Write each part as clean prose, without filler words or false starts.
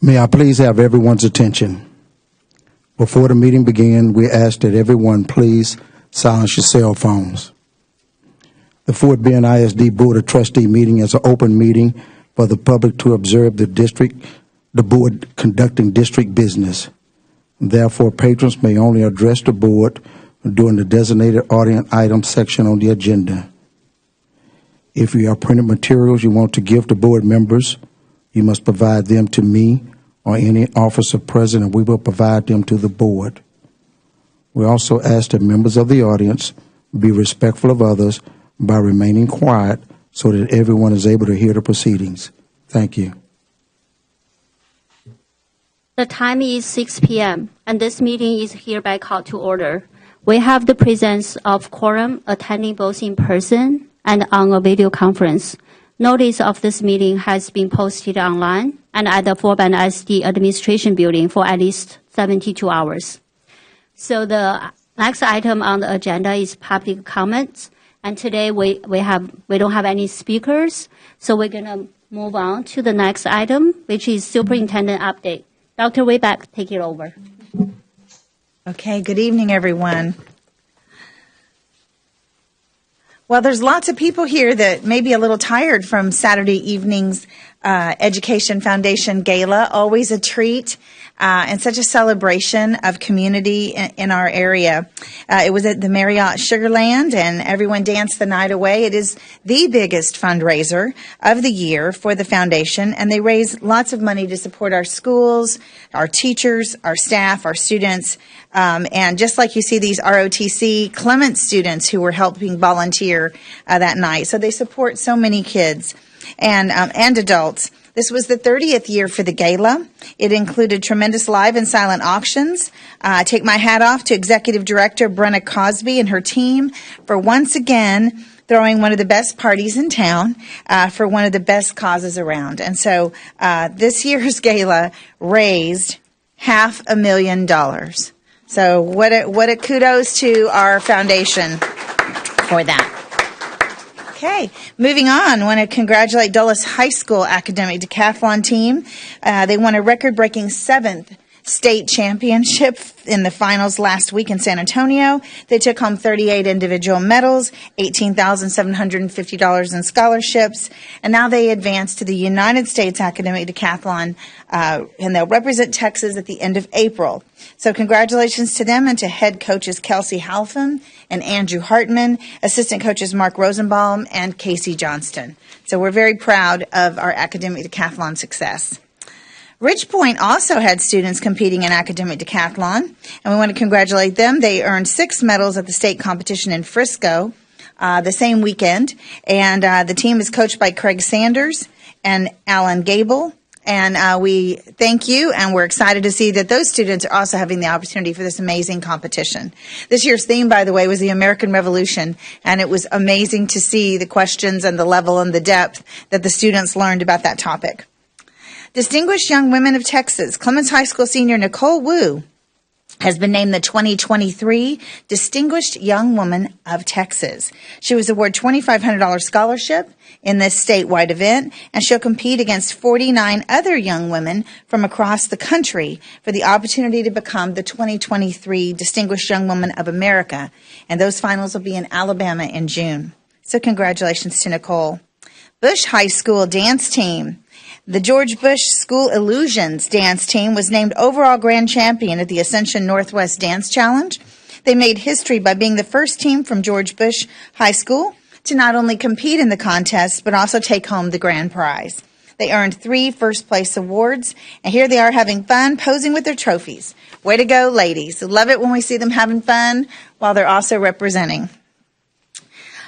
May I please have everyone's attention? Before the meeting begins, we ask that everyone please silence your cell phones. The Fort Bend ISD Board of Trustee meeting is an open meeting for the public to observe the board conducting district business. Therefore, patrons may only address the board during the designated audience item section on the agenda. If you have printed materials you want to give to board members, you must provide them to me or any officer present, and we will provide them to the board. We also ask that members of the audience be respectful of others by remaining quiet so that everyone is able to hear the proceedings. Thank you. The time is 6 p.m., and this meeting is hereby called to order. We have the presence of quorum attending both in person and on a video conference. Notice of this meeting has been posted online and at the Fort Bend ISD Administration Building for at least 72 hours. So the next item on the agenda is public comments. And today we don't have any speakers, so we're going to move on to the next item, which is Superintendent update. Dr. Wayback, take it over. Okay, good evening, everyone. Well, there's lots of people here that may be a little tired from Saturday evening's Education Foundation Gala. Always a treat and such a celebration of community in our area. It was at the Marriott Sugarland, and everyone danced the night away. It is the biggest fundraiser of the year for the foundation, and they raise lots of money to support our schools, our teachers, our staff, our students, and just like you see these ROTC Clement students who were helping volunteer that night. So they support so many kids and adults. This was the 30th year for the gala. It included tremendous live and silent auctions. I take my hat off to Executive Director Brenna Cosby and her team for once again throwing one of the best parties in town for one of the best causes around. And so this year's gala raised $500,000. So what a kudos to our foundation for that. Okay, moving on, I want to congratulate Dulles High School Academic Decathlon team. They won a record-breaking 7th state championship in the finals last week in San Antonio. They took home 38 individual medals, $18,750 in scholarships, and now they advance to the United States Academic Decathlon, and they'll represent Texas at the end of April. So congratulations to them and to head coaches Kelsey Halfam and Andrew Hartman, assistant coaches Mark Rosenbaum and Casey Johnston. So we're very proud of our academic decathlon success. Ridge Point also had students competing in academic decathlon, and we want to congratulate them. They earned 6 medals at the state competition in Frisco the same weekend, and the team is coached by Craig Sanders and Alan Gable. And we thank you, and we're excited to see that those students are also having the opportunity for this amazing competition. This year's theme, by the way, was the American Revolution, and it was amazing to see the questions and the level and the depth that the students learned about that topic. Distinguished Young Women of Texas, Clemens High School senior Nicole Wu has been named the 2023 Distinguished Young Woman of Texas. She was awarded $2,500 scholarship in this statewide event, and she'll compete against 49 other young women from across the country for the opportunity to become the 2023 Distinguished Young Woman of America. And those finals will be in Alabama in June. So congratulations to Nicole. Bush High School dance team. The George Bush School Illusions dance team was named overall grand champion at the Ascension Northwest Dance Challenge. They made history by being the first team from George Bush High School to not only compete in the contest, but also take home the grand prize. They earned 3 first-place awards, and here they are having fun, posing with their trophies. Way to go, ladies. Love it when we see them having fun while they're also representing.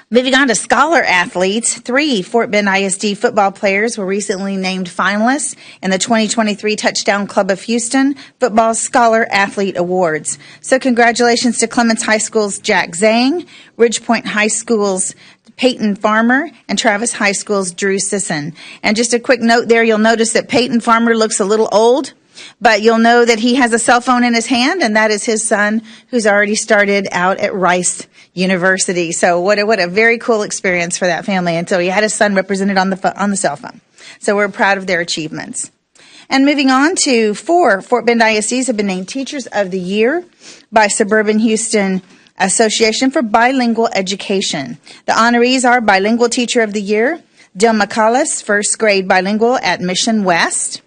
Moving on to scholar athletes, 3 Fort Bend ISD football players were recently named finalists in the 2023 Touchdown Club of Houston Football Scholar Athlete Awards. So congratulations to Clements High School's Jack Zhang, Ridgepoint High School's Peyton Farmer, and Travis High School's Drew Sisson. And just a quick note there, you'll notice that Peyton Farmer looks a little old, but you'll know that he has a cell phone in his hand, and that is his son who's already started out at Rice University. So what a very cool experience for that family. And so he had his son represented on the cell phone. So we're proud of their achievements. And moving on to 4 Fort Bend ISDs have been named Teachers of the Year by Suburban Houston Association for Bilingual Education. The honorees are Bilingual Teacher of the Year, Dil McCullis, first grade bilingual at Mission West.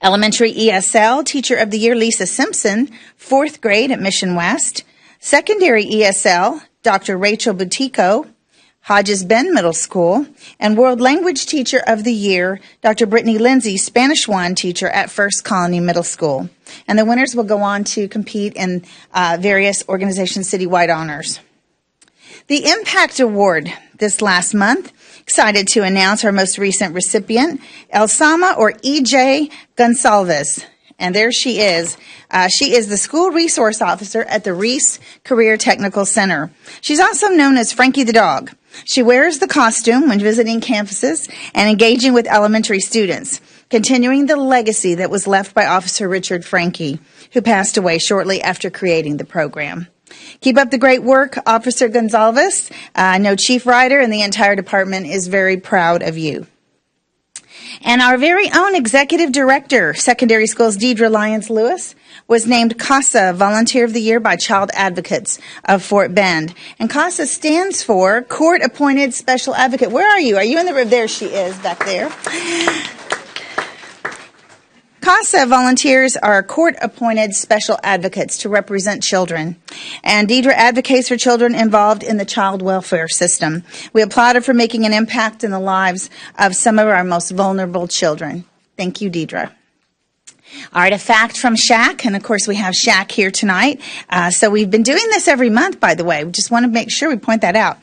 Elementary ESL Teacher of the Year, Lisa Simpson, fourth grade at Mission West. Secondary ESL, Dr. Rachel Butico, Hodges Bend Middle School. And World Language Teacher of the Year, Dr. Brittany Lindsay, Spanish 1 teacher at First Colony Middle School. And the winners will go on to compete in various organization citywide honors. The Impact Award this last month. Excited to announce our most recent recipient, Elsama or EJ Gonsalves. And there she is. She is the School Resource Officer at the Reese Career Technical Center. She's also known as Frankie the Dog. She wears the costume when visiting campuses and engaging with elementary students, continuing the legacy that was left by Officer Richard Frankie, who passed away shortly after creating the program. Keep up the great work, Officer Gonsalves. I know Chief Ryder and the entire department is very proud of you. And our very own Executive Director, Secondary Schools, Deidre Lyons-Lewis, was named CASA Volunteer of the Year by Child Advocates of Fort Bend. And CASA stands for Court Appointed Special Advocate. Where are you? Are you in the room? There she is, back there. CASA volunteers are court-appointed special advocates to represent children. And Deidre advocates for children involved in the child welfare system. We applaud her for making an impact in the lives of some of our most vulnerable children. Thank you, Deidre. Artifact from Shaq, and of course we have Shaq here tonight. So we've been doing this every month, by the way. We just want to make sure we point that out.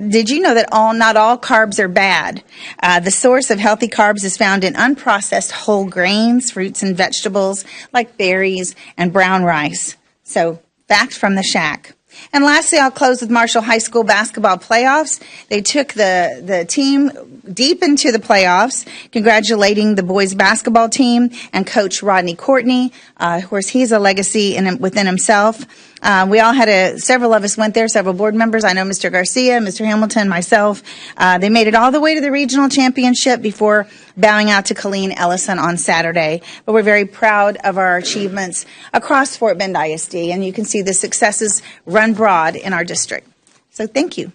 Did you know that not all carbs are bad? The source of healthy carbs is found in unprocessed whole grains, fruits, and vegetables like berries and brown rice. So, fact from the Shaq. And lastly, I'll close with Marshall High School basketball playoffs. They took the team deep into the playoffs, congratulating the boys basketball team and Coach Rodney Courtney. Of course, he's a legacy within himself. We all had several of us went there, several board members. I know Mr. Garcia, Mr. Hamilton, myself. They made it all the way to the regional championship before bowing out to Colleen Ellison on Saturday. But we're very proud of our achievements across Fort Bend ISD, and you can see the successes run broad in our district. So thank you.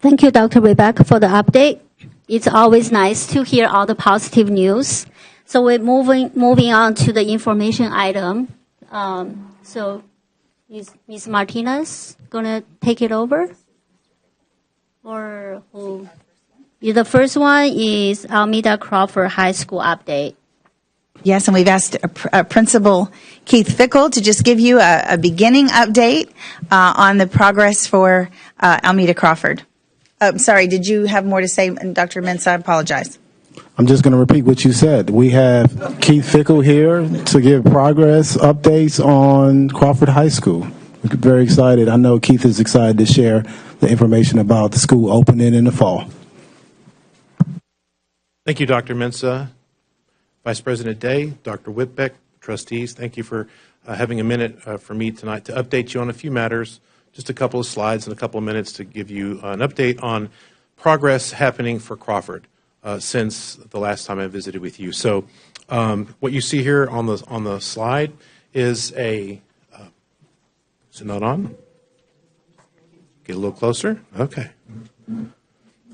Thank you, Dr. Rebecca, for the update. It's always nice to hear all the positive news. So we're moving on to the information item. So is Ms. Martinez going to take it over? Or who? The first one is Almeda Crawford High School update. Yes, and we've asked Principal Keith Fickle to just give you a beginning update on the progress for Almeda Crawford. Sorry, did you have more to say, Dr. Mintz? I apologize. I'm just going to repeat what you said. We have Keith Fickle here to give progress updates on Crawford High School. We're very excited. I know Keith is excited to share the information about the school opening in the fall. Thank you, Dr. Mensah. Vice President Day, Dr. Whitbeck, trustees, thank you for having a minute for me tonight to update you on a few matters, just a couple of slides and a couple of minutes to give you an update on progress happening for Crawford since the last time I visited with you. So what you see here on the slide is is it not on? Get a little closer? Okay.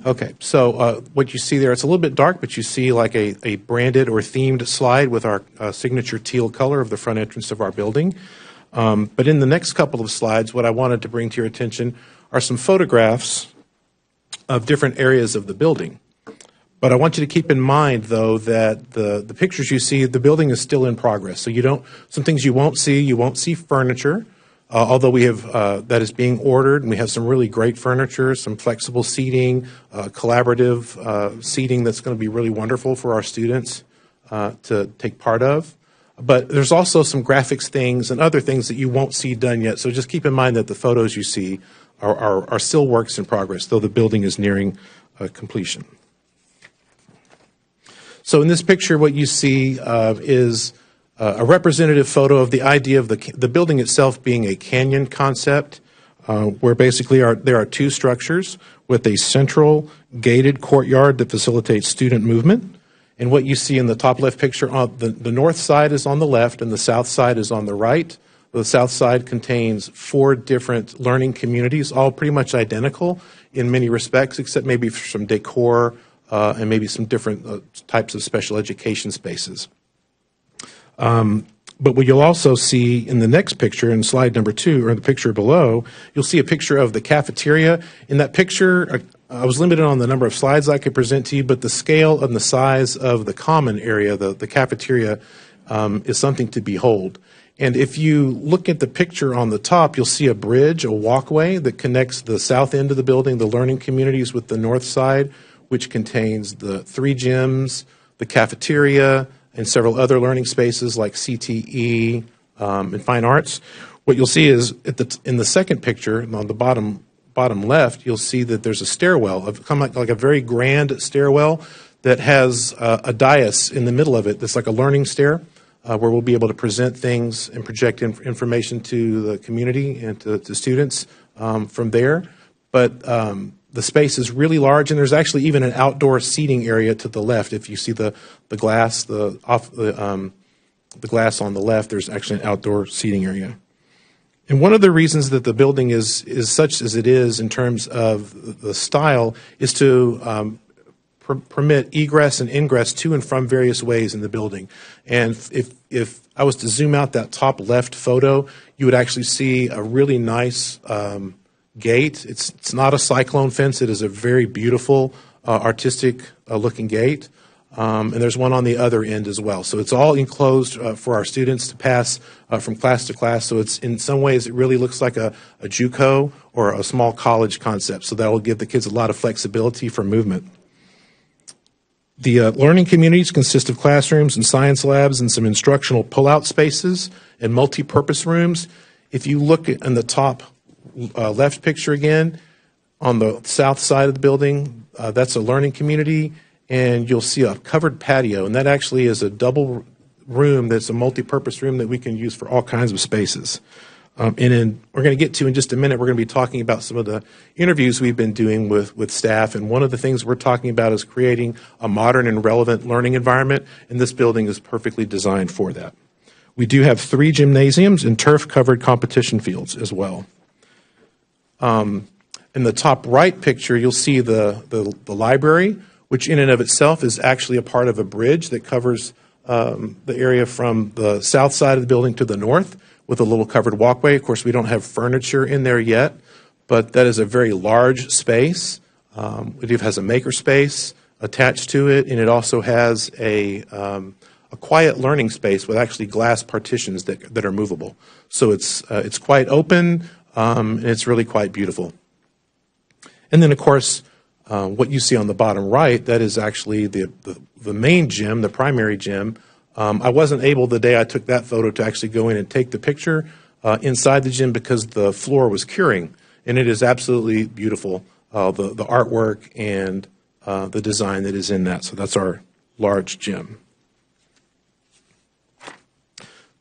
Okay, so what you see there, it's a little bit dark, but you see like a branded or themed slide with our signature teal color of the front entrance of our building. But in the next couple of slides, what I wanted to bring to your attention are some photographs of different areas of the building. But I want you to keep in mind, though, that the pictures you see, the building is still in progress. So some things you won't see furniture. Although we have that is being ordered, and we have some really great furniture, some flexible seating, collaborative seating that's going to be really wonderful for our students to take part of. But there's also some graphics things and other things that you won't see done yet. So just keep in mind that the photos you see are still works in progress, though the building is nearing completion. So in this picture, what you see is a representative photo of the idea of the building itself being a canyon concept, where basically there are two structures with a central gated courtyard that facilitates student movement, And what you see in the top left picture, the north side is on the left and the south side is on the right. The south side contains 4 different learning communities, all pretty much identical in many respects, except maybe for some decor and maybe some different types of special education spaces. But what you'll also see in the next picture, in slide number 2, or the picture below, you'll see a picture of the cafeteria. In that picture, I was limited on the number of slides I could present to you, but the scale and the size of the common area, the cafeteria, is something to behold. And if you look at the picture on the top, you'll see a bridge, a walkway that connects the south end of the building, the learning communities, with the north side, which contains the 3 gyms, the cafeteria, and several other learning spaces like CTE and fine arts. What you'll see is in the second picture, on the bottom left, you'll see that there's a stairwell, kind of like a very grand stairwell that has a dais in the middle of it that's like a learning stair, where we'll be able to present things and project information to the community and to students from there. But the space is really large, and there's actually even an outdoor seating area to the left. If you see the glass, the glass on the left, there's actually an outdoor seating area. And one of the reasons that the building is such as it is in terms of the style is to permit egress and ingress to and from various ways in the building. And if I was to zoom out that top left photo, you would actually see a really nice gate. It's not a cyclone fence. It is a very beautiful, artistic looking gate. And there's one on the other end as well. So it's all enclosed for our students to pass from class to class. So it's, in some ways, it really looks like a JUCO or a small college concept. So that will give the kids a lot of flexibility for movement. The learning communities consist of classrooms and science labs and some instructional pull-out spaces and multi-purpose rooms. If you look in the top left picture again, on the south side of the building, that's a learning community, and you'll see a covered patio, and that actually is a double room that's a multi-purpose room that we can use for all kinds of spaces. We're going to get to, in just a minute, we're going to be talking about some of the interviews we've been doing with staff, and one of the things we're talking about is creating a modern and relevant learning environment, and this building is perfectly designed for that. We do have 3 gymnasiums and turf-covered competition fields as well. In the top right picture, you'll see the library, which in and of itself is actually a part of a bridge that covers the area from the south side of the building to the north, with a little covered walkway. Of course, we don't have furniture in there yet, but that is a very large space. It has a maker space attached to it, and it also has a quiet learning space with actually glass partitions that are movable. So it's quite open, and it's really quite beautiful. And then, of course, what you see on the bottom right, that is actually the main gym, the primary gym. I wasn't able, the day I took that photo, to actually go in and take the picture inside the gym because the floor was curing, and it is absolutely beautiful, the artwork and the design that is in that. So that's our large gym.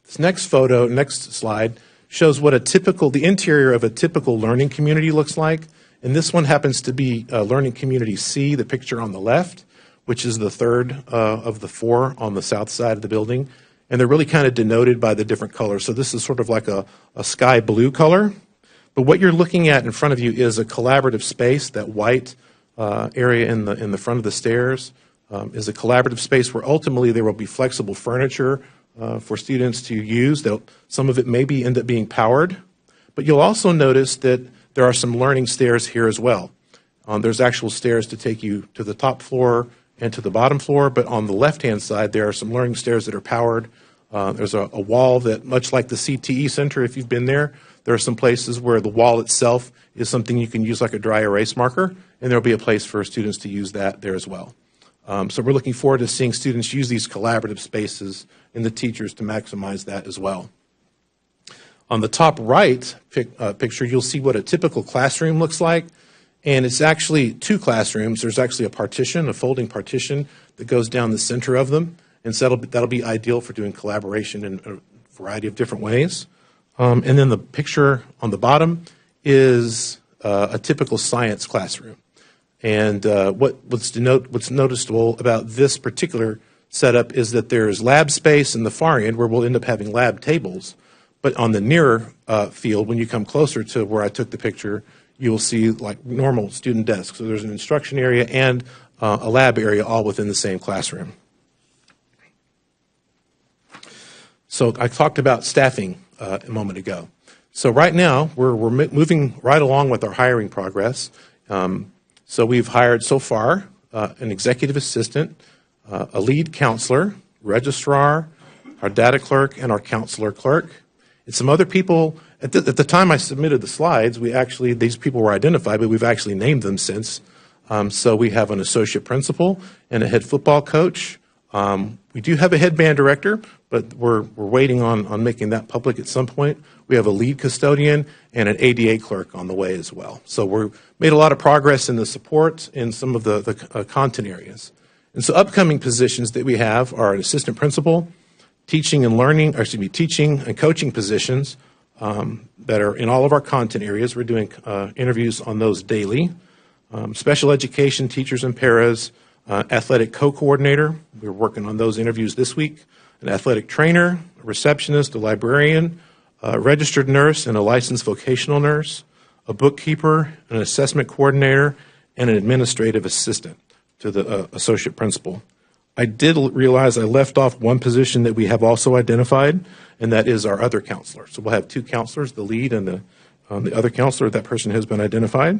This next photo, next slide, shows what the interior of a typical learning community looks like. And this one happens to be Learning Community C, the picture on the left, which is the third of the 4 on the south side of the building. And they're really kind of denoted by the different colors. So this is sort of like a sky blue color. But what you're looking at in front of you is a collaborative space. That white area in the front of the stairs is a collaborative space where ultimately there will be flexible furniture for students to use. Some of it maybe end up being powered. But you'll also notice that there are some learning stairs here as well. There's actual stairs to take you to the top floor and to the bottom floor, but on the left-hand side, there are some learning stairs that are powered. There's a wall that, much like the CTE Center, if you've been there are some places where the wall itself is something you can use like a dry erase marker, and there'll be a place for students to use that there as well. So we're looking forward to seeing students use these collaborative spaces and the teachers to maximize that as well. On the top right picture, you'll see what a typical classroom looks like. And it's actually 2 classrooms. There's actually a partition, a folding partition, that goes down the center of them. And so that'll be ideal for doing collaboration in a variety of different ways. And then the picture on the bottom is a typical science classroom. And what's noticeable about this particular setup is that there's lab space in the far end where we'll end up having lab tables. But on the nearer field, when you come closer to where I took the picture, you will see like normal student desks. So there's an instruction area and a lab area all within the same classroom. So I talked about staffing a moment ago. So right now, we're moving right along with our hiring progress. So we've hired so far an executive assistant, a lead counselor, registrar, our data clerk, and our counselor clerk. And some other people, at the time I submitted the slides, these people were identified, but we've actually named them since. So we have an associate principal and a head football coach. We do have a head band director, but we're waiting on making that public at some point. We have a lead custodian and an ADA clerk on the way as well. So we've made a lot of progress in the support in some of the content areas. And so upcoming positions that we have are an assistant principal, teaching and coaching positions that are in all of our content areas. We're doing interviews on those daily. Special education teachers and paras, athletic co-coordinator. We're working on those interviews this week. An athletic trainer, a receptionist, a librarian, a registered nurse and a licensed vocational nurse, a bookkeeper, an assessment coordinator, and an administrative assistant to the associate principal. I did realize I left off one position that we have also identified, and that is our other counselor. So we'll have two counselors, the lead and the other counselor. That person has been identified.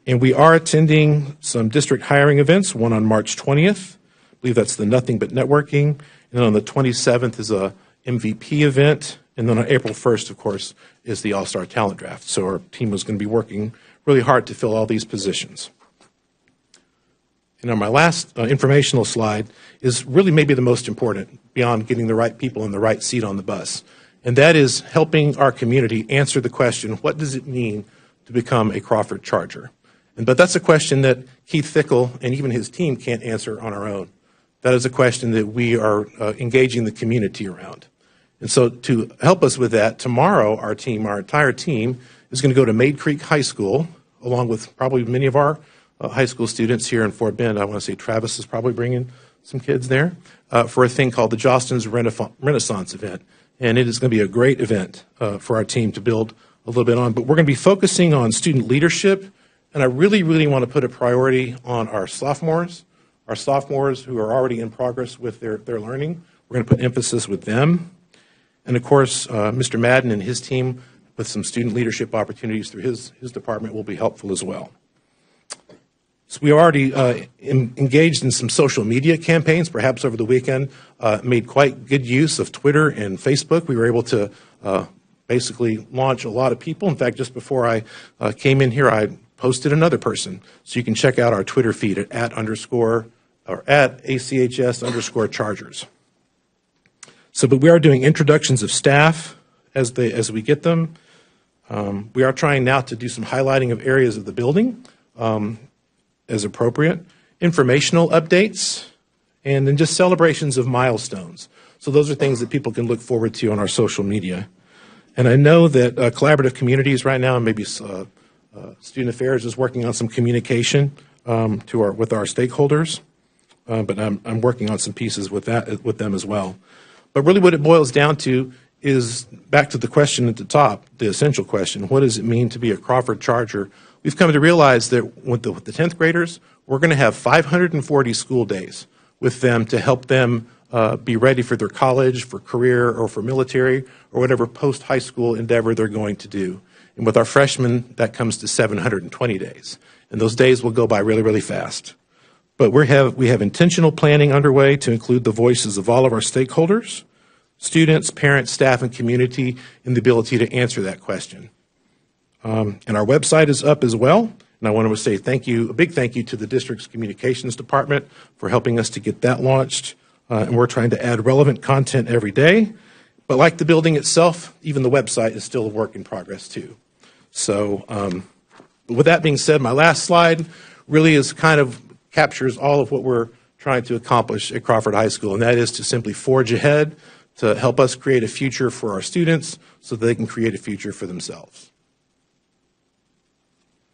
And we are attending some district hiring events, one on March 20th. I believe that's the Nothing But Networking. And then on the 27th is a MVP event. And then on April 1st, of course, is the All-Star Talent Draft. So our team is going to be working really hard to fill all these positions. And on my last informational slide is really maybe the most important, beyond getting the right people in the right seat on the bus. And that is helping our community answer the question, what does it mean to become a Crawford Charger? But that's a question that Keith Fickle and even his team can't answer on our own. That is a question that we are engaging the community around. And so to help us with that, tomorrow our entire team, is going to go to Maid Creek High School, along with probably many of our high school students here in Fort Bend. I want to say Travis is probably bringing some kids there for a thing called the Jostens Renaissance event. And it is going to be a great event for our team to build a little bit on. But we're going to be focusing on student leadership. And I really, really want to put a priority on our sophomores who are already in progress with their learning. We're going to put emphasis with them. And of course, Mr. Madden and his team with some student leadership opportunities through his department will be helpful as well. So we already engaged in some social media campaigns, perhaps over the weekend, made quite good use of Twitter and Facebook. We were able to basically launch a lot of people. In fact, just before I came in here, I posted another person. So you can check out our Twitter feed at @ACHS_Chargers. So, but we are doing introductions of staff as we get them. We are trying now to do some highlighting of areas of the building as appropriate, informational updates, and then just celebrations of milestones. So those are things that people can look forward to on our social media. And I know that Collaborative Communities right now, and maybe Student Affairs is working on some communication with our stakeholders, but I'm working on some pieces with them as well. But really what it boils down to is back to the question at the top, the essential question, what does it mean to be a Crawford Charger? We've come to realize that with the 10th graders, we're going to have 540 school days with them to help them be ready for their college, for career, or for military, or whatever post-high school endeavor they're going to do. And with our freshmen, that comes to 720 days. And those days will go by really, really fast. But we have intentional planning underway to include the voices of all of our stakeholders, students, parents, staff, and community in the ability to answer that question. And our website is up as well. And I want to say a big thank you to the district's communications department for helping us to get that launched. And we're trying to add relevant content every day. But like the building itself, even the website is still a work in progress too. So with that being said, my last slide really is kind of captures all of what we're trying to accomplish at Crawford High School, and that is to simply forge ahead to help us create a future for our students so that they can create a future for themselves.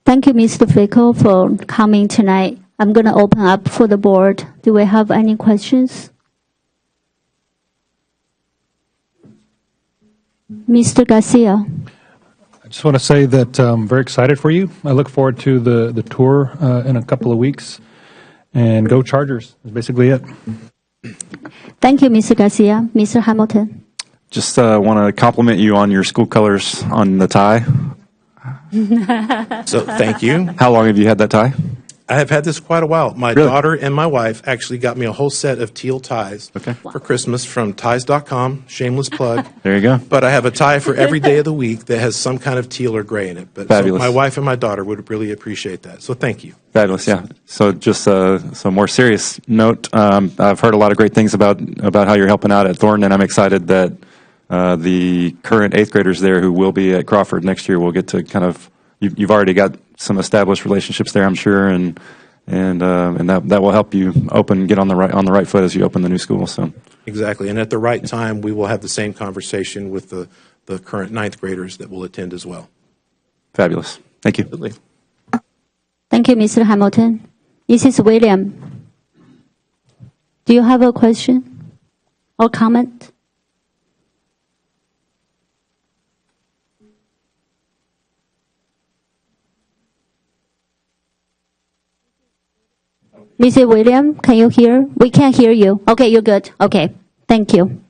Thank you, Mr. Fickle, for coming tonight. I'm going to open up for the board. Do we have any questions? Mr. Garcia. I just want to say that I'm very excited for you. I look forward to the tour in a couple of weeks. And go Chargers is basically it. Thank you, Mr. Garcia. Mr. Hamilton. Just want to compliment you on your school colors on the tie. So thank you. How long have you had that tie? I have had this quite a while. My Really? daughter and my wife actually got me a whole set of teal ties for Christmas from ties.com. Shameless plug. There you go. But I have a tie for every day of the week that has some kind of teal or gray in it. But so Fabulous. my wife and my daughter would really appreciate that. So thank you. Fabulous, yeah. So just so more serious note, I've heard a lot of great things about how you're helping out at Thornton, and I'm excited that the current 8th graders there who will be at Crawford next year will get to kind of, you've already got some established relationships there, I'm sure, and that will help you get on the right foot as you open the new school. So Exactly. And at the right time, we will have the same conversation with the current 9th graders that will attend as well. fabulous. Thank you. Absolutely. Thank you, Mr. Hamilton. Mrs. William, do you have a question or comment? Mrs. William, can you hear? We can't hear you. Okay, you're good. Okay, thank you.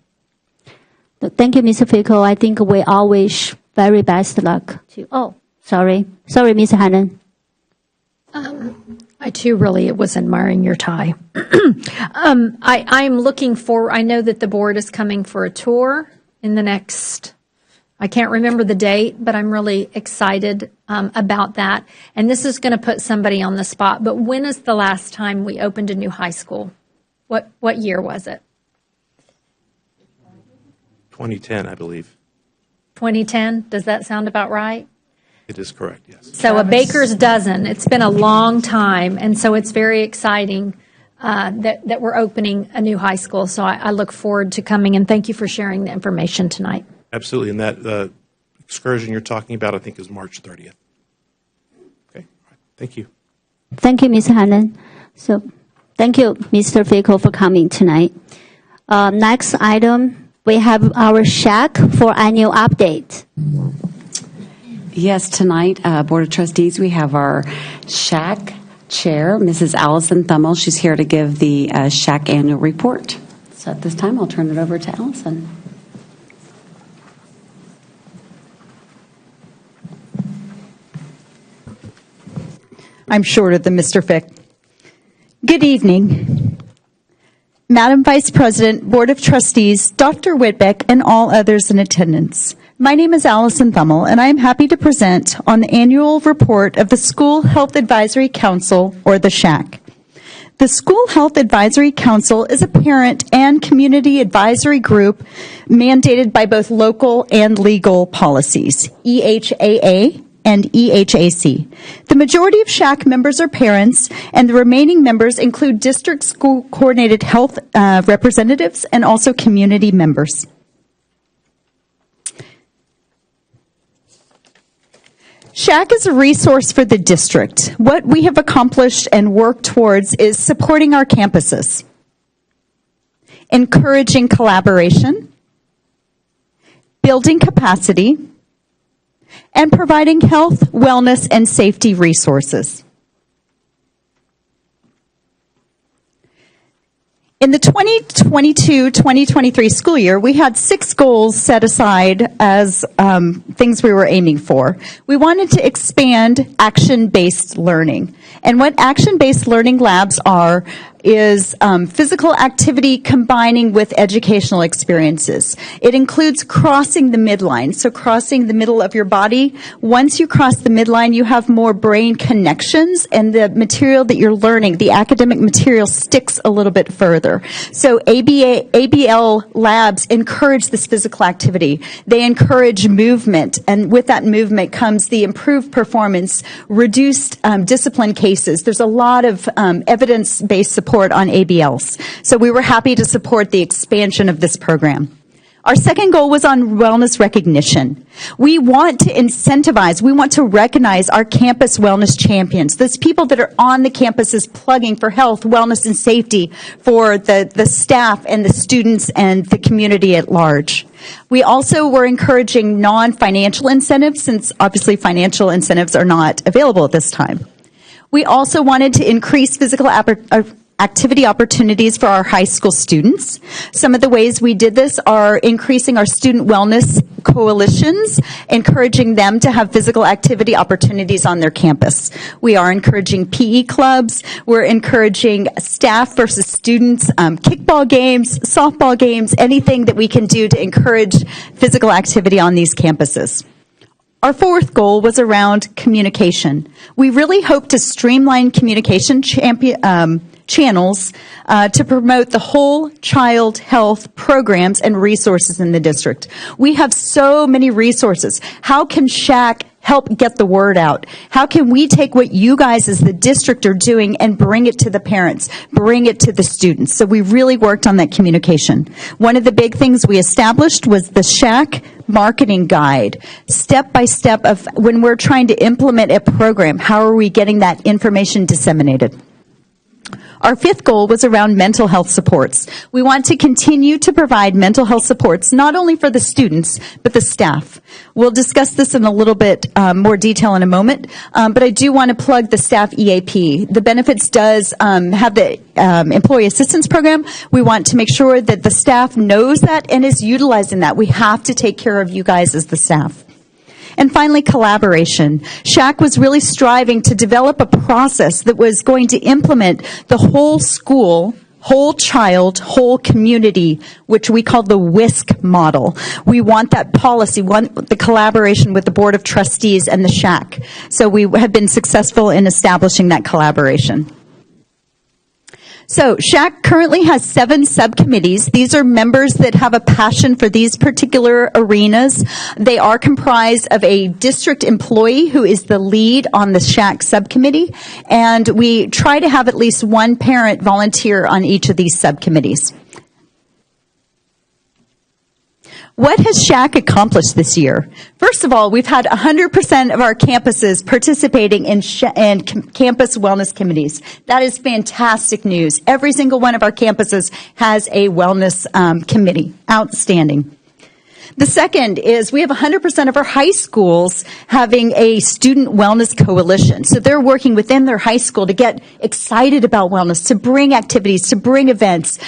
Thank you, Mr. Fickle. I think we all wish very best luck to. Oh, sorry, Mr. Hannon. I too really was admiring your tie. I'm looking for, I know that the board is coming for a tour in the next, I can't remember the date, but I'm really excited about that. And this is going to put somebody on the spot, but when is the last time we opened a new high school? What year was it? 2010, I believe. 2010? Does that sound about right? It is correct, yes. So a baker's dozen. It's been a long time, and so it's very exciting that we're opening a new high school. So I look forward to coming, and thank you for sharing the information tonight. Absolutely. And that excursion you're talking about, I think, is March 30th. Okay. All right. Thank you. Thank you, Ms. Hannon. So, thank you, Mr. Fickle, for coming tonight. Next item, we have our SHAC for annual update. Yes, tonight, Board of Trustees, we have our SHAC Chair, Mrs. Allison Thummel. She's here to give the SHAC annual report. So at this time, I'll turn it over to Allison. I'm shorter than Mr. Fick. Good evening, Madam Vice President, Board of Trustees, Dr. Whitbeck, and all others in attendance. My name is Allison Thummel, and I am happy to present on the annual report of the School Health Advisory Council, or the SHAC. The School Health Advisory Council is a parent and community advisory group mandated by both local and legal policies, EHAA and EHAC. The majority of SHAC members are parents, and the remaining members include district school coordinated health representatives and also community members. SHAC is a resource for the district. What we have accomplished and worked towards is supporting our campuses, encouraging collaboration, building capacity, and providing health, wellness, and safety resources. In the 2022-2023 school year, we had 6 goals set aside as things we were aiming for. We wanted to expand action-based learning. And what action-based learning labs are is physical activity combining with educational experiences. It includes crossing the midline, so crossing the middle of your body. Once you cross the midline, you have more brain connections, and the material that you're learning, the academic material, sticks a little bit further. So ABL labs encourage this physical activity. They encourage movement, and with that movement comes the improved performance, reduced discipline cases. There's a lot of evidence-based support on ABLs. So we were happy to support the expansion of this program. Our second goal was on wellness recognition. We want to incentivize, we want to recognize our campus wellness champions, those people that are on the campuses plugging for health, wellness, and safety for the staff and the students and the community at large. We also were encouraging non-financial incentives, since obviously financial incentives are not available at this time. We also wanted to increase physical activity opportunities for our high school students. Some of the ways we did this are increasing our student wellness coalitions, encouraging them to have physical activity opportunities on their campus. We are encouraging PE clubs. We're encouraging staff versus students, kickball games, softball games, anything that we can do to encourage physical activity on these campuses. Our fourth goal was around communication. We really hope to streamline communication channels to promote the whole child health programs and resources in the district. We have so many resources. How can SHAC help get the word out? How can we take what you guys as the district are doing and bring it to the parents, bring it to the students? So we really worked on that communication. One of the big things we established was the SHAC marketing guide, step by step of when we're trying to implement a program, how are we getting that information disseminated? Our fifth goal was around mental health supports. We want to continue to provide mental health supports, not only for the students, but the staff. We'll discuss this in a little bit more detail in a moment, but I do want to plug the staff EAP. The benefits does have the employee assistance program. We want to make sure that the staff knows that and is utilizing that. We have to take care of you guys as the staff. And finally, collaboration. SHAC was really striving to develop a process that was going to implement the whole school, whole child, whole community, which we call the WISC model. We want that policy, want the collaboration with the Board of Trustees and the SHAC. So we have been successful in establishing that collaboration. So SHAC currently has 7 subcommittees. These are members that have a passion for these particular arenas. They are comprised of a district employee who is the lead on the SHAC subcommittee, and we try to have at least one parent volunteer on each of these subcommittees. What has SHAC accomplished this year? First of all, we've had 100% of our campuses participating in campus wellness committees. That is fantastic news. Every single one of our campuses has a wellness committee. Outstanding. The second is we have 100% of our high schools having a student wellness coalition. So they're working within their high school to get excited about wellness, to bring activities, to bring events,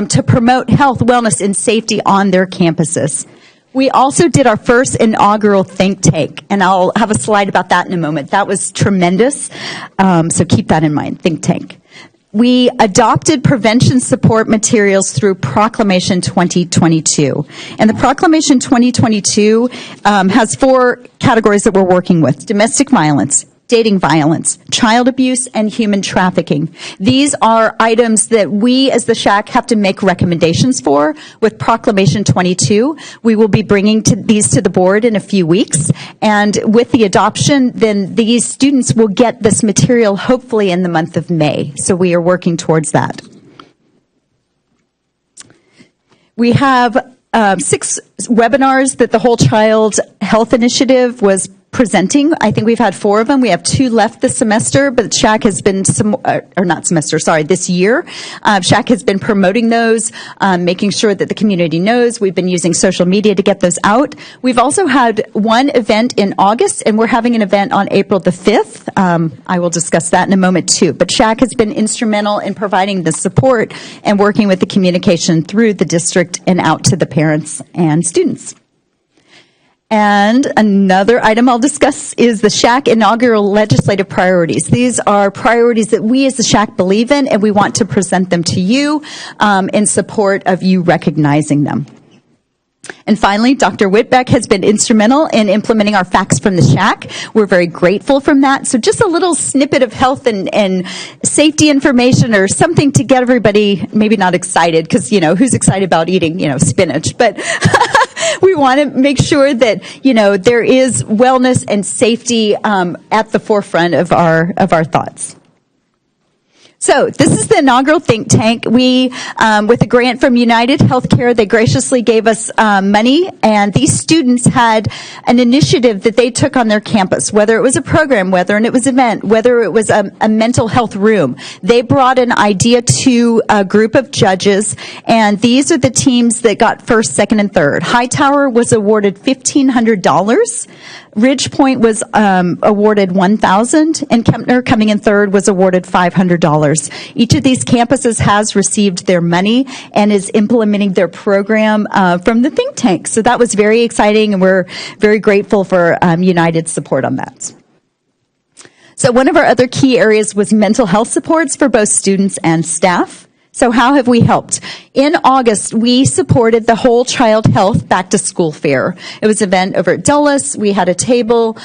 to promote health, wellness, and safety on their campuses. We also did our first inaugural think tank, and I'll have a slide about that in a moment. That was tremendous, so keep that in mind, think tank. We adopted prevention support materials through Proclamation 2022. And the Proclamation 2022 has 4 categories that we're working with: domestic violence, dating violence, child abuse, and human trafficking. These are items that we as the SHAC have to make recommendations for with Proclamation 22. We will be bringing these to the board in a few weeks. And with the adoption, then these students will get this material hopefully in the month of May. So we are working towards that. We have 6 webinars that the Whole Child Health Initiative was presenting. I think we've had 4 of them. We have 2 left this semester, but SHAC has been, this year. SHAC has been promoting those, making sure that the community knows. We've been using social media to get those out. We've also had one event in August, and we're having an event on April the 5th. I will discuss that in a moment too. But SHAC has been instrumental in providing the support and working with the communication through the district and out to the parents and students. And another item I'll discuss is the SHAC inaugural legislative priorities. These are priorities that we as the SHAC believe in, and we want to present them to you in support of you recognizing them. And finally, Dr. Whitbeck has been instrumental in implementing our facts from the SHAC. We're very grateful from that. So just a little snippet of health and safety information or something to get everybody maybe not excited, because, who's excited about eating, spinach? But we want to make sure that, there is wellness and safety at the forefront of our thoughts. So this is the inaugural think tank. We, with a grant from United Healthcare, they graciously gave us money, and these students had an initiative that they took on their campus, whether it was a program, whether it was an event, whether it was a mental health room. They brought an idea to a group of judges, and these are the teams that got first, second, and third. Hightower was awarded $1,500. Ridgepoint was awarded $1,000, and Kempner, coming in third, was awarded $500. Each of these campuses has received their money and is implementing their program from the think tank. So that was very exciting, and we're very grateful for United's support on that. So one of our other key areas was mental health supports for both students and staff. So how have we helped? In August, we supported the Whole Child Health Back to School Fair. It was an event over at Dulles. We had a table.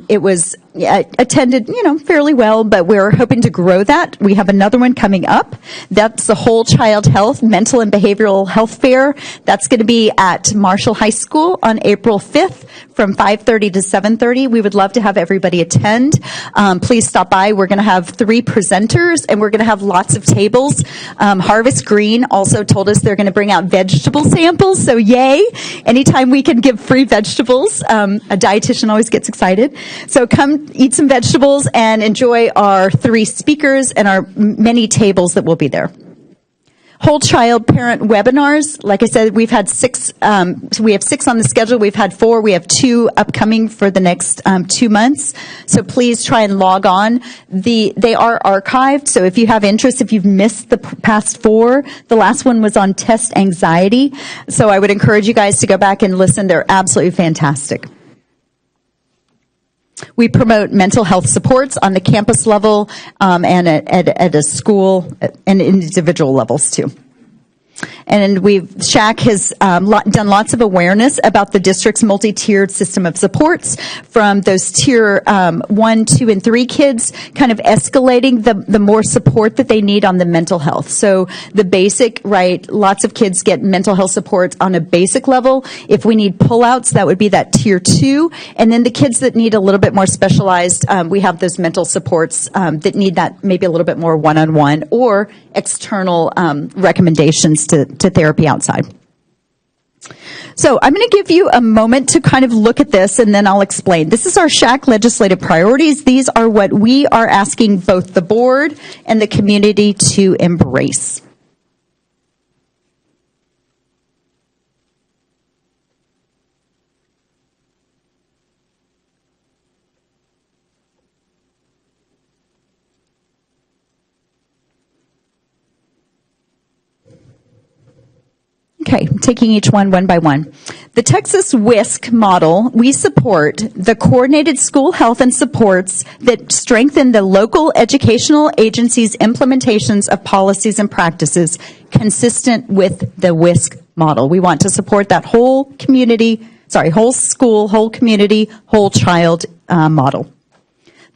It was attended, fairly well, but we're hoping to grow that. We have another one coming up. That's the Whole Child Health Mental and Behavioral Health Fair. That's going to be at Marshall High School on April 5th from 5:30 to 7:30. We would love to have everybody attend. Please stop by. We're going to have 3 presenters, and we're going to have lots of tables. Harvest Green also told us they're going to bring out vegetable samples, so yay. Anytime we can give free vegetables, a dietitian always gets excited. So come eat some vegetables and enjoy our 3 speakers and our many tables that will be there. Whole child parent webinars. Like I said, we've had 6, we have 6 on the schedule. We've had 4. We have 2 upcoming for the next 2 months. So please try and log on. They are archived. So if you have interest, if you've missed the past 4, the last one was on test anxiety. So I would encourage you guys to go back and listen. They're absolutely fantastic. We promote mental health supports on the campus level and at a school and individual levels too. And SHAC has done lots of awareness about the district's multi-tiered system of supports, from those tier 1, 2, and 3 kids, kind of escalating the more support that they need on the mental health. So the basic, right, lots of kids get mental health support on a basic level. If we need pullouts, that would be that tier 2. And then the kids that need a little bit more specialized, we have those mental supports that need that maybe a little bit more one-on-one or external recommendations to therapy outside. So I'm going to give you a moment to kind of look at this, and then I'll explain. This is our SHAC legislative priorities. These are what we are asking both the board and the community to embrace. Okay, taking each one by one. The Texas WISC model, we support the coordinated school health and supports that strengthen the local educational agencies' implementations of policies and practices consistent with the WISC model. We want to support that whole community, whole school, whole community, whole child model.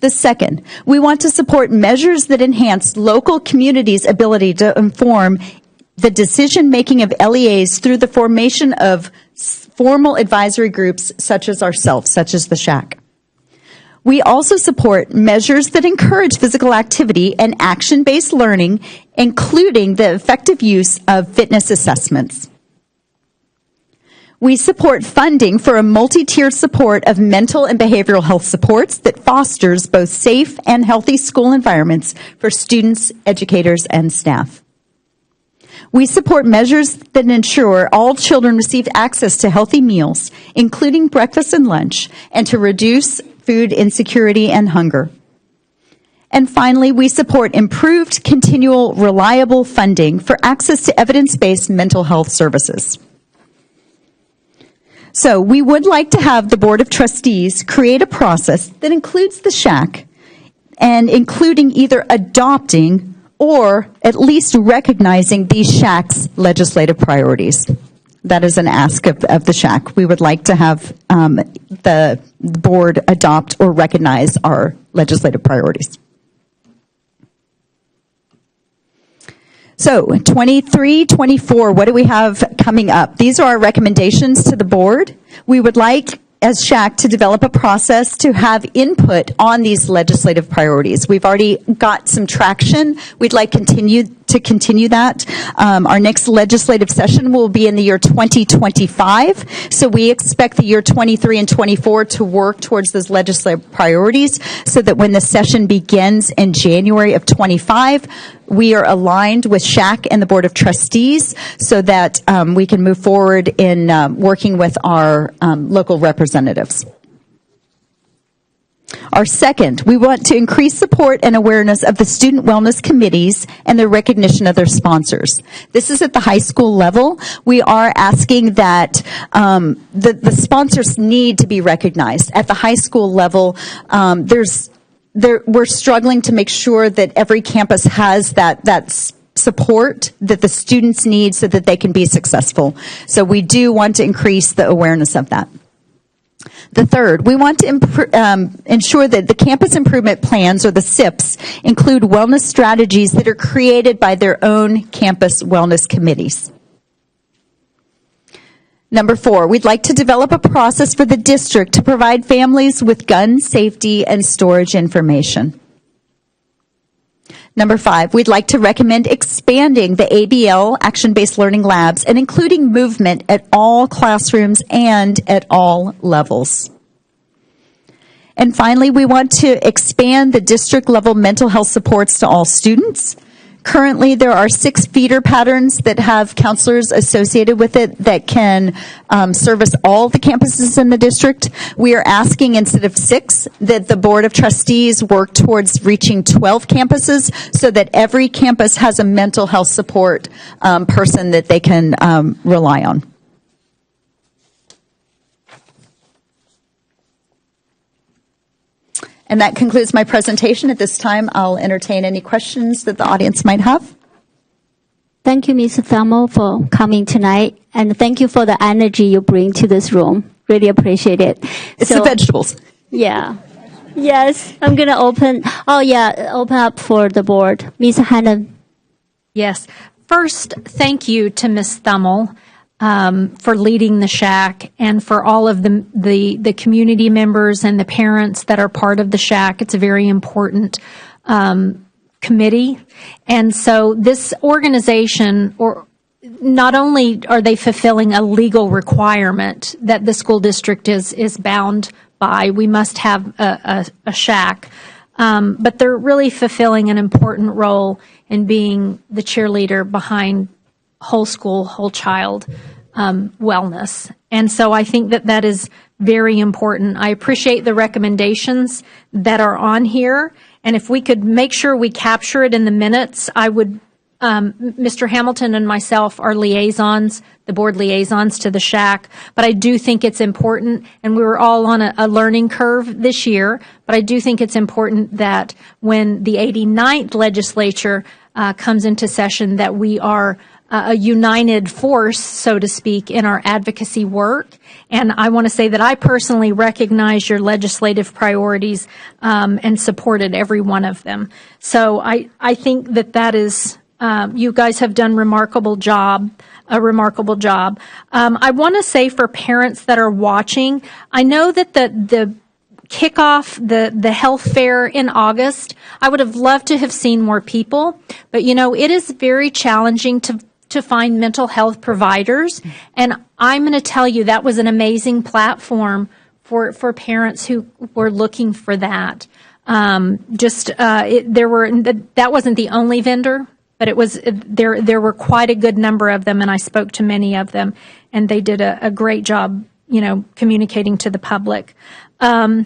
The second, we want to support measures that enhance local communities' ability to inform the decision-making of LEAs through the formation of formal advisory groups such as ourselves, such as the SHAC. We also support measures that encourage physical activity and action-based learning, including the effective use of fitness assessments. We support funding for a multi-tiered support of mental and behavioral health supports that fosters both safe and healthy school environments for students, educators, and staff. We support measures that ensure all children receive access to healthy meals, including breakfast and lunch, and to reduce food insecurity and hunger. And finally, we support improved, continual, reliable funding for access to evidence-based mental health services. So we would like to have the Board of Trustees create a process that includes the SHAC, and including either adopting or at least recognizing these SHAC's legislative priorities. That is an ask of the SHAC. We would like to have the board adopt or recognize our legislative priorities. So 23, 24, what do we have coming up? These are our recommendations to the board. We would like as SHAC to develop a process to have input on these legislative priorities. We've already got some traction. We'd like to continue that. Our next legislative session will be in the year 2025. So we expect the year 23 and 24 to work towards those legislative priorities so that when the session begins in January of 25, we are aligned with SHAC and the Board of Trustees so that we can move forward in working with our local representatives. Our second, we want to increase support and awareness of the student wellness committees and the recognition of their sponsors. This is at the high school level. We are asking that the sponsors need to be recognized. At the high school level, we're struggling to make sure that every campus has that support that the students need so that they can be successful. So we do want to increase the awareness of that. The third, we want to ensure that the campus improvement plans, or the SIPs, include wellness strategies that are created by their own campus wellness committees. Number 4, we'd like to develop a process for the district to provide families with gun safety and storage information. Number 5, we'd like to recommend expanding the ABL, Action-Based Learning Labs, and including movement at all classrooms and at all levels. And finally, we want to expand the district-level mental health supports to all students. Currently, there are 6 feeder patterns that have counselors associated with it that can service all the campuses in the district. We are asking, instead of 6, that the Board of Trustees work towards reaching 12 campuses so that every campus has a mental health support person that they can rely on. And that concludes my presentation. At this time, I'll entertain any questions that the audience might have. Thank you, Ms. Thelmo, for coming tonight, and thank you for the energy you bring to this room. Really appreciate it. It's the vegetables. Yeah. Yes, I'm going to open up for the board. Ms. Hannon. Yes. First, thank you to Ms. Thummel for leading the SHAC and for all of the community members and the parents that are part of the SHAC. It's a very important committee. And so this organization, or not only are they fulfilling a legal requirement that the school district is bound by, we must have a SHAC, but they're really fulfilling an important role in being the cheerleader behind whole school, whole child wellness. And so I think that is very important. I appreciate the recommendations that are on here. And if we could make sure we capture it in the minutes, I would, Mr. Hamilton and myself are liaisons, the board liaisons to the SHAC, but I do think it's important, and we were all on a learning curve this year, but I do think it's important that when the 89th legislature comes into session, that we are a united force, so to speak, in our advocacy work. And I want to say that I personally recognize your legislative priorities and supported every one of them. So I think that is, you guys have done a remarkable job. I want to say for parents that are watching, I know that the kickoff, the health fair in August, I would have loved to have seen more people, but it is very challenging to find mental health providers. And I'm going to tell you that was an amazing platform for parents who were looking for that. That wasn't the only vendor, but it was there were quite a good number of them, and I spoke to many of them, and they did a great job, communicating to the public. I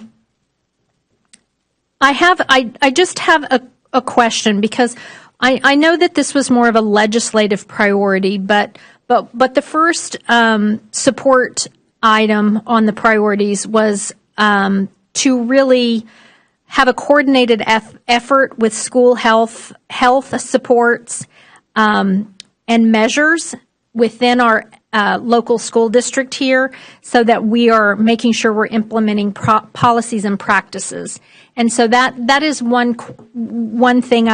just have a question, because I know that this was more of a legislative priority, but the first support item on the priorities was to really have a coordinated effort with school health supports and measures within our local school district here, so that we are making sure we're implementing policies and practices. And so that is one thing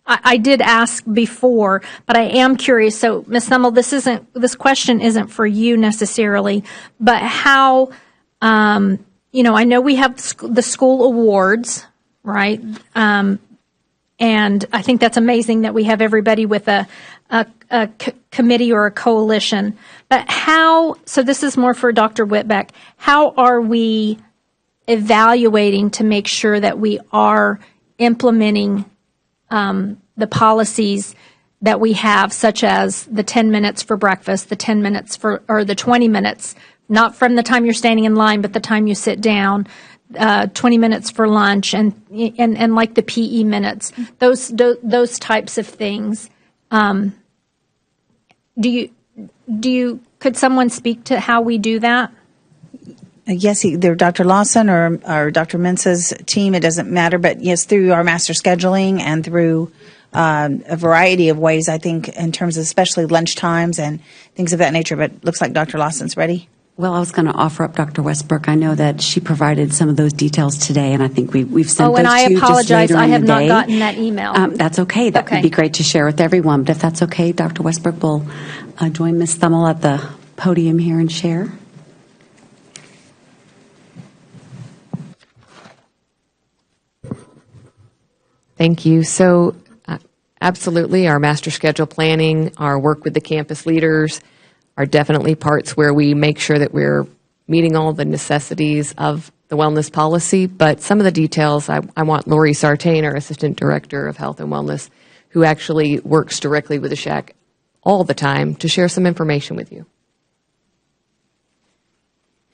I did ask before, but I am curious. So, Ms. Thummel, this question isn't for you necessarily, but how I know we have the school awards, right? And I think that's amazing that we have everybody with a committee or a coalition. But so this is more for Dr. Whitbeck, how are we evaluating to make sure that we are implementing the policies that we have, such as the 10 minutes for breakfast, the 10 minutes or the 20 minutes, not from the time you're standing in line, but the time you sit down, 20 minutes for lunch, and like the PE minutes, those types of things. Could someone speak to how we do that? Yes, either Dr. Lawson or Dr. Mensa's team, it doesn't matter, but yes, through our master scheduling and through a variety of ways, I think, in terms of especially lunch times and things of that nature. But looks like Dr. Lawson's ready. Well, I was going to offer up Dr. Westbrook. I know that she provided some of those details today, and I think we've sent those and I to you just apologize. later I in have the not day. gotten that email. That's okay. That would be great to share with everyone. But if that's okay, Dr. Westbrook will join Ms. Thummel at the podium here and share. Thank you. So absolutely, our master schedule planning, our work with the campus leaders are definitely parts where we make sure that we're meeting all the necessities of the wellness policy. But some of the details, I want Lori Sartain, our Assistant Director of Health and Wellness, who actually works directly with the SHAC all the time, to share some information with you.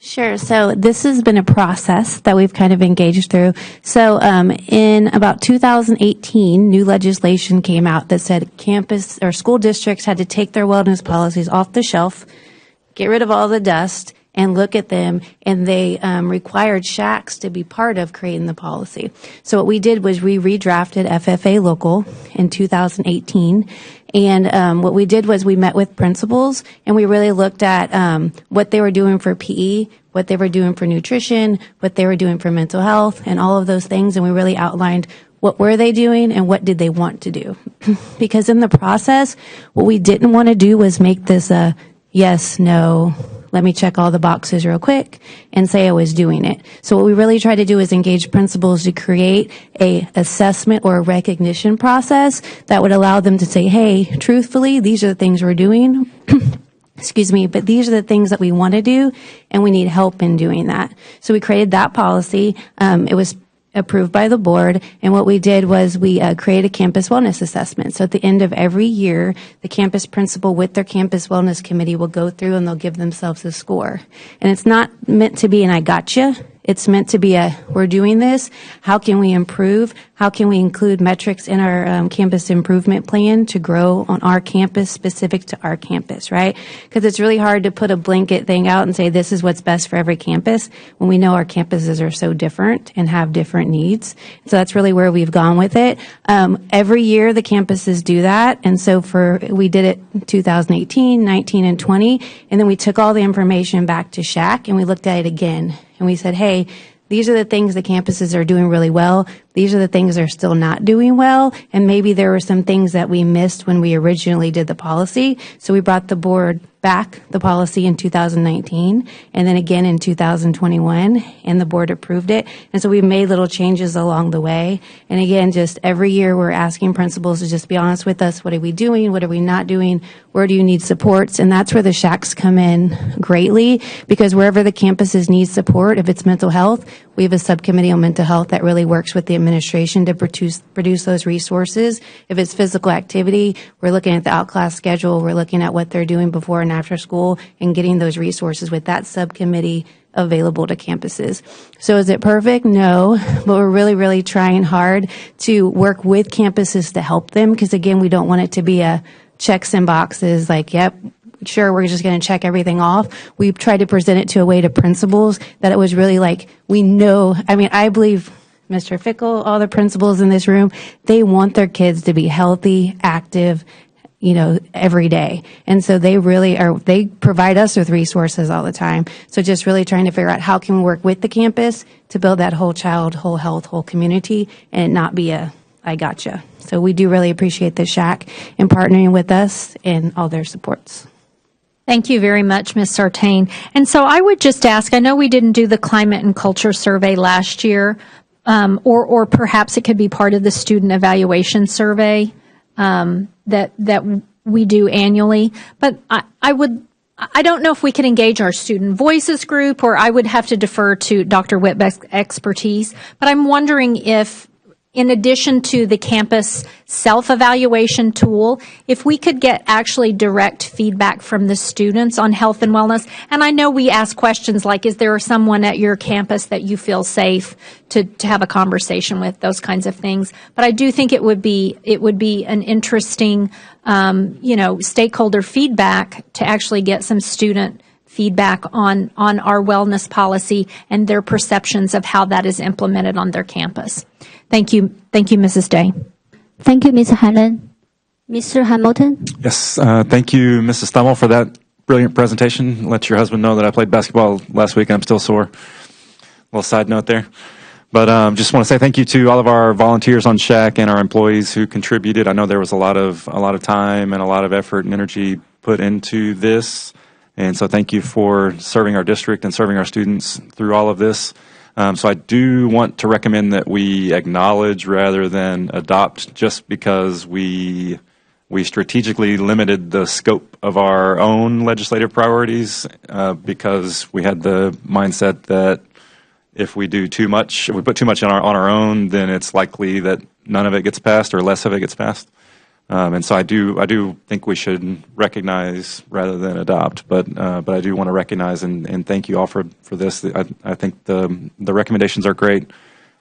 Sure. So this has been a process that we've kind of engaged through. So in about 2018, new legislation came out that said campus or school districts had to take their wellness policies off the shelf, get rid of all the dust, and look at them, and they required SHACs to be part of creating the policy. So what we did was we redrafted FFA Local in 2018, and what we did was we met with principals, and we really looked at what they were doing for PE, what they were doing for nutrition, what they were doing for mental health, and all of those things, and we really outlined what were they doing and what did they want to do. Because in the process, what we didn't want to do was make this a yes, no, let me check all the boxes real quick and say I was doing it. So what we really try to do is engage principals to create a assessment or a recognition process that would allow them to say, hey, truthfully, these are the things we're doing. Excuse me, but these are the things that we want to do, and we need help in doing that. So we created that policy. It was approved by the board, and what we did was we created a campus wellness assessment. So at the end of every year, the campus principal with their campus wellness committee will go through and they'll give themselves a score. And it's not meant to be an I gotcha. It's meant to be a, we're doing this. How can we improve? How can we include metrics in our campus improvement plan to grow on our campus specific to our campus, right? Because it's really hard to put a blanket thing out and say this is what's best for every campus when we know our campuses are so different and have different needs. So that's really where we've gone with it. Every year the campuses do that. And so we did it in 2018, 19, and 20. And then we took all the information back to SHAC and we looked at it again. And we said, hey, these are the things the campuses are doing really well. These are the things they're still not doing well. And maybe there were some things that we missed when we originally did the policy. So we brought the board back the policy in 2019 and then again in 2021, and the board approved it. And so we made little changes along the way. And again, just every year we're asking principals to just be honest with us. What are we doing? What are we not doing? Where do you need supports? And that's where the SHACs come in greatly, because wherever the campuses need support, if it's mental health, we have a subcommittee on mental health that really works with the administration to produce those resources. If it's physical activity, we're looking at the out-class schedule. We're looking at what they're doing before and after school and getting those resources with that subcommittee available to campuses. So is it perfect? No, but we're really, really trying hard to work with campuses to help them, because again, we don't want it to be a checks and boxes like, yep, sure, we're just going to check everything off. We've tried to present it to a way to principals that it was really like, we know, I mean, I believe Mr. Fickle, all the principals in this room, they want their kids to be healthy, active, every day. And so they really are, they provide us with resources all the time. So just really trying to figure out how can we work with the campus to build that whole child, whole health, whole community, and not be a, I gotcha. So we do really appreciate the SHAC in partnering with us and all their supports. Thank you very much, Ms. Sartain. And so I would just ask, I know we didn't do the climate and culture survey last year, or perhaps it could be part of the student evaluation survey that we do annually. But I don't know if we could engage our student voices group, or I would have to defer to Dr. Whitbeck's expertise. But I'm wondering if, in addition to the campus self-evaluation tool, if we could get actually direct feedback from the students on health and wellness. And I know we ask questions like, is there someone at your campus that you feel safe to have a conversation with, those kinds of things. But I do think it would be an interesting, stakeholder feedback to actually get some student feedback on our wellness policy and their perceptions of how that is implemented on their campus. Thank you, Mrs. Day. Thank you, Ms. Hannon. Mr. Hamilton? Yes, thank you, Mrs. Thummel, for that brilliant presentation. Let your husband know that I played basketball last week and I'm still sore. Little side note there. But just want to say thank you to all of our volunteers on SHAC and our employees who contributed. I know there was a lot of time and a lot of effort and energy put into this. And so thank you for serving our district and serving our students through all of this. So I do want to recommend that we acknowledge rather than adopt, just because we strategically limited the scope of our own legislative priorities because we had the mindset that if we do too much, if we put too much on our own, then it's likely that none of it gets passed or less of it gets passed. And so I do think we should recognize rather than adopt, but I do want to recognize and thank you all for this. I think the recommendations are great,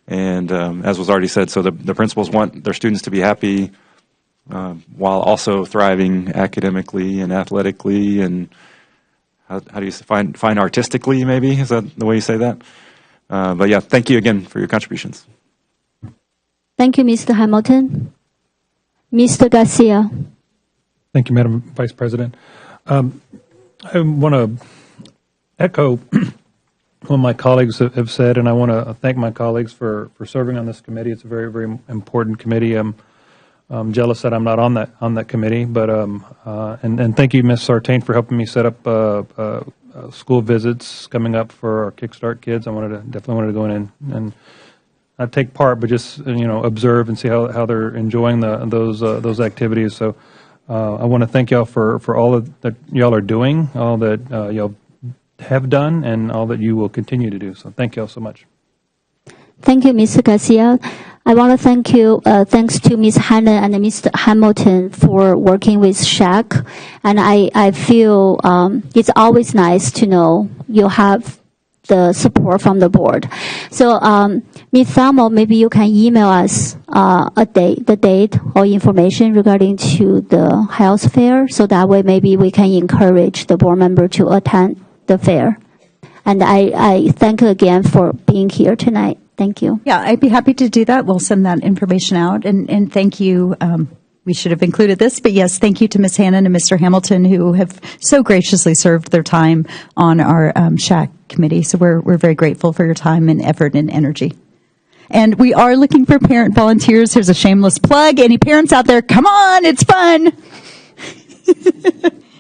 and as was already said, so the principals want their students to be happy while also thriving academically and athletically, and how do you find artistically? Maybe is that the way you say that? But yeah, thank you again for your contributions. Thank you, Mr. Hamilton. Mr. Garcia. Thank you, Madam Vice President. I want to echo what my colleagues have said, and I want to thank my colleagues for serving on this committee. It's a very, very important committee. I'm jealous that I'm not on that committee, but and thank you, Ms. Sartain, for helping me set up school visits coming up for our Kickstart kids. I definitely wanted to go in and not take part, but just observe and see how they're enjoying those activities. So I want to thank y'all for all that y'all are doing, all that y'all have done, and all that you will continue to do. So thank y'all so much. Thank you, Mr. Garcia. I want to thank you, thanks to Ms. Hannon and Mr. Hamilton for working with SHAC. And I feel it's always nice to know you have the support from the board. So, Ms. Thummel, maybe you can email us the date or information regarding to the health fair, so that way maybe we can encourage the board member to attend the fair. And I thank you again for being here tonight. Thank you. Yeah, I'd be happy to do that. We'll send that information out. And thank you. We should have included this, but yes, thank you to Ms. Hannon and Mr. Hamilton, who have so graciously served their time on our SHAC committee. So we're very grateful for your time and effort and energy. And we are looking for parent volunteers. Here's a shameless plug. Any parents out there, come on, it's fun.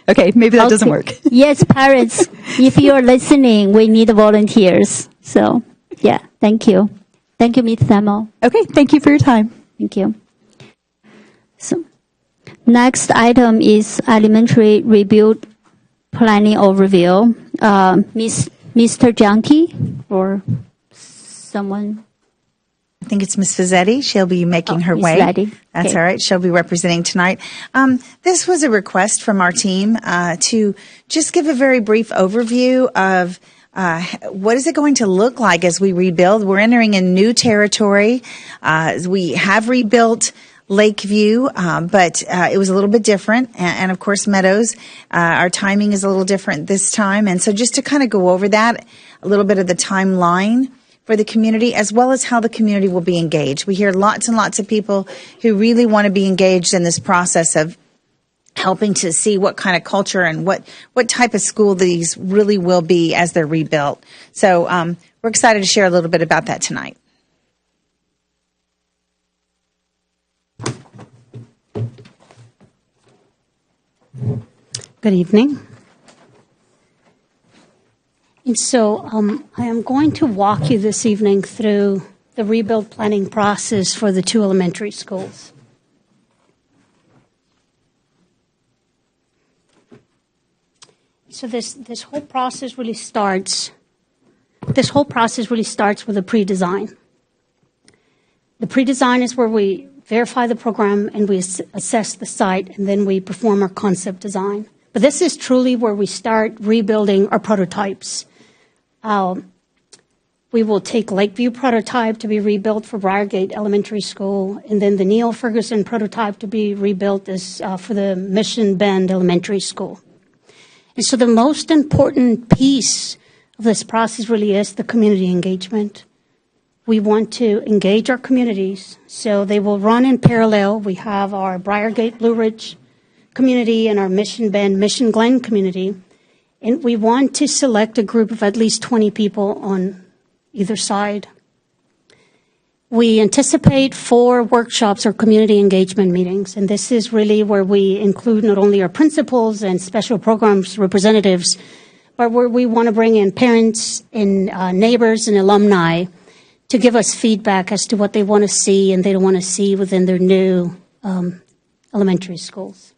Okay, maybe that doesn't work. Yes, parents, if you're listening, we need volunteers. So, yeah, thank you. Thank you, Ms. Thummel. Okay, thank you for your time. Thank you. So, next item is elementary rebuild planning overview. Mr. Junkie or someone? I think it's Ms. Fazzetti. She'll be making her Ms. way. Fazzetti. That's Okay. all right. She'll be representing tonight. This was a request from our team to just give a very brief overview of what is it going to look like as we rebuild. We're entering a new territory. We have rebuilt Lakeview, but it was a little bit different. And of course, Meadows, our timing is a little different this time. And so just to kind of go over that, a little bit of the timeline for the community, as well as how the community will be engaged. We hear lots and lots of people who really want to be engaged in this process of helping to see what kind of culture and what type of school these really will be as they're rebuilt. So we're excited to share a little bit about that tonight. Good evening. And so I am going to walk you this evening through the rebuild planning process for the 2 elementary schools. So this whole process really starts. This whole process really starts with a pre-design. The pre-design is where we verify the program and we assess the site, and then we perform our concept design. But this is truly where we start rebuilding our prototypes. We will take Lakeview prototype to be rebuilt for Briargate Elementary School, and then the Neil Ferguson prototype to be rebuilt as for the Mission Bend Elementary School. And so the most important piece of this process really is the community engagement. We want to engage our communities, so they will run in parallel. We have our Briargate Blue Ridge community and our Mission Bend, Mission Glen community, and we want to select a group of at least 20 people on either side. We anticipate 4 workshops or community engagement meetings, and this is really where we include not only our principals and special programs representatives, but where we want to bring in parents and neighbors and alumni to give us feedback as to what they want to see and they don't want to see within their new elementary schools.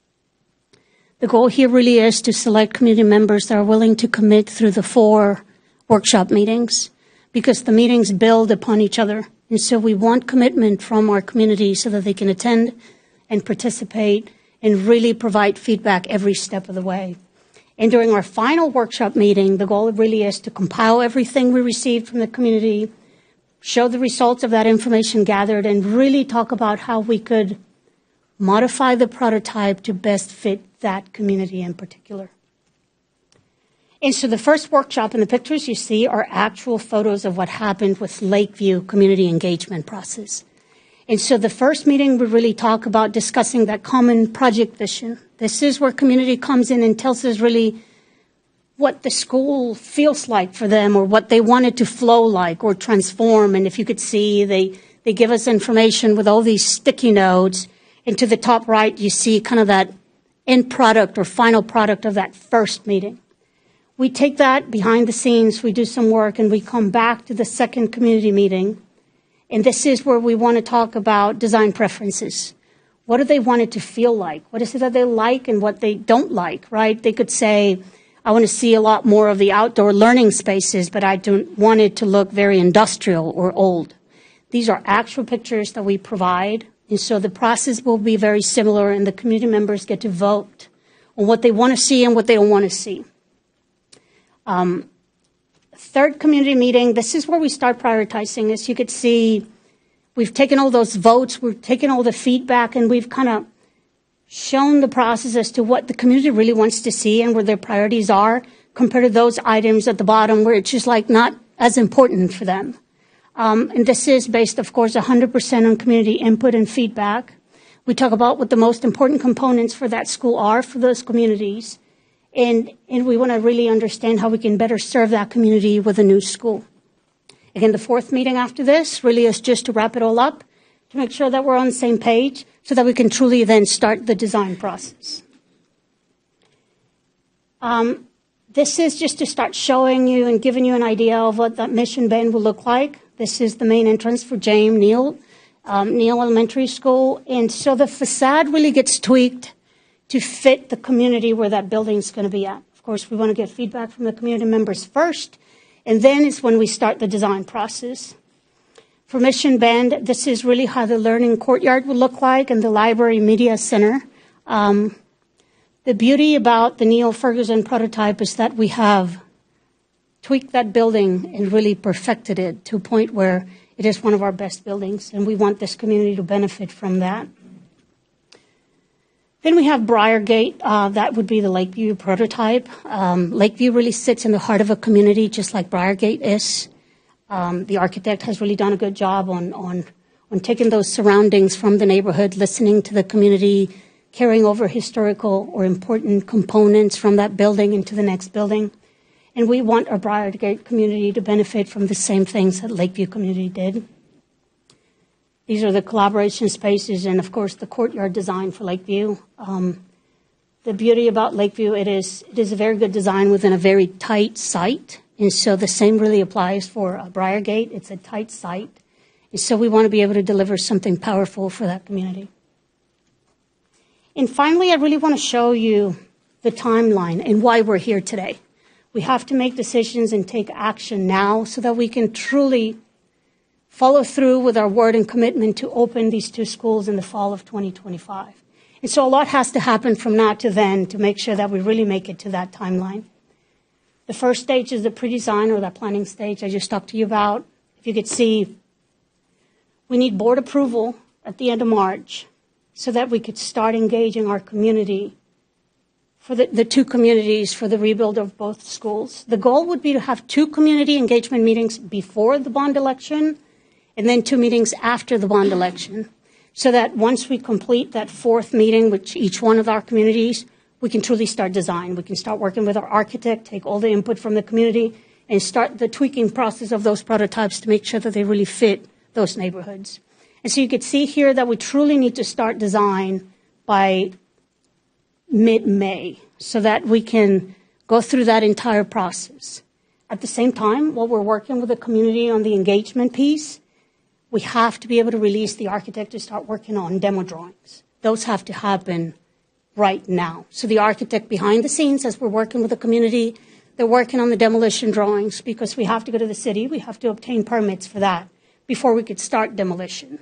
The goal here really is to select community members that are willing to commit through the 4 workshop meetings, because the meetings build upon each other. And so we want commitment from our community so that they can attend and participate and really provide feedback every step of the way. And during our final workshop meeting, the goal really is to compile everything we received from the community, show the results of that information gathered, and really talk about how we could modify the prototype to best fit that community in particular. And so the first workshop and the pictures you see are actual photos of what happened with Lakeview community engagement process. And so the first meeting, we really talk about discussing that common project vision. This is where community comes in and tells us really what the school feels like for them, or what they want it to flow like or transform. And if you could see, they give us information with all these sticky notes. And to the top right, you see kind of that end product or final product of that first meeting. We take that behind the scenes, we do some work, and we come back to the second community meeting. And this is where we want to talk about design preferences. What do they want it to feel like? What is it that they like and what they don't like, right? They could say, I want to see a lot more of the outdoor learning spaces, but I don't want it to look very industrial or old. These are actual pictures that we provide. And so the process will be very similar, and the community members get to vote on what they want to see and what they don't want to see. Third community meeting, this is where we start prioritizing. As you could see, we've taken all those votes, we've taken all the feedback, and we've kind of shown the process as to what the community really wants to see and where their priorities are, compared to those items at the bottom where it's just like not as important for them. And this is based, of course, 100% on community input and feedback. We talk about what the most important components for that school are for those communities. And we want to really understand how we can better serve that community with a new school. Again, the fourth meeting after this really is just to wrap it all up, to make sure that we're on the same page so that we can truly then start the design process. This is just to start showing you and giving you an idea of what that Mission Bend will look like. This is the main entrance for James Neal Elementary School. And so the facade really gets tweaked to fit the community where that building is going to be at. Of course, we want to get feedback from the community members first, and then is when we start the design process. For Mission Bend, this is really how the learning courtyard will look like, and the library media center. The beauty about the Neil Ferguson prototype is that we have tweaked that building and really perfected it to a point where it is one of our best buildings, and we want this community to benefit from that. Then we have Briargate. That would be the Lakeview prototype. Lakeview really sits in the heart of a community, just like Briargate is. The architect has really done a good job on taking those surroundings from the neighborhood, listening to the community, carrying over historical or important components from that building into the next building. And we want our Briargate community to benefit from the same things that Lakeview community did. These are the collaboration spaces and, of course, the courtyard design for Lakeview. The beauty about Lakeview, it is a very good design within a very tight site. And so the same really applies for Briargate. It's a tight site. And so we want to be able to deliver something powerful for that community. And finally, I really want to show you the timeline and why we're here today. We have to make decisions and take action now so that we can truly follow through with our word and commitment to open these 2 schools in the fall of 2025. And so a lot has to happen from now to then to make sure that we really make it to that timeline. The first stage is the pre-design or that planning stage I just talked to you about. If you could see, we need board approval at the end of March so that we could start engaging our community for the 2 communities for the rebuild of both schools. The goal would be to have 2 community engagement meetings before the bond election and then 2 meetings after the bond election, so that once we complete that 4th meeting with each one of our communities, we can truly start design. We can start working with our architect, take all the input from the community, and start the tweaking process of those prototypes to make sure that they really fit those neighborhoods. And so you can see here that we truly need to start design by mid-May so that we can go through that entire process. At the same time, while we're working with the community on the engagement piece, we have to be able to release the architect to start working on demo drawings. Those have to happen right now. So the architect behind the scenes, as we're working with the community, they're working on the demolition drawings because we have to go to the city. We have to obtain permits for that before we could start demolition.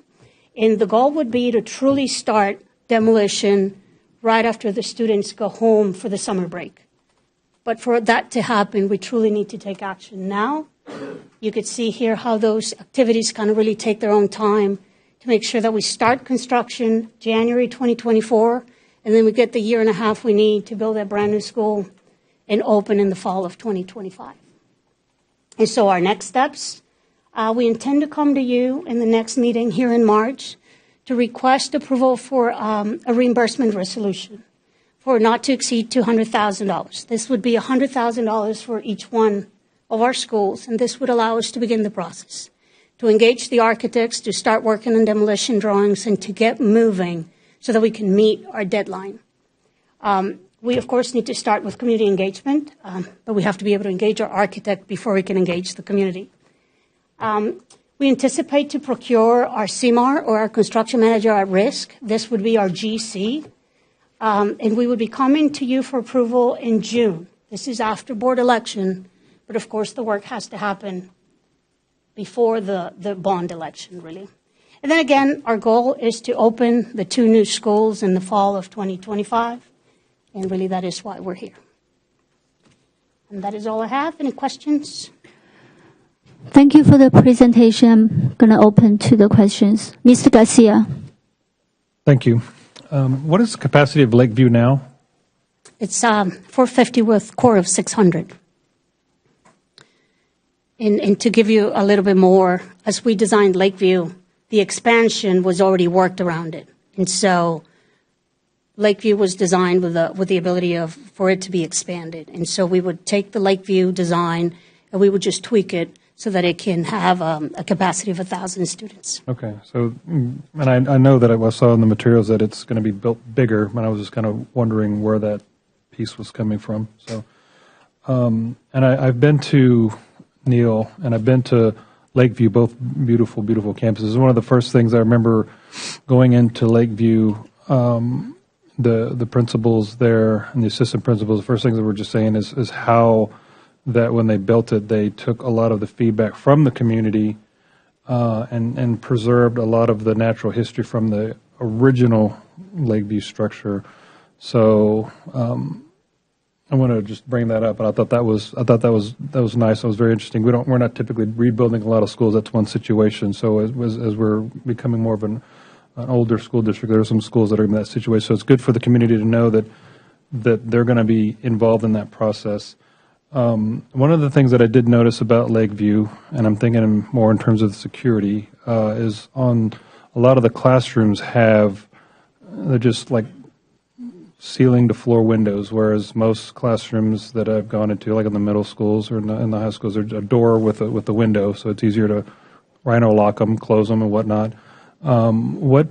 And the goal would be to truly start demolition right after the students go home for the summer break. But for that to happen, we truly need to take action now. You could see here how those activities kind of really take their own time to make sure that we start construction January 2024, and then we get the year and a half we need to build that brand new school and open in the fall of 2025. And so our next steps, we intend to come to you in the next meeting here in March to request approval for a reimbursement resolution for not to exceed $200,000. This would be $100,000 for each one of our schools, and this would allow us to begin the process, to engage the architects, to start working on demolition drawings, and to get moving so that we can meet our deadline. We, of course, need to start with community engagement, but we have to be able to engage our architect before we can engage the community. We anticipate to procure our CMAR, or our construction manager at risk. This would be our GC, and we would be coming to you for approval in June. This is after board election, but of course the work has to happen before the bond election, really. And then again, our goal is to open the 2 new schools in the fall of 2025, and really that is why we're here. And that is all I have. Any questions? Thank you for the presentation. I'm going to open to the questions. Mr. Garcia. Thank you. What is the capacity of Lakeview now? It's 450 with core of 600. And to give you a little bit more, as we designed Lakeview, the expansion was already worked around it. And so Lakeview was designed with the ability for it to be expanded. And so we would take the Lakeview design and we would just tweak it so that it can have a capacity of 1,000 students. Okay. So, and I know that I saw in the materials that it's going to be built bigger, and I was just kind of wondering where that piece was coming from. So, and I've been to Neal, and I've been to Lakeview, both beautiful, beautiful campuses. One of the first things I remember going into Lakeview, the principals there and the assistant principals, the first things they were just saying is how that when they built it, they took a lot of the feedback from the community and preserved a lot of the natural history from the original Lakeview structure. So I want to just bring that up, and I thought that was nice. That was very interesting. We're not typically rebuilding a lot of schools. That's one situation. So as we're becoming more of an older school district, there are some schools that are in that situation. So it's good for the community to know that they're going to be involved in that process. One of the things that I did notice about Lakeview, and I'm thinking more in terms of the security, is on a lot of the classrooms they're just like ceiling to floor windows, whereas most classrooms that I've gone into, like in the middle schools or in the high schools, there's a door with a window, so it's easier to rhino lock them, close them, and whatnot. What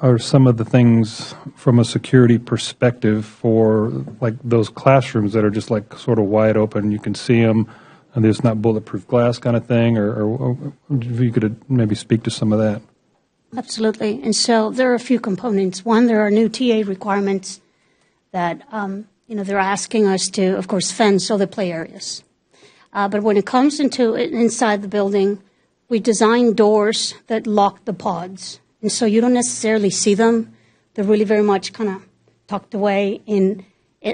are some of the things from a security perspective for like those classrooms that are just like sort of wide open? You can see them, it's not bulletproof glass kind of thing, or if you could maybe speak to some of that. Absolutely. And so there are a few components. One, there are new TA requirements that, they're asking us to, of course, fence all the play areas. But when it comes inside the building, we design doors that lock the pods. And so you don't necessarily see them. They're really very much kind of tucked away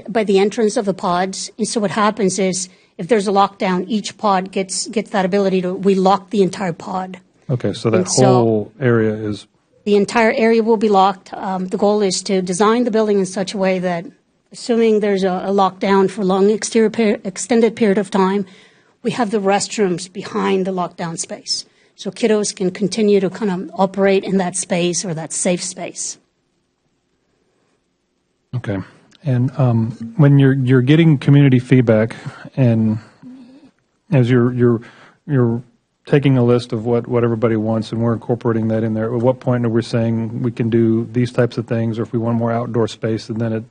by the entrance of the pods. And so what happens is if there's a lockdown, each pod gets that ability we lock the entire pod. Okay, so that whole area is... The entire area will be locked. The goal is to design the building in such a way that, assuming there's a lockdown for a long extended period of time, we have the restrooms behind the lockdown space. So kiddos can continue to kind of operate in that space or that safe space. Okay. And when you're getting community feedback, and as you're taking a list of what everybody wants, and we're incorporating that in there, at what point are we saying we can do these types of things, or if we want more outdoor space, and then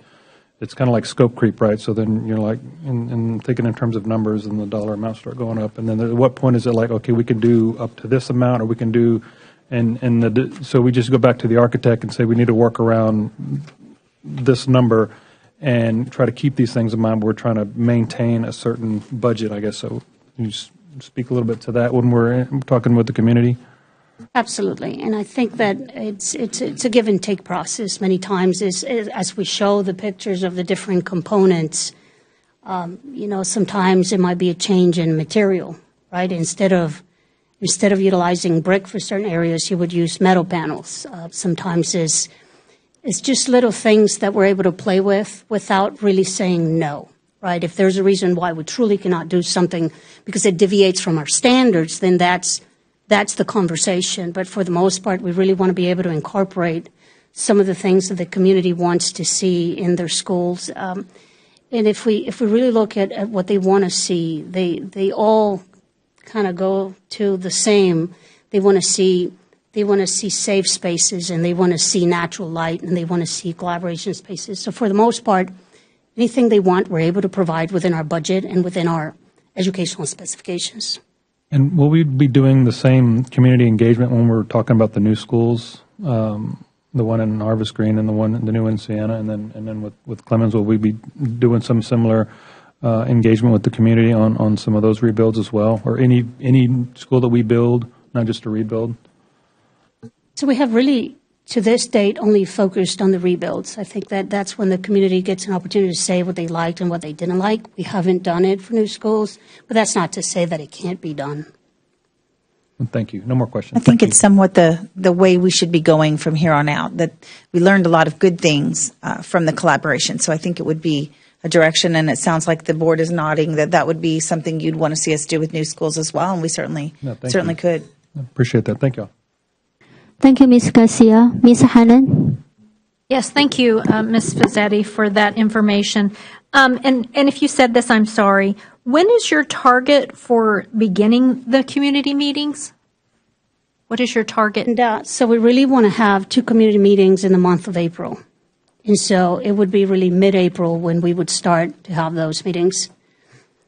it's kind of like scope creep, right? So then you're like, and thinking in terms of numbers, and the dollar amounts start going up, and then at what point is it like, okay, we can do up to this amount, or we can do, so we just go back to the architect and say we need to work around this number and try to keep these things in mind, but we're trying to maintain a certain budget, I guess. So you just speak a little bit to that when we're talking with the community? Absolutely. And I think that it's a give and take process many times as we show the pictures of the different components. Sometimes it might be a change in material, right? Instead of utilizing brick for certain areas, you would use metal panels. Sometimes it's just little things that we're able to play with without really saying no, right? If there's a reason why we truly cannot do something because it deviates from our standards, then that's the conversation. But for the most part, we really want to be able to incorporate some of the things that the community wants to see in their schools. And if we really look at what they want to see, they all kind of go to the same. They want to see safe spaces, and they want to see natural light, and they want to see collaboration spaces. So for the most part, anything they want, we're able to provide within our budget and within our educational specifications. And will we be doing the same community engagement when we're talking about the new schools, the one in Harvest Green and the new in Siena, and then with Clemens, will we be doing some similar engagement with the community on some of those rebuilds as well, or any school that we build, not just a rebuild? So we have really, to this date, only focused on the rebuilds. I think that's when the community gets an opportunity to say what they liked and what they didn't like. We haven't done it for new schools, but that's not to say that it can't be done. Thank you. No more questions. I think it's somewhat the way we should be going from here on out, that we learned a lot of good things from the collaboration. So I think it would be a direction, and it sounds like the board is nodding that would be something you'd want to see us do with new schools as well, and we certainly could. I appreciate that. Thank you all. Thank you, Ms. Garcia. Ms. Hannon? Yes, thank you, Ms. Fazzetti, for that information. And if you said this, I'm sorry. When is your target for beginning the community meetings? What is your target? And, so we really want to have 2 community meetings in the month of April. And so it would be really mid-April when we would start to have those meetings.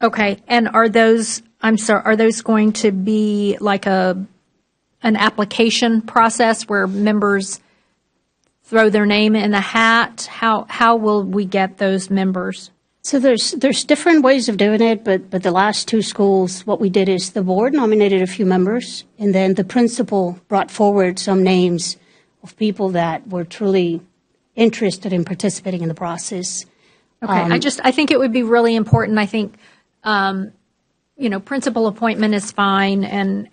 Okay. And are those going to be like an application process where members throw their name in the hat? How will we get those members? So there's different ways of doing it, but the last 2 schools, what we did is the board nominated a few members, and then the principal brought forward some names of people that were truly interested in participating in the process. Okay. I think it would be really important. I think, principal appointment is fine,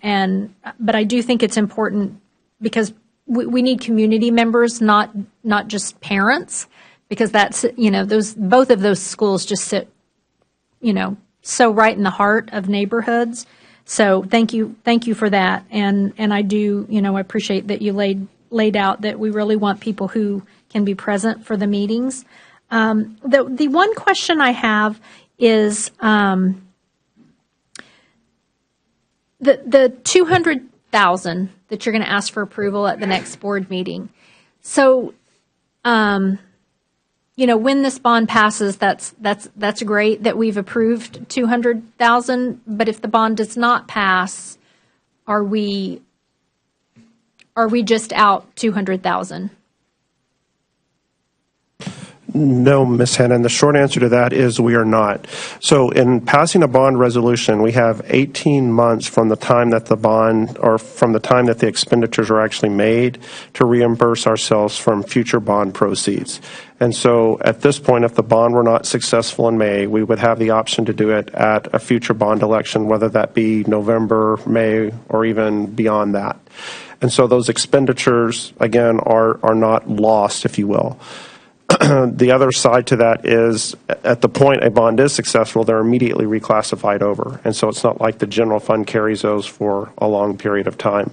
but I do think it's important because we need community members, not just parents, because that's, both of those schools just sit, so right in the heart of neighborhoods. So thank you for that. And I do, I appreciate that you laid out that we really want people who can be present for the meetings. The one question I have is the $200,000 that you're going to ask for approval at the next board meeting. So when this bond passes, that's great that we've approved 200,000. But if the bond does not pass, are we just out 200,000? No, Ms. Hannon. The short answer to that is we are not. So in passing a bond resolution, we have 18 months from the time that the bond, or from the time that the expenditures are actually made, to reimburse ourselves from future bond proceeds. And so at this point, if the bond were not successful in May, we would have the option to do it at a future bond election, whether that be November, May, or even beyond that. And so those expenditures, again, are not lost, if you will. The other side to that is, at the point a bond is successful, they're immediately reclassified over. And so it's not like the general fund carries those for a long period of time.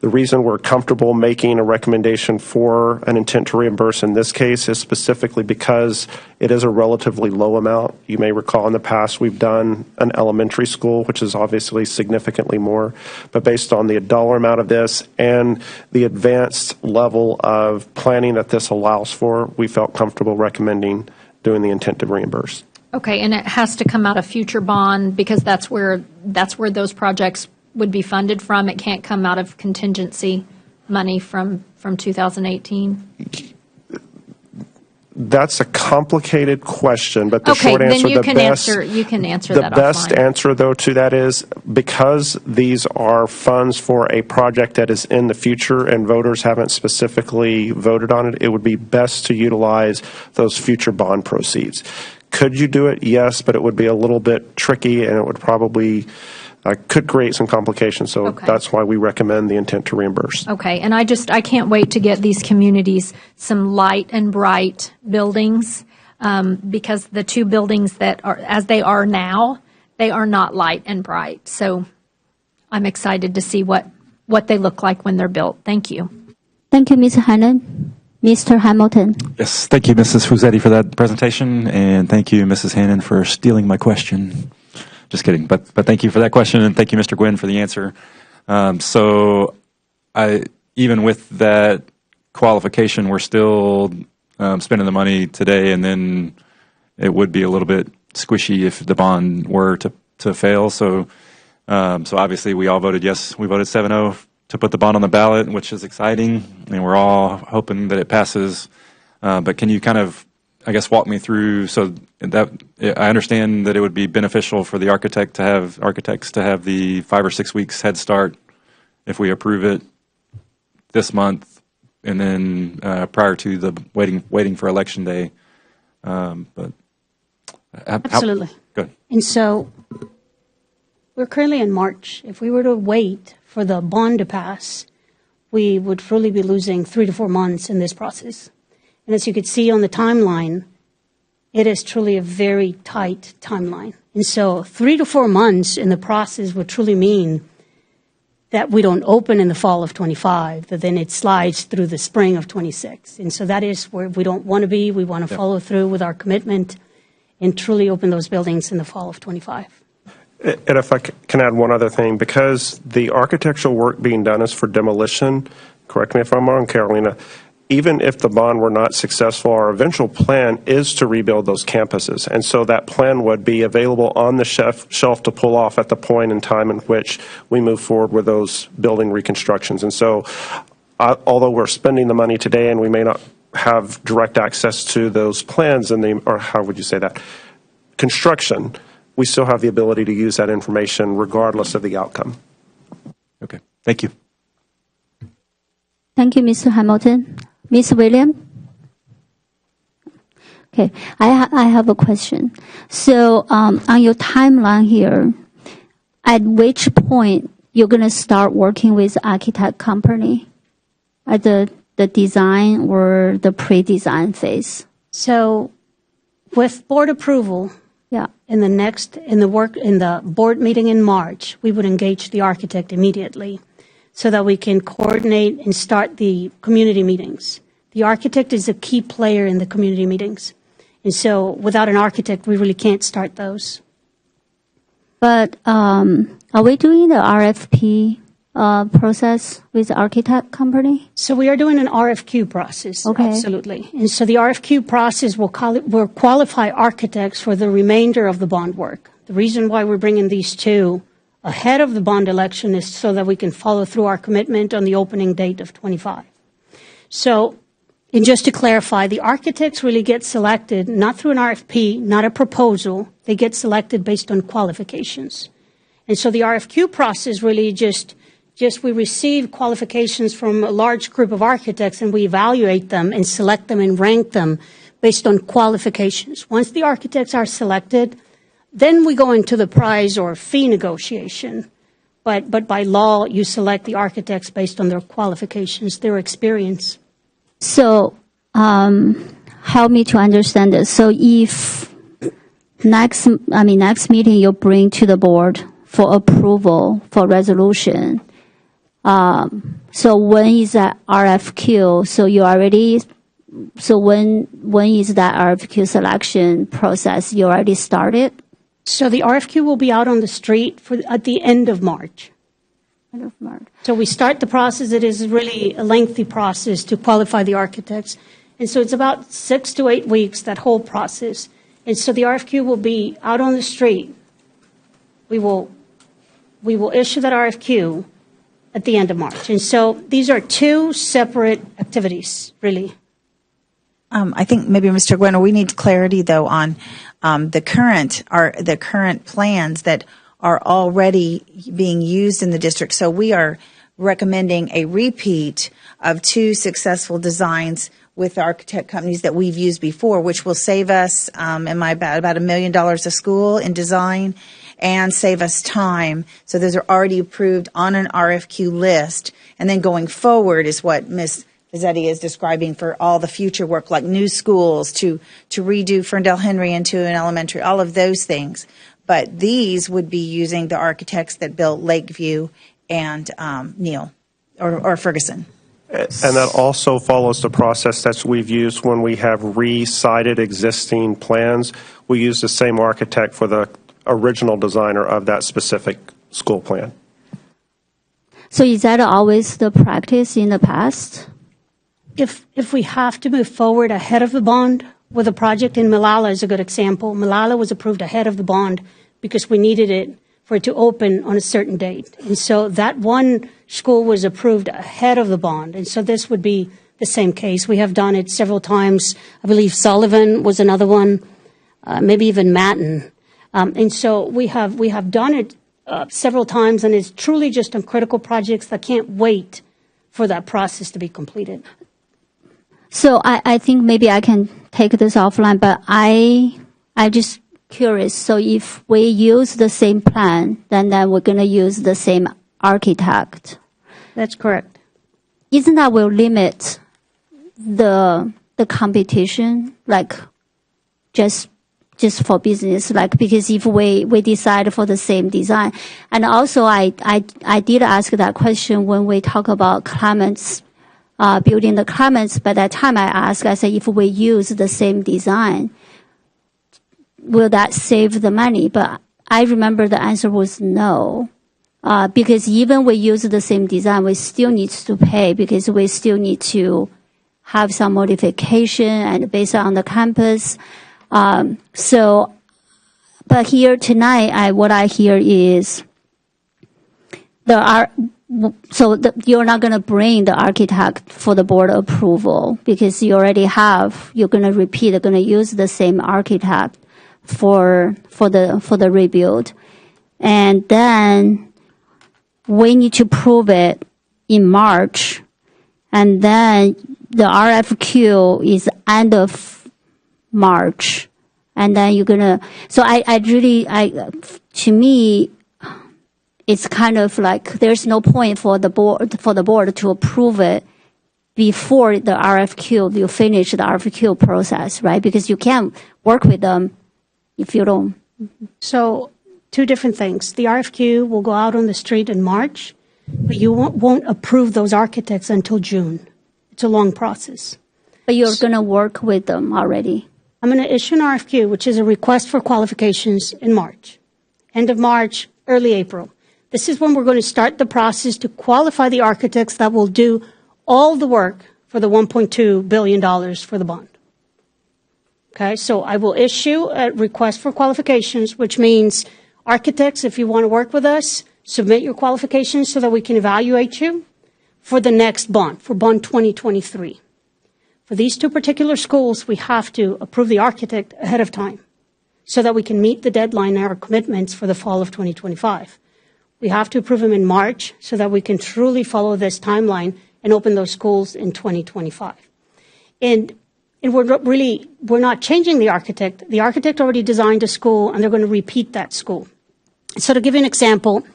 The reason we're comfortable making a recommendation for an intent to reimburse in this case is specifically because it is a relatively low amount. You may recall in the past we've done an elementary school, which is obviously significantly more. But based on the dollar amount of this and the advanced level of planning that this allows for, we felt comfortable recommending doing the intent to reimburse. Okay, and it has to come out of future bond because that's where those projects would be funded from. It can't come out of contingency money from 2018. That's a complicated question, but the Okay, short answer, then you can answer the that best offline. answer, though, to that is because these are funds for a project that is in the future and voters haven't specifically voted on it, it would be best to utilize those future bond proceeds. Could you do it? Yes, but it would be a little bit tricky and it would probably could create some complications. So that's why we recommend the intent to reimburse. Okay, and I can't wait to get these communities some light and bright buildings because the two buildings that are, as they are now, they are not light and bright. So I'm excited to see what they look like when they're built. Thank you. Thank you, Ms. Hannon. Mr. Hamilton. Yes, thank you, Mrs. Fusetti, for that presentation, and thank you, Mrs. Hannon, for stealing my question. Just kidding, but thank you for that question, and thank you, Mr. Gwynn, for the answer. So, even with that qualification, we're still spending the money today, and then it would be a little bit squishy if the bond were to fail. So obviously, we all voted yes. We voted 7-0 to put the bond on the ballot, which is exciting, and we're all hoping that it passes. But can you kind of, I guess, walk me through, so that I understand that it would be beneficial for the architects to have the 5 or 6 weeks head start if we approve it this month, and then prior to the waiting for election day. But Absolutely. Good. And so we're currently in March. If we were to wait for the bond to pass, we would truly be losing 3 to 4 months in this process. And as you could see on the timeline, it is truly a very tight timeline. And so 3 to 4 months in the process would truly mean that we don't open in the fall of 25, that then it slides through the spring of 26. And so that is where we don't want to be. We want to follow through with our commitment and truly open those buildings in the fall of 25. And if I can add one other thing, because the architectural work being done is for demolition, correct me if I'm wrong, Carolina, even if the bond were not successful, our eventual plan is to rebuild those campuses. And so that plan would be available on the shelf to pull off at the point in time in which we move forward with those building reconstructions. And so although we're spending the money today and we may not have direct access to those plans or how would you say that, construction, we still have the ability to use that information regardless of the outcome. Okay, thank you. Thank you, Mr. Hamilton. Ms. William? Okay, I have a question. So on your timeline here, at which point you're going to start working with architect company at the design or the pre-design phase? So with board approval, in the board meeting in March, we would engage the architect immediately so that we can coordinate and start the community meetings. The architect is a key player in the community meetings. And so without an architect, we really can't start those. But are we doing the RFP process with architect company? So we are doing an RFQ process. Okay. Absolutely. And so the RFQ process will qualify architects for the remainder of the bond work. The reason why we're bringing these two ahead of the bond election is so that we can follow through our commitment on the opening date of 25. So, and just to clarify, the architects really get selected not through an RFP, not a proposal. They get selected based on qualifications. And so the RFQ process really just we receive qualifications from a large group of architects and we evaluate them and select them and rank them based on qualifications. Once the architects are selected, then we go into the price or fee negotiation. But by law, you select the architects based on their qualifications, their experience. So, help me to understand this. So if next meeting you bring to the board for approval for resolution, so when is that RFQ? So when is that RFQ selection process? You already started? So the RFQ will be out on the street at the end of March. End of March. So we start the process. It is really a lengthy process to qualify the architects. And so it's about 6 to 8 weeks, that whole process. And so the RFQ will be out on the street. We will issue that RFQ at the end of March. And so these are two separate activities, really. I think maybe, Mr. Gwinner, we need clarity, though, on the current plans that are already being used in the district. So we are recommending a repeat of 2 successful designs with architect companies that we've used before, which will save us, about $1 million a school in design and save us time. So those are already approved on an RFQ list. And then going forward is what Ms. Pizzetti is describing for all the future work, like new schools, to redo Ferndale Henry into an elementary, all of those things. But these would be using the architects that built Lakeview and Neal or Ferguson. And that also follows the process that we've used when we have re-cited existing plans. We use the same architect for the original designer of that specific school plan. So is that always the practice in the past? If we have to move forward ahead of the bond with a project, in Malala is a good example. Malala was approved ahead of the bond because we needed it for it to open on a certain date. And so that one school was approved ahead of the bond. And so this would be the same case. We have done it several times. I believe Sullivan was another one, maybe even Matin. And so we have done it several times, and it's truly just on critical projects that can't wait for that process to be completed. So I think maybe I can take this offline, but I just curious. So if we use the same plan, then we're going to use the same architect. That's correct. Isn't that will limit the competition, like just for business, like because if we decide for the same design, and also I did ask that question when we talk about Clements. Building the Clements, by that time I said, if we use the same design, will that save the money? But I remember the answer was no, because even we use the same design, we still need to pay because we still need to have some modification and based on the campus. But here tonight, what I hear is you're not going to bring the architect for the board approval because you already have. You're going to repeat. They're going to use the same architect for the rebuild, and then we need to prove it in March, and then the RFQ is end of March, and then you're gonna. So to me, it's kind of like there's no point for the board to approve it before the RFQ. You finish the RFQ process, right? Because you can't work with them if you don't. So, 2 different things. The RFQ will go out on the street in March, but you won't approve those architects until June. It's a long process. But you're going to work with them already. I'm going to issue an RFQ, which is a request for qualifications in March. End of March, early April. This is when we're going to start the process to qualify the architects that will do all the work for the $1.2 billion for the bond. Okay, so I will issue a request for qualifications, which means architects, if you want to work with us, submit your qualifications so that we can evaluate you for the next bond, for bond 2023. For these two particular schools, we have to approve the architect ahead of time so that we can meet the deadline and our commitments for the fall of 2025. We have to approve them in March so that we can truly follow this timeline and open those schools in 2025. And we're not changing the architect. The architect already designed a school, and they're going to repeat that school. So to give you an example,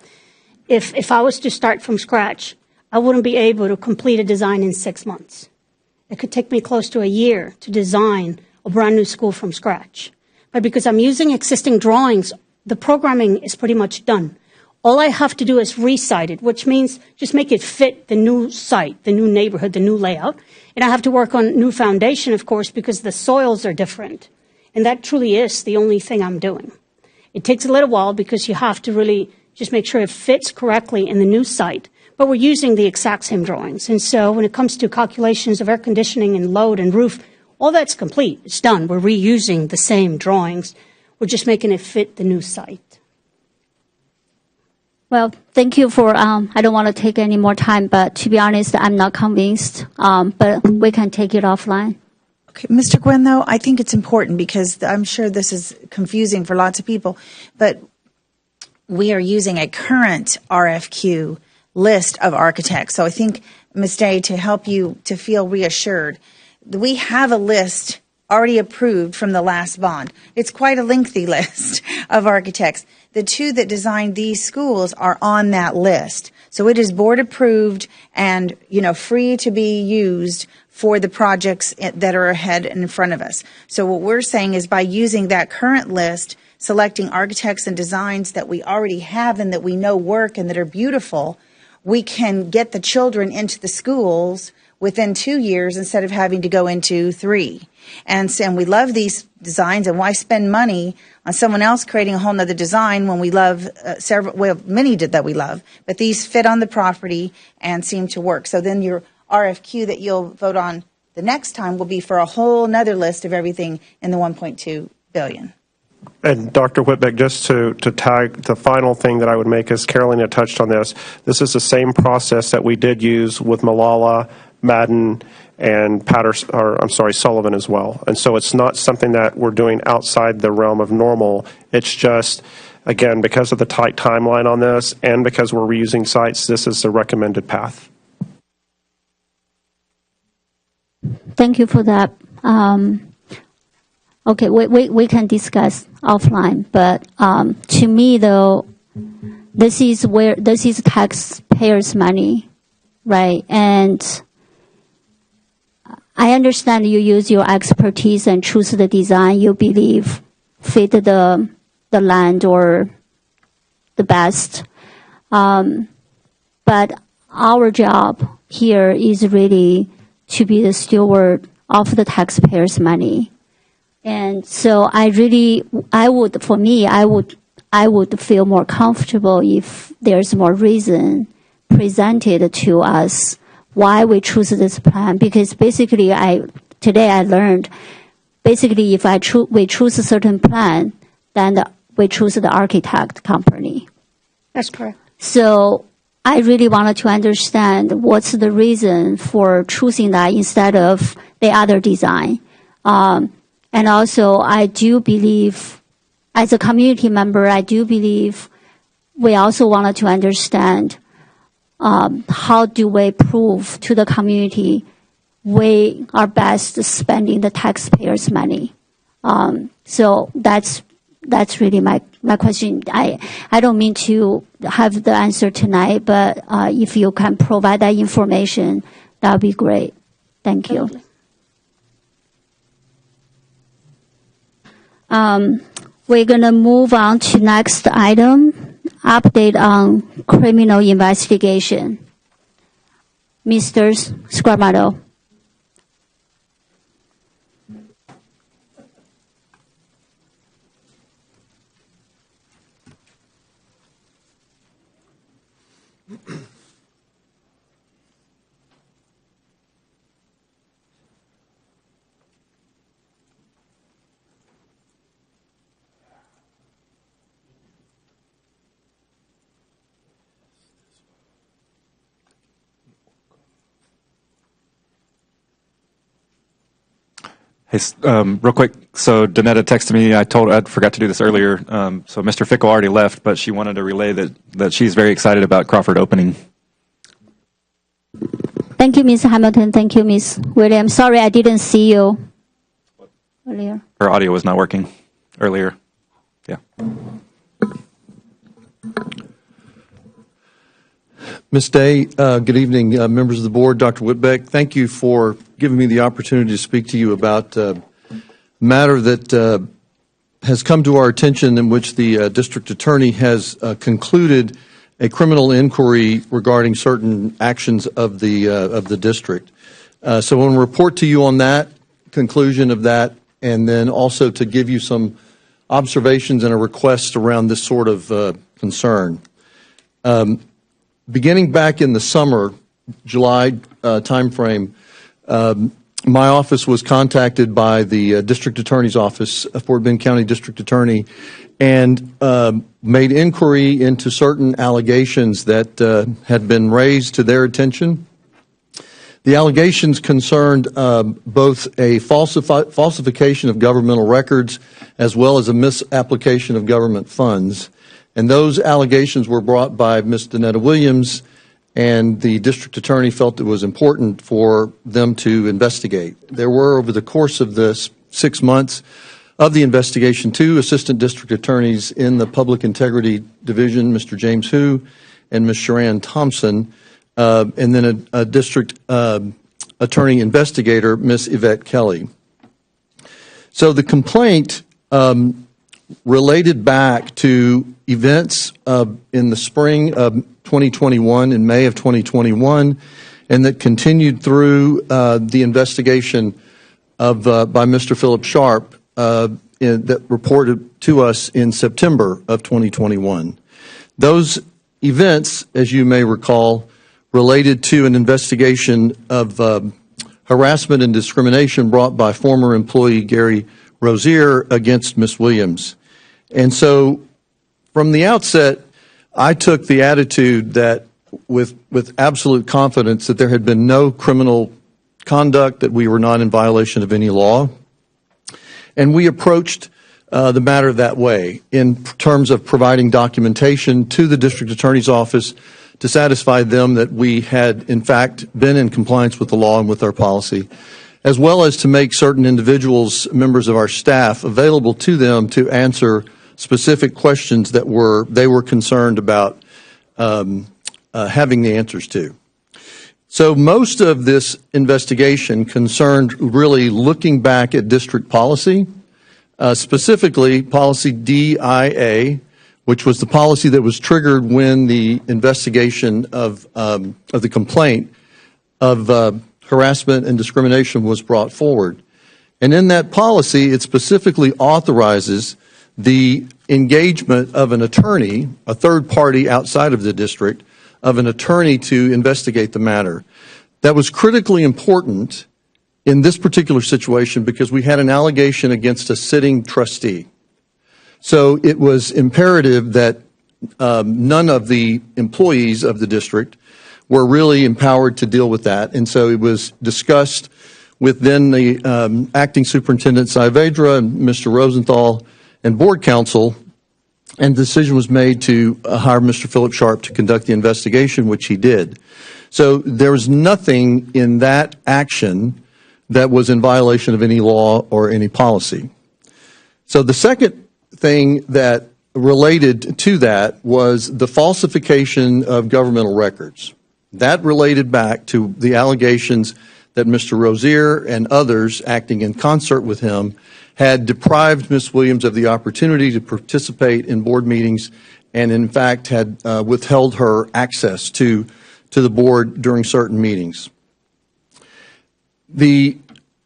if I was to start from scratch, I wouldn't be able to complete a design in 6 months. It could take me close to a year to design a brand new school from scratch. But because I'm using existing drawings, the programming is pretty much done. All I have to do is resite it, which means just make it fit the new site, the new neighborhood, the new layout. And I have to work on new foundation, of course, because the soils are different. And that truly is the only thing I'm doing. It takes a little while because you have to really just make sure it fits correctly in the new site. But we're using the exact same drawings. And so when it comes to calculations of air conditioning and load and roof, all that's complete. It's done. We're reusing the same drawings. We're just making it fit the new site. Well, thank you for, I don't want to take any more time, but to be honest, I'm not convinced, but we can take it offline. Okay, Mr. Gwynn, though, I think it's important because I'm sure this is confusing for lots of people, but we are using a current RFQ list of architects. So I think, Ms. Day, to help you to feel reassured, we have a list already approved from the last bond. It's quite a lengthy list of architects. The two that designed these schools are on that list. So it is board approved and, free to be used for the projects that are ahead and in front of us. So what we're saying is by using that current list, selecting architects and designs that we already have and that we know work and that are beautiful, we can get the children into the schools within 2 years instead of having to go into 3. And we love these designs, and why spend money on someone else creating a whole nother design when we love many that we love, but these fit on the property and seem to work. So then your RFQ that you'll vote on the next time will be for a whole nother list of everything in the $1.2 billion. And Dr. Whitbeck, just to tag the final thing that I would make is Carolina touched on this. This is the same process that we did use with Malala, Madden, and Sullivan as well. And so it's not something that we're doing outside the realm of normal. It's just, again, because of the tight timeline on this and because we're reusing sites, this is the recommended path. Thank you for that. Okay, we can discuss offline, but to me, though, this is taxpayers' money, right? And I understand you use your expertise and choose the design you believe fit the land or the best. But our job here is really to be the steward of the taxpayers' money. And so I would feel more comfortable if there's more reason presented to us why we choose this plan. Because basically, today I learned, basically if we choose a certain plan, then we choose the architect company. That's correct. So I really wanted to understand what's the reason for choosing that instead of the other design. And also, I do believe, as a community member, I do believe we also wanted to understand how do we prove to the community we are best spending the taxpayers' money. So that's really my question. I don't mean to have the answer tonight, but if you can provide that information, that would be great. Thank you. We're going to move on to next item, update on criminal investigation. Mr. Squarmato. Hey, real quick. So Danetta texted me. I forgot to do this earlier. So Mr. Fickle already left, but she wanted to relay that she's very excited about Crawford opening. Thank you, Ms. Hamilton. Thank you, Ms. Williams. Sorry, I didn't see you earlier. Her audio was not working earlier. Yeah. Ms. Day, good evening, members of the board. Dr. Whitbeck, thank you for giving me the opportunity to speak to you about a matter that has come to our attention in which the district attorney has concluded a criminal inquiry regarding certain actions of the district. So I want to report to you on that, conclusion of that, and then also to give you some observations and a request around this sort of concern. Beginning back in the summer, July timeframe, my office was contacted by the district attorney's office, Fort Bend County District Attorney, and made inquiry into certain allegations that had been raised to their attention. The allegations concerned both a falsification of governmental records as well as a misapplication of government funds. And those allegations were brought by Ms. Danetta Williams, and the district attorney felt it was important for them to investigate. There were, over the course of this 6 months of the investigation, 2 assistant district attorneys in the Public Integrity Division, Mr. James Hu and Ms. Sharan Thompson, and then a district attorney investigator, Ms. Yvette Kelly. So the complaint related back to events in the spring of 2021 and May of 2021, and that continued through the investigation of by Mr. Philip Sharp that reported to us in September of 2021. Those events, as you may recall, related to an investigation of harassment and discrimination brought by former employee Gary Rozier against Ms. Williams. And so from the outset, I took the attitude that with absolute confidence that there had been no criminal conduct, that we were not in violation of any law. And we approached the matter that way in terms of providing documentation to the district attorney's office to satisfy them that we had, in fact, been in compliance with the law and with our policy, as well as to make certain individuals, members of our staff, available to them to answer specific questions that they were concerned about having the answers to. So most of this investigation concerned really looking back at district policy, specifically policy DIA, which was the policy that was triggered when the investigation of the complaint of harassment and discrimination was brought forward. And in that policy, it specifically authorizes the engagement of an attorney, a third party outside of the district, of an attorney to investigate the matter. That was critically important in this particular situation because we had an allegation against a sitting trustee. So it was imperative that none of the employees of the district were really empowered to deal with that. And so it was discussed with then the acting superintendent Saavedra and Mr. Rosenthal and board counsel, and the decision was made to hire Mr. Philip Sharp to conduct the investigation, which he did. So there was nothing in that action that was in violation of any law or any policy. So the second thing that related to that was the falsification of governmental records. That related back to the allegations that Mr. Rozier and others acting in concert with him had deprived Ms. Williams of the opportunity to participate in board meetings and in fact had withheld her access to the board during certain meetings. The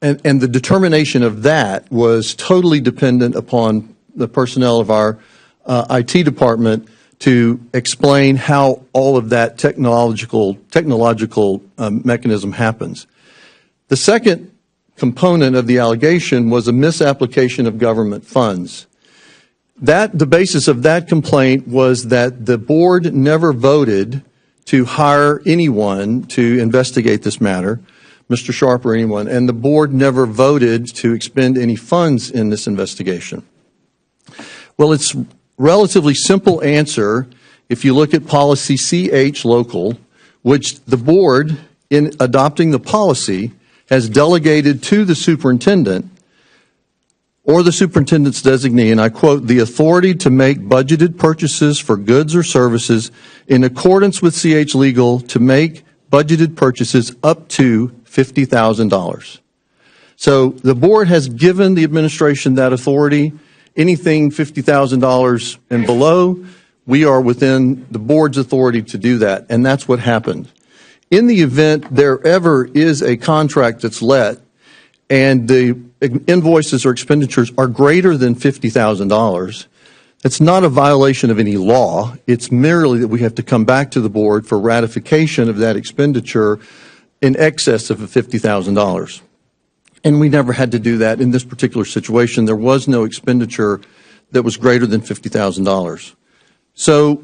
determination of that was totally dependent upon the personnel of our IT department to explain how all of that technological mechanism happens. The second component of the allegation was a misapplication of government funds. The basis of that complaint was that the board never voted to hire anyone to investigate this matter, Mr. Sharp or anyone, and the board never voted to expend any funds in this investigation. Well, it's a relatively simple answer if you look at policy CH local, which the board, in adopting the policy, has delegated to the superintendent or the superintendent's designee, and I quote, the authority to make budgeted purchases for goods or services in accordance with CH Legal to make budgeted purchases up to $50,000. So the board has given the administration that authority. Anything $50,000 and below, we are within the board's authority to do that, and that's what happened. In the event there ever is a contract that's let and the invoices or expenditures are greater than $50,000, it's not a violation of any law. It's merely that we have to come back to the board for ratification of that expenditure in excess of $50,000. And we never had to do that in this particular situation. There was no expenditure that was greater than $50,000. So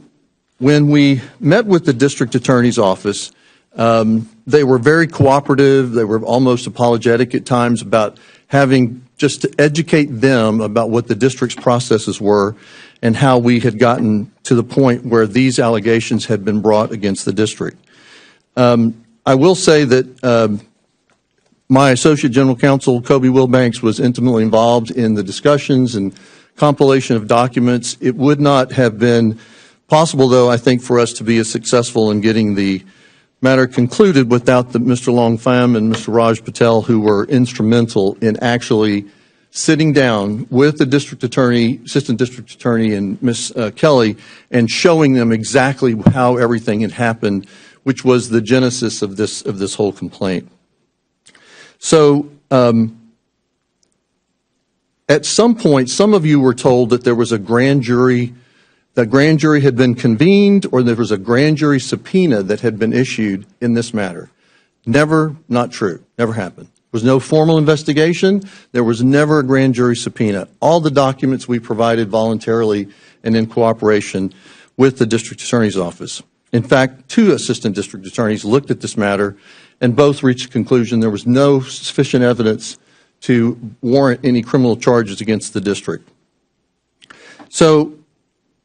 when we met with the district attorney's office, they were very cooperative. They were almost apologetic at times about having just to educate them about what the district's processes were and how we had gotten to the point where these allegations had been brought against the district. I will say that my Associate General Counsel, Kobe Wilbanks, was intimately involved in the discussions and compilation of documents. It would not have been possible, though, I think, for us to be as successful in getting the matter concluded without Mr. Long Pham and Mr. Raj Patel, who were instrumental in actually sitting down with the district attorney, assistant district attorney, and Ms. Kelly, and showing them exactly how everything had happened, which was the genesis of this whole complaint. So at some point, some of you were told that there was a grand jury, the grand jury had been convened, or there was a grand jury subpoena that had been issued in this matter. Never, not true, never happened. There was no formal investigation. There was never a grand jury subpoena. All the documents we provided voluntarily and in cooperation with the district attorney's office. In fact, 2 assistant district attorneys looked at this matter and both reached a conclusion there was no sufficient evidence to warrant any criminal charges against the district. So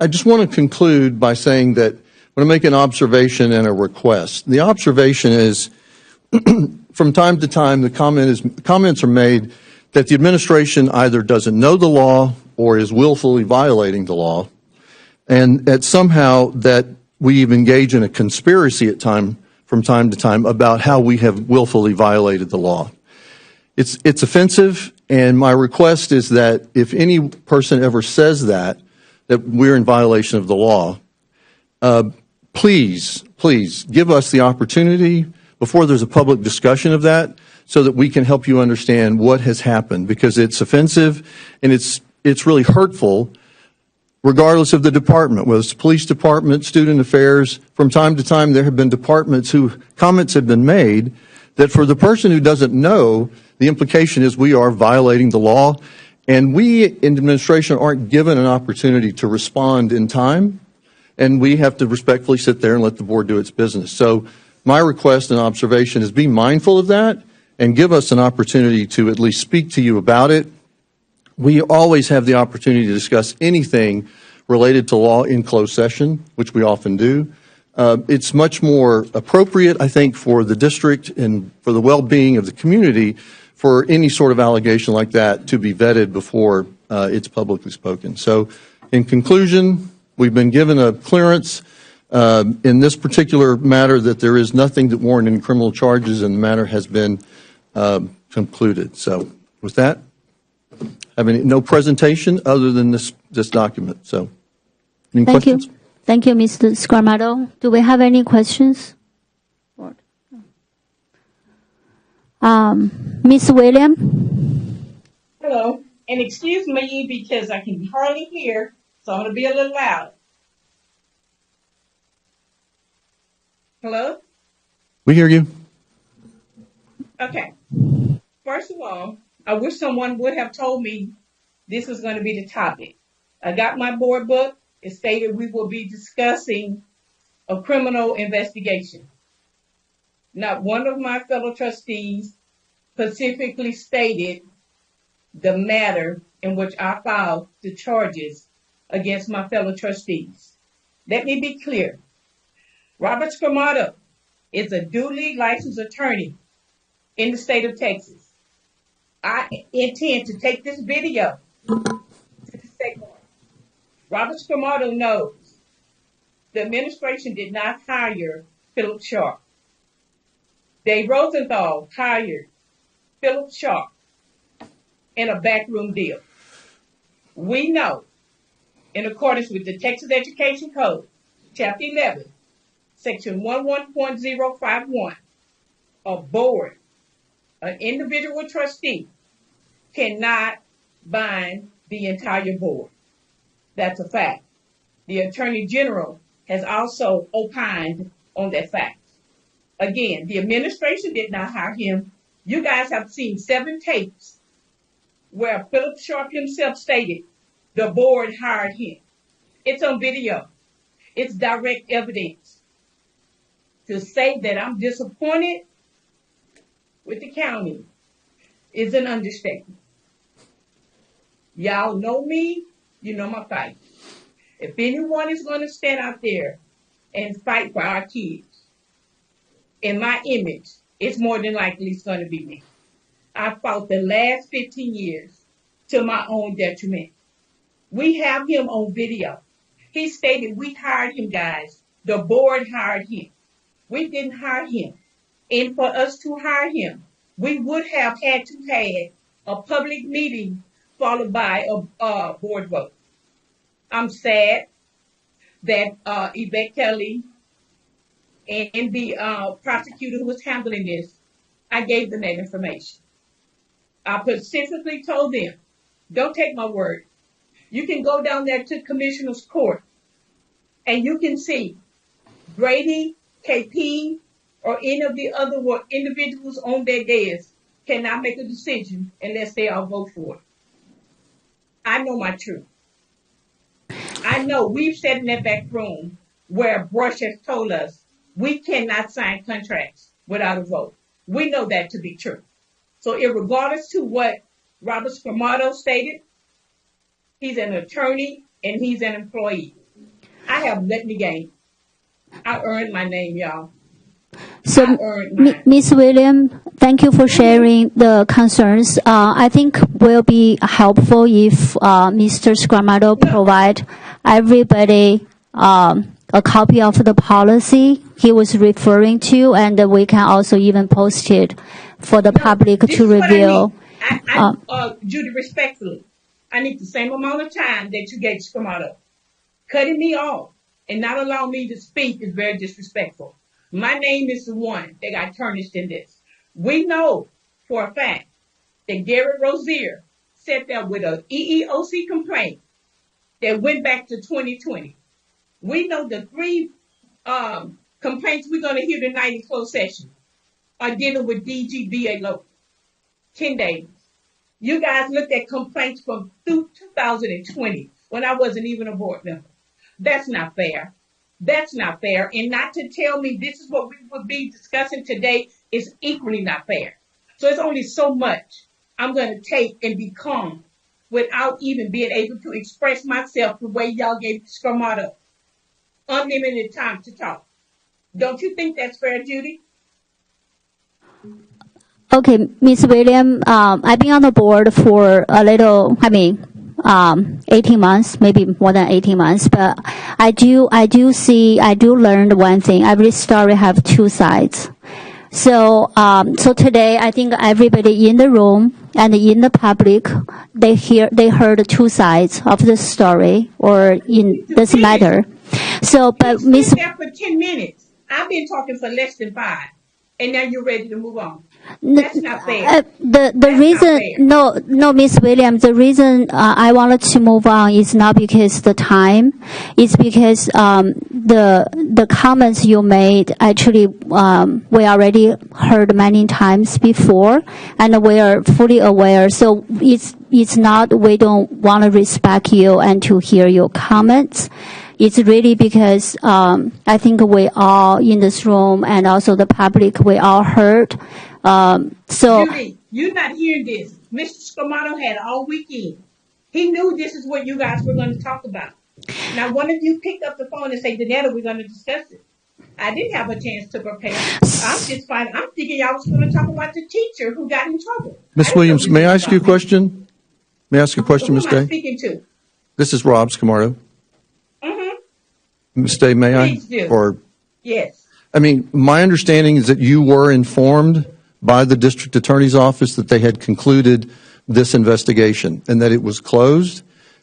I just want to conclude by saying that I'm going to make an observation and a request. The observation is, from time to time, the comments are made that the administration either doesn't know the law or is willfully violating the law, and that somehow that we engage in a conspiracy from time to time about how we have willfully violated the law. It's offensive, and my request is that if any person ever says that we're in violation of the law, please give us the opportunity before there's a public discussion of that so that we can help you understand what has happened, because it's offensive and it's really hurtful regardless of the department, whether it's the police department, student affairs. From time to time there have been departments who comments have been made that for the person who doesn't know, the implication is we are violating the law, and we in administration aren't given an opportunity to respond in time, and we have to respectfully sit there and let the board do its business. So my request and observation is be mindful of that and give us an opportunity to at least speak to you about it. We always have the opportunity to discuss anything related to law in closed session, which we often do. It's much more appropriate, I think, for the district and for the well-being of the community for any sort of allegation like that to be vetted before it's publicly spoken. So in conclusion, we've been given a clearance in this particular matter that there is nothing that warranted criminal charges, and the matter has been concluded. So with that, having no presentation other than this document. So any questions? Thank you, Mr. Scarmato. Do we have any questions? Ms. William? Hello, and excuse me because I can hardly hear, so I'm going to be a little loud. Hello? We hear you. Okay. First of all, I wish someone would have told me this was going to be the topic. I got my board book. It stated we will be discussing a criminal investigation. Not one of my fellow trustees specifically stated the matter in which I filed the charges against my fellow trustees. Let me be clear. Robert Scamato is a duly licensed attorney in the state of Texas. I intend to take this video to the state court. Robert Scamato knows the administration did not hire Philip Sharp. Dave Rosenthal hired Philip Sharp in a backroom deal. We know, in accordance with the Texas Education Code, Chapter 11, Section 11.051, a board, an individual trustee, cannot bind the entire board. That's a fact. The Attorney General has also opined on that fact. Again, the administration did not hire him. You guys have seen 7 tapes where Philip Sharp himself stated the board hired him. It's on video. It's direct evidence. To say that I'm disappointed with the county is an understatement. Y'all know me, you know my fight. If anyone is going to stand out there and fight for our kids, in my image, it's more than likely it's going to be me. I fought the last 15 years to my own detriment. We have him on video. He stated we hired him, guys. The board hired him. We didn't hire him. And for us to hire him, we would have had to have a public meeting followed by a board vote. I'm sad that Yvette Kelly and the prosecutor who was handling this, I gave them that information. I specifically told them, don't take my word. You can go down there to Commissioner's Court and you can see Brady, KP, or any of the other individuals on their dais cannot make a decision unless they all vote for it. I know my truth. I know we've sat in that back room where Brush has told us we cannot sign contracts without a vote. We know that to be true. So irregardless to what Robert Scamato stated, he's an attorney and he's an employee. I have let me game. I earned my name, y'all. So, Ms. William, thank you for sharing the concerns. I think will be helpful if Mr. Scamato provide everybody a copy of the policy he was referring to, and we can also even post it for the public to review. Judy, respectfully, I need the same amount of time that you gave Scamato. Cutting me off and not allowing me to speak is very disrespectful. My name is the one that got tarnished in this. We know for a fact that Garrett Rozier sat there with an EEOC complaint that went back to 2020. We know the 3 complaints we're going to hear tonight in closed session are dealing with DGBA local. 10 days. You guys looked at complaints from 2020 when I wasn't even a board member. That's not fair. That's not fair. And not to tell me this is what we would be discussing today is equally not fair. So it's only so much I'm going to take and be calm without even being able to express myself the way y'all gave Scamato unlimited time to talk. Don't you think that's fair, Judy? Okay, Ms. William, I've been on the board for 18 months, maybe more than 18 months, but I do learn one thing. Every story have 2 sides. So today, I think everybody in the room and in the public, they heard 2 sides of the story or in this matter. So, but Ms. there for 10 minutes. I've been talking for less than 5, and now you're ready to move on. That's not fair. The reason, no, Ms. Williams, the reason I wanted to move on is not because the time, it's because the comments you made actually we already heard many times before, and we are fully aware. So it's not we don't want to respect you and to hear your comments. It's really because I think we all in this room and also the public, we all heard. Judy, you're not hearing this. Mr. Scamato had all weekend. He knew this is what you guys were going to talk about. Now, one of you picked up the phone and said, Danetta, we're going to discuss it. I didn't have a chance to prepare. I'm just fine. I'm thinking y'all was going to talk about the teacher who got in trouble. Ms. Williams, may I ask you a question? May I ask you a question, Ms. Who am I Day? speaking to? This is Rob Scamardo. Mm-hmm. Ms. Day, may I? Please do. Or, Yes. I mean, my understanding is that you were informed by the district attorney's office that they had concluded this investigation and that it was closed.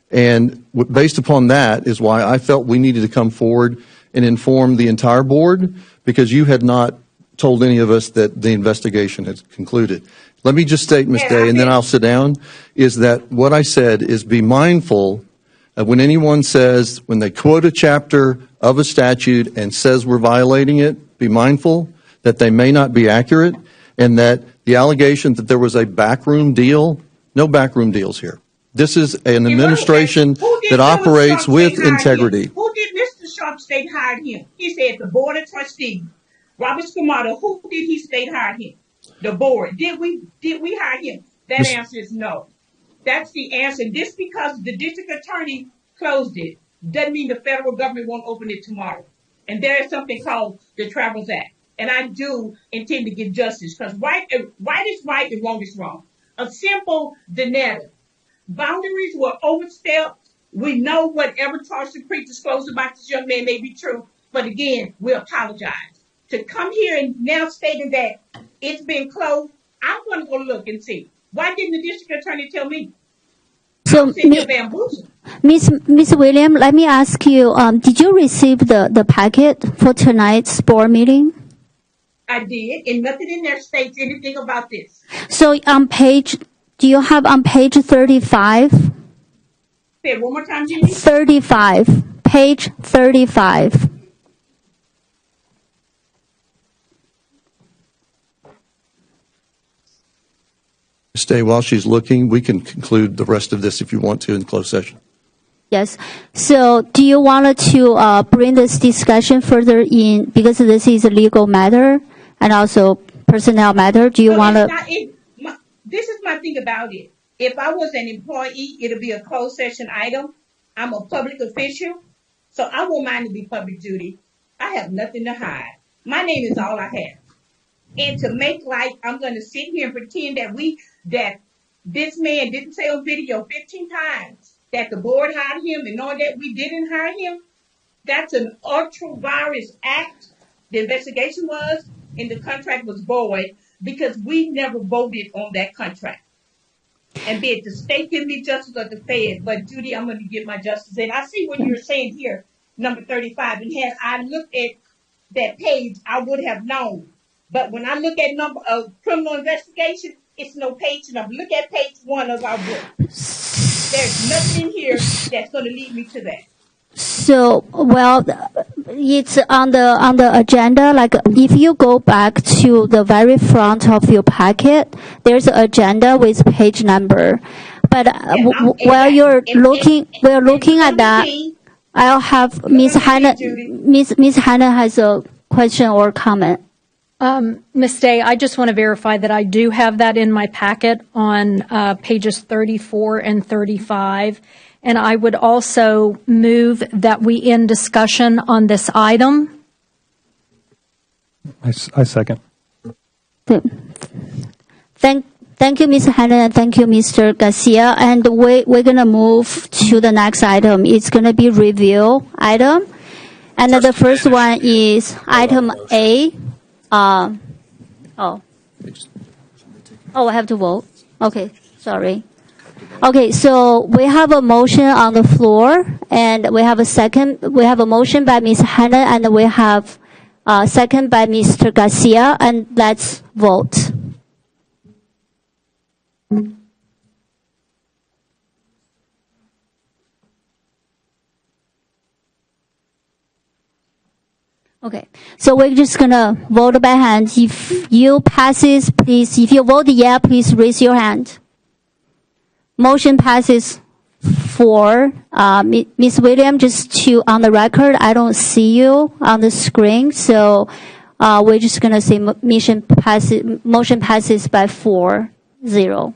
And based upon that is why I felt we needed to come forward and inform the entire board, because you had not told any of us that the investigation had concluded. Let me just state, Ms. Day, and then I'll sit down, is that what I said is be mindful of when anyone says, when they quote a chapter of a statute and says we're violating it, be mindful that they may not be accurate, and that the allegation that there was a backroom deal, no backroom deals here. This is an administration that operates with integrity. Who did Mr. Sharp state hired him? He said the board of trustees. Robert Scamato, who did he state hired him? The board. Did we hire him? That answer is no. That's the answer. Just because the district attorney closed it doesn't mean the federal government won't open it tomorrow. And there is something called the Travels Act. And I do intend to give justice, because right is right and wrong is wrong. A simple Danetta. Boundaries were overstepped. We know whatever charge the priest disclosed about this young man may be true. But again, we apologize. To come here and now stating that it's been closed, I'm going to go look and see. Why didn't the district attorney tell me? So, Miss William, let me ask you, did you receive the packet for tonight's board meeting? I did, and nothing in there states anything about this. So do you have on page 35? Say it one more time, Jimmy. 35, page 35. Stay while she's looking. We can conclude the rest of this if you want to in closed session. Yes. So do you want to bring this discussion further in, because this is a legal matter and also personnel matter? Do you want to? This is my thing about it. If I was an employee, it'll be a closed session item. I'm a public official, so I won't mind to be public duty. I have nothing to hide. My name is all I have. And to make like I'm going to sit here and pretend that this man didn't say on video 15 times that the board hired him and knowing that we didn't hire him, that's an ultra-virus act. The investigation was, and the contract was void because we never voted on that contract. And be it the state give me justice or the Fed, but Judy, I'm going to get my justice. And I see what you're saying here, number 35. And had I looked at that page, I would have known. But when I look at number of criminal investigation, it's no page number. Look at page 1 of our book. There's nothing in here that's going to lead me to that. So, well, it's on the agenda. Like, if you go back to the very front of your packet, there's an agenda with page number. But while we're looking at that, I'll have Ms. Hannah. Ms. Hannah has a question or comment. Ms. Day, I just want to verify that I do have that in my packet on pages 34 and 35. And I would also move that we end discussion on this item. I second. Thank you, Ms. Hannah, and thank you, Mr. Garcia. And we're going to move to the next item. It's going to be review item. And the first one is item A. I have to vote. Okay, sorry. Okay, so we have a motion on the floor, and we have a second. We have a motion by Ms. Hannah, and we have a second by Mr. Garcia, and let's vote. Okay, so we're just gonna vote by hand. If you passes, please. If you vote yeah, please raise your hand. Motion passes 4. Ms. Williams, just to on the record, I don't see you on the screen, so we're just going to say motion passes by 4-0.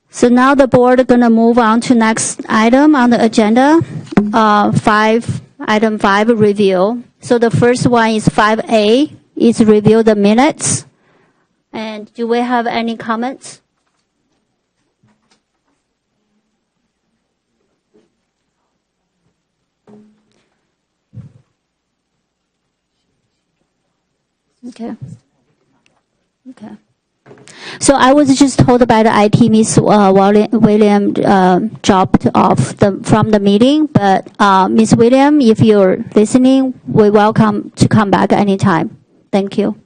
So now the board is going to move on to next item on the agenda, item 5, review. So the first one is 5A, is review the minutes. And do we have any comments? Okay. Okay. So I was just told by the IT Ms. William dropped off from the meeting, but Ms. William, if you're listening, we welcome to come back anytime. Thank you.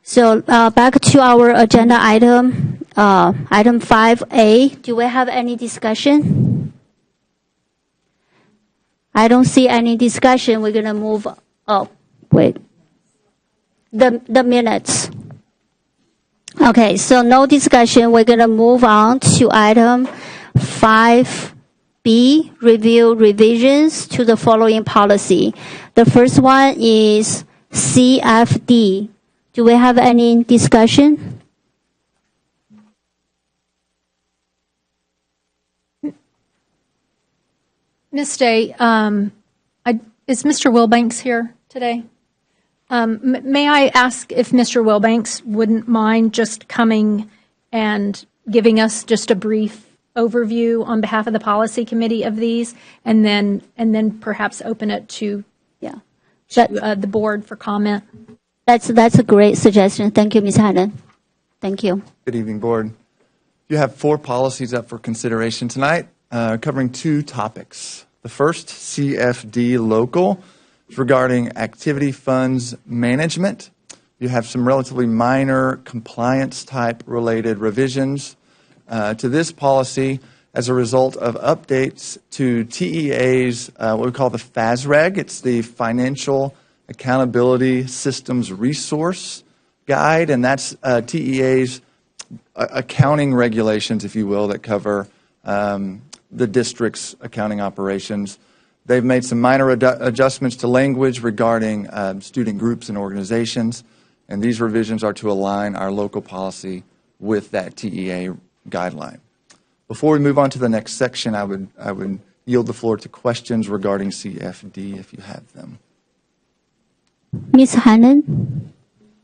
So back to our agenda item, item 5A. Do we have any discussion? I don't see any discussion. We're going to move. Oh, wait. The minutes. Okay, so no discussion. We're going to move on to item 5B, review revisions to the following policy. The first one is CFD. Do we have any discussion? Ms. Day, is Mr. Wilbanks here today? May I ask if Mr. Wilbanks wouldn't mind just coming and giving us just a brief overview on behalf of the policy committee of these, and then perhaps open it to the board for comment? That's a great suggestion. Thank you, Ms. Hannon. Thank you. Good evening, board. You have 4 policies up for consideration tonight, covering 2 topics. The first, CFD local, is regarding activity funds management. You have some relatively minor compliance type related revisions to this policy as a result of updates to TEA's what we call the FASREG. It's the Financial Accountability Systems Resource Guide, and that's TEA's accounting regulations, if you will, that cover the district's accounting operations. They've made some minor adjustments to language regarding student groups and organizations, and these revisions are to align our local policy with that TEA guideline. Before we move on to the next section, I would yield the floor to questions regarding CFD if you have them. Ms. Hannon?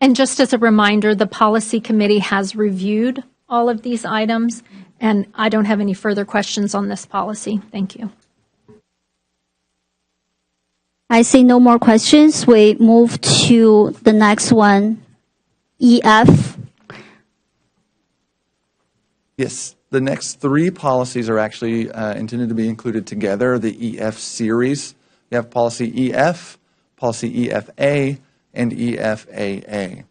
And just as a reminder, the policy committee has reviewed all of these items, and I don't have any further questions on this policy. Thank you. I see no more questions. We move to the next one, EF. Yes, the next 3 policies are actually intended to be included together, the EF series. You have policy EF, policy EFA, and EFAA.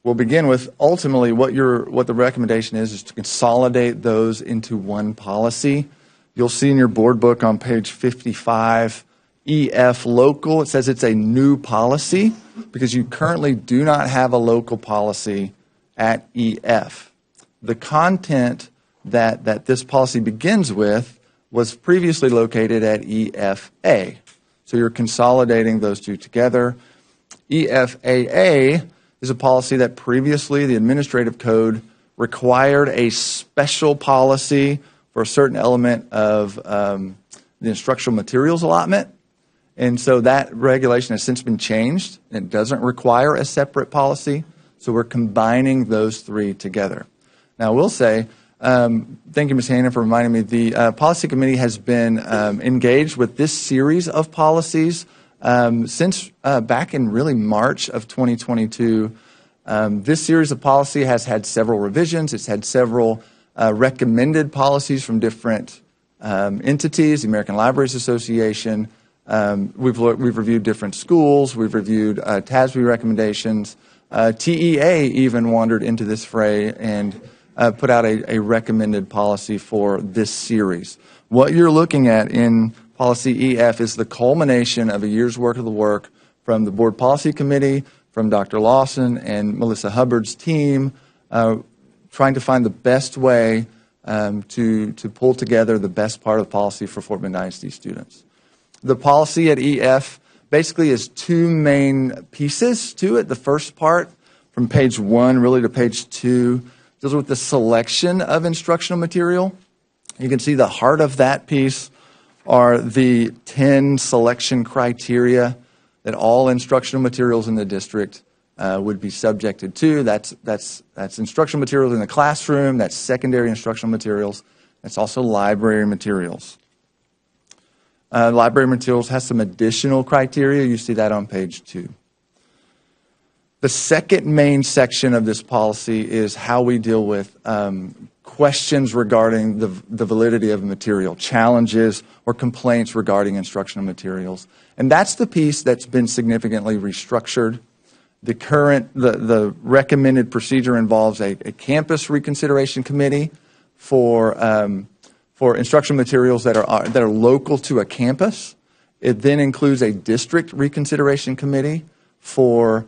We'll begin with ultimately what the recommendation is to consolidate those into one policy. You'll see in your board book on page 55, EF local. It says it's a new policy because you currently do not have a local policy at EF. The content that this policy begins with was previously located at EFA. So you're consolidating those 2 together. EFAA is a policy that previously the administrative code required a special policy for a certain element of the instructional materials allotment. And so that regulation has since been changed. It doesn't require a separate policy. So we're combining those 3 together. Now, I will say, thank you, Ms. Hannon, for reminding me, the policy committee has been engaged with this series of policies since back in really March of 2022. This series of policy has had several revisions. It's had several recommended policies from different entities, the American Libraries Association. We've reviewed different schools. We've reviewed TASB recommendations. TEA even wandered into this fray and put out a recommended policy for this series. What you're looking at in policy EF is the culmination of a year's worth of the work from the board policy committee, from Dr. Lawson and Melissa Hubbard's team, trying to find the best way to pull together the best part of the policy for Fort Bend ISD students. The policy at EF basically is two main pieces to it. The first part, from page 1 really to page 2, deals with the selection of instructional material. You can see the heart of that piece are the 10 selection criteria that all instructional materials in the district would be subjected to. That's instructional materials in the classroom, that's secondary instructional materials, that's also library materials. Library materials has some additional criteria. You see that on page 2. The second main section of this policy is how we deal with questions regarding the validity of material, challenges or complaints regarding instructional materials. And that's the piece that's been significantly restructured. The recommended procedure involves a campus reconsideration committee for instructional materials that are local to a campus. It then includes a district reconsideration committee for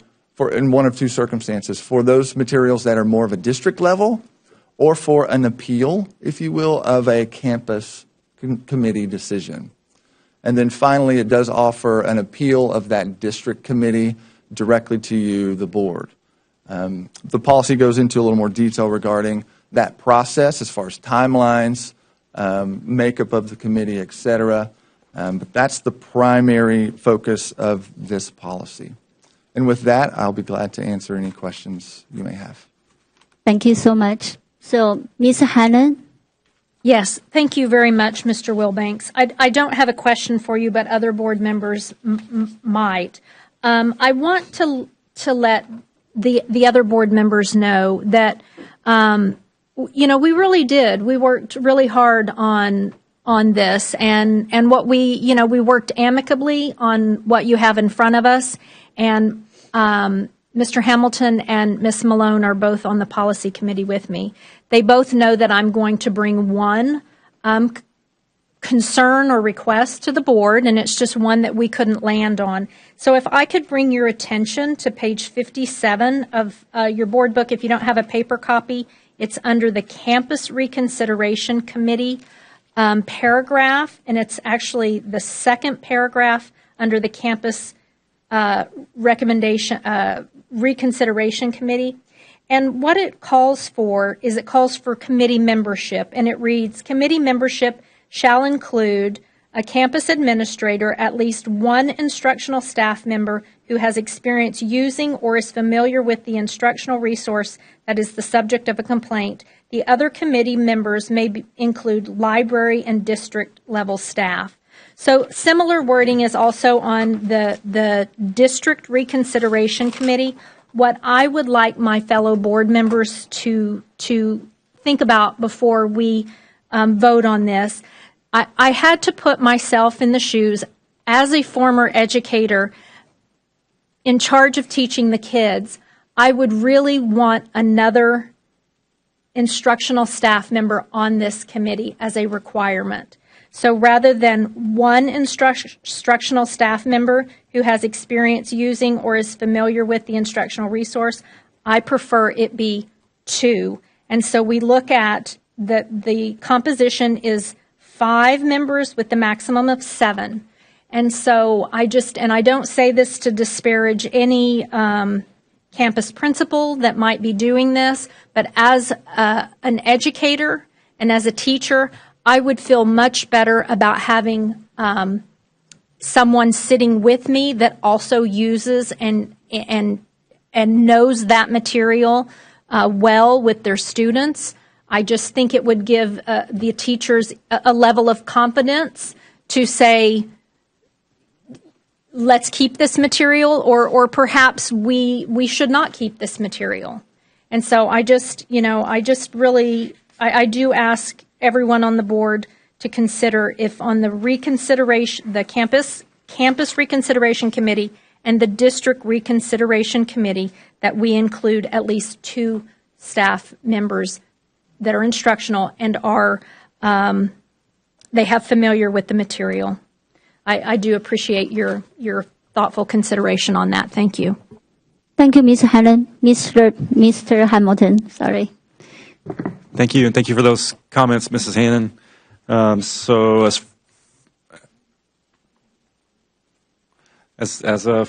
in one of two circumstances, for those materials that are more of a district level, or for an appeal, if you will, of a campus committee decision. And then finally, it does offer an appeal of that district committee directly to you, the board. The policy goes into a little more detail regarding that process as far as timelines, makeup of the committee, et cetera. But that's the primary focus of this policy. And with that, I'll be glad to answer any questions you may have. Thank you so much. So, Ms. Hannon? Yes, thank you very much, Mr. Wilbanks. I don't have a question for you, but other board members might. I want to let the other board members know that, we really did. We worked really hard on this, and what we worked amicably on what you have in front of us, and Mr. Hamilton and Ms. Malone are both on the policy committee with me. They both know that I'm going to bring one concern or request to the board, and it's just one that we couldn't land on. So if I could bring your attention to page 57 of your board book, if you don't have a paper copy, it's under the Campus Reconsideration Committee paragraph, and it's actually the second paragraph under the Campus Reconsideration Committee. And what it calls for is it calls for committee membership, and it reads, committee membership shall include a campus administrator, at least one instructional staff member who has experience using or is familiar with the instructional resource that is the subject of a complaint. The other committee members may include library and district level staff. So similar wording is also on the District Reconsideration Committee. What I would like my fellow board members to think about before we vote on this, I had to put myself in the shoes as a former educator in charge of teaching the kids. I would really want another instructional staff member on this committee as a requirement. So rather than one instructional staff member who has experience using or is familiar with the instructional resource, I prefer it be 2. And so we look at the composition is 5 members with the maximum of 7. And so I don't say this to disparage any campus principal that might be doing this, but as an educator and as a teacher, I would feel much better about having someone sitting with me that also uses and knows that material well with their students. I just think it would give the teachers a level of confidence to say, let's keep this material, or perhaps we should not keep this material. And so I do ask everyone on the board to consider if on the reconsideration, the campus reconsideration committee and the district reconsideration committee, that we include at least 2 staff members that are instructional and are they have familiar with the material. I do appreciate your thoughtful consideration on that. Thank you. Thank you, Ms. Helen. Mr. Hamilton, sorry. Thank you, and thank you for those comments, Mrs. Hannon. So as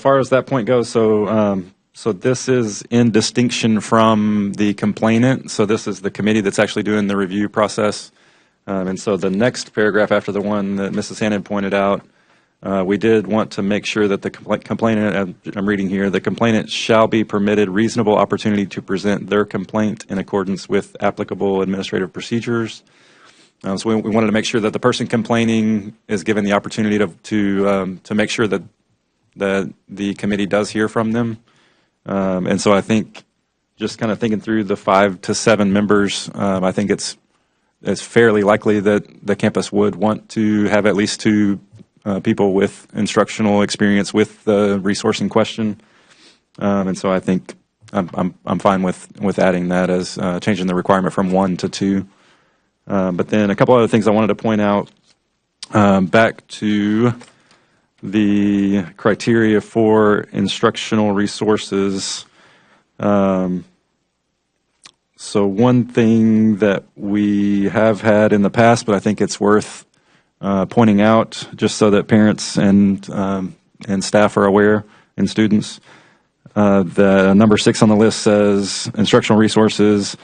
far as that point goes, so this is in distinction from the complainant. So this is the committee that's actually doing the review process. And so the next paragraph after the one that Mrs. Hannon pointed out, we did want to make sure that the complainant, I'm reading here, the complainant shall be permitted reasonable opportunity to present their complaint in accordance with applicable administrative procedures. So we wanted to make sure that the person complaining is given the opportunity to make sure that the committee does hear from them. And so I think just kind of thinking through the 5 to 7 members, I think it's fairly likely that the campus would want to have at least 2 people with instructional experience with the resource in question. And so I think I'm fine with adding that as changing the requirement from 1 to 2. But then a couple other things I wanted to point out back to the criteria for instructional resources. So one thing that we have had in the past, but I think it's worth pointing out just so that parents and staff are aware and students, the number 6 on the list says instructional resources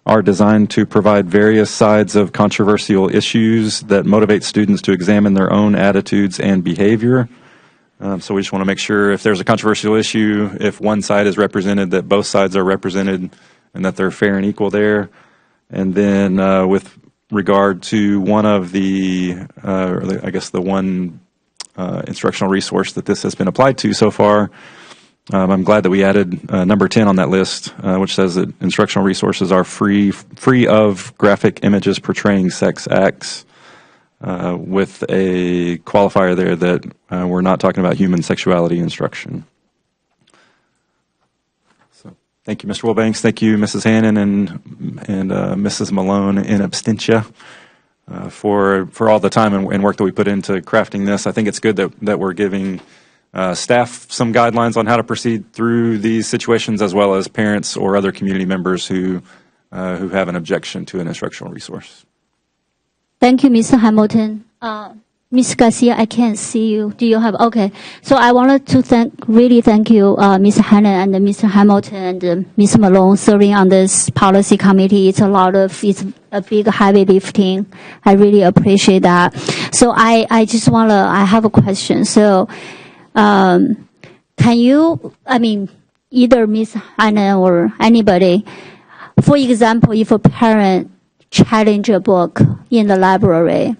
are designed to provide various sides of controversial issues that motivate students to examine their own attitudes and behavior. So we just want to make sure if there's a controversial issue, if one side is represented, that both sides are represented and that they're fair and equal there. And then with regard to one of the one instructional resource that this has been applied to so far, I'm glad that we added number 10 on that list, which says that instructional resources are free of graphic images portraying sex acts, with a qualifier there that we're not talking about human sexuality instruction. So, thank you, Mr. Wilbanks. Thank you, Mrs. Hannon and Mrs. Malone in absentia for all the time and work that we put into crafting this. I think it's good that we're giving staff some guidelines on how to proceed through these situations, as well as parents or other community members who have an objection to an instructional resource. Thank you, Mr. Hamilton. Ms. Garcia, I can't see you. Do you have? Okay. So I wanted to really thank you, Ms. Hannon and Mr. Hamilton and Ms. Malone serving on this policy committee. It's a big heavy lifting. I really appreciate that. So I have a question. So, can you, either Ms. Hannon or anybody, for example, if a parent challenge a book in the library,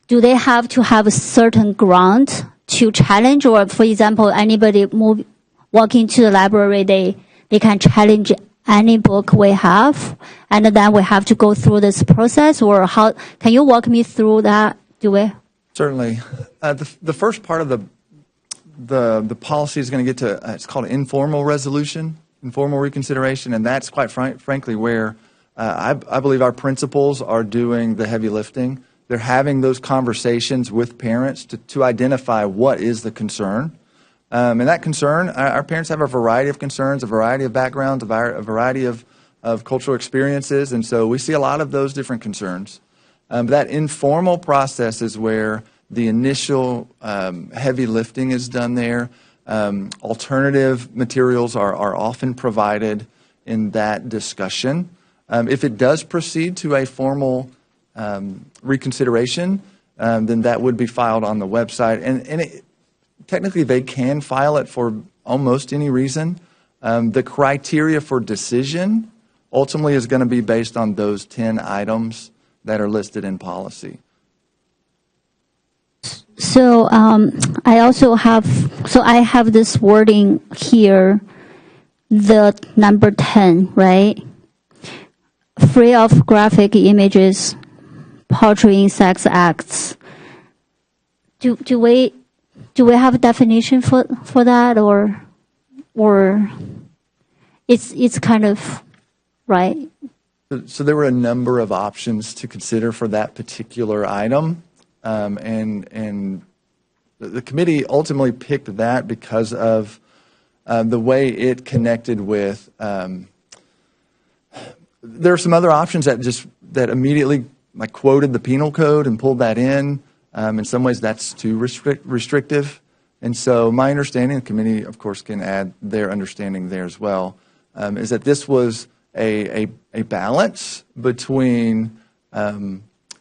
do they have to have a certain ground to challenge? Or, for example, anybody walking to the library, they can challenge any book we have, and then we have to go through this process? Or how can you walk me through that? Do we? Certainly. The first part of the policy is going to get to, it's called informal resolution, informal reconsideration, and that's quite frankly where I believe our principals are doing the heavy lifting. They're having those conversations with parents to identify what is the concern. And that concern, our parents have a variety of concerns, a variety of backgrounds, a variety of cultural experiences, and so we see a lot of those different concerns. That informal process is where the initial heavy lifting is done there. Alternative materials are often provided in that discussion. If it does proceed to a formal reconsideration, then that would be filed on the website. And technically, they can file it for almost any reason. The criteria for decision ultimately is going to be based on those 10 items that are listed in policy. So I have this wording here, the number 10, right? Free of graphic images portraying sex acts. Do we have a definition for that, or it's kind of right? So there were a number of options to consider for that particular item, and the committee ultimately picked that because of the way it connected with there are some other options that immediately quoted the penal code and pulled that in. In some ways, that's too restrictive. And so my understanding, the committee, of course, can add their understanding there as well, is that this was a balance between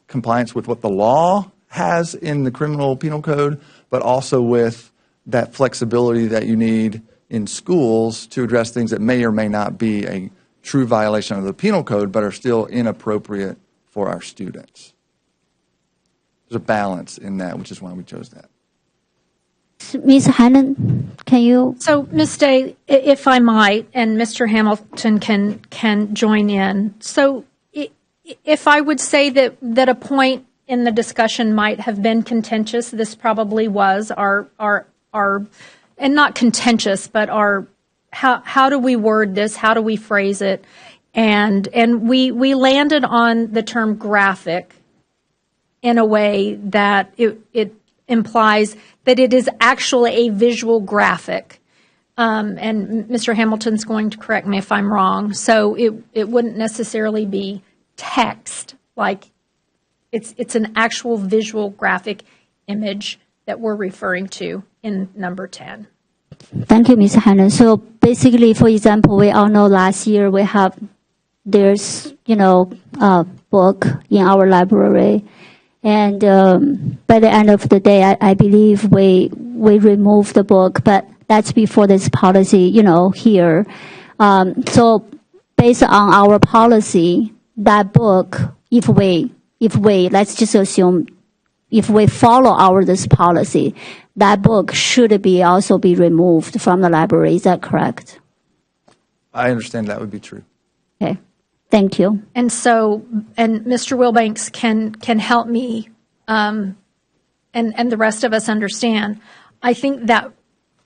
compliance with what the law has in the criminal penal code, but also with that flexibility that you need in schools to address things that may or may not be a true violation of the penal code, but are still inappropriate for our students. There's a balance in that, which is why we chose that. Ms. Hannon, can you? So, Ms. Day, if I might, and Mr. Hamilton can join in. So, if I would say that a point in the discussion might have been contentious, this probably was our and not contentious, but our how do we word this? How do we phrase it? And we landed on the term graphic in a way that it implies that it is actually a visual graphic. And Mr. Hamilton's going to correct me if I'm wrong. So it wouldn't necessarily be text, like it's an actual visual graphic image that we're referring to in number 10. Thank you, Ms. Hannon. So basically, for example, we all know last year there's a book in our library. And by the end of the day, I believe we removed the book, but that's before this policy, here. So based on our policy, that book, if we let's just assume, if we follow this policy, that book should also be removed from the library. Is that correct? I understand that would be true. Okay. Thank you. And so, and Mr. Wilbanks can help me, and the rest of us understand. I think that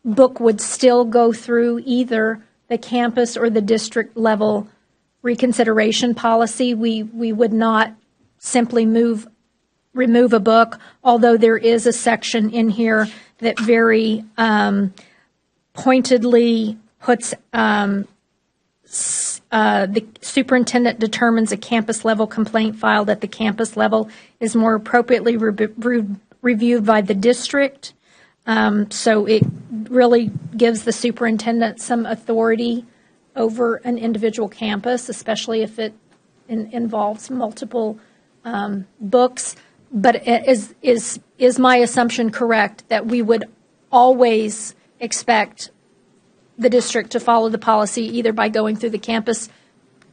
book would still go through either the campus or the district level reconsideration policy. We would not simply remove a book, although there is a section in here that very pointedly puts the superintendent determines a campus-level complaint filed at the campus level is more appropriately reviewed by the district. So it really gives the superintendent some authority over an individual campus, especially if it involves multiple books. But is my assumption correct that we would always expect the district to follow the policy either by going through the campus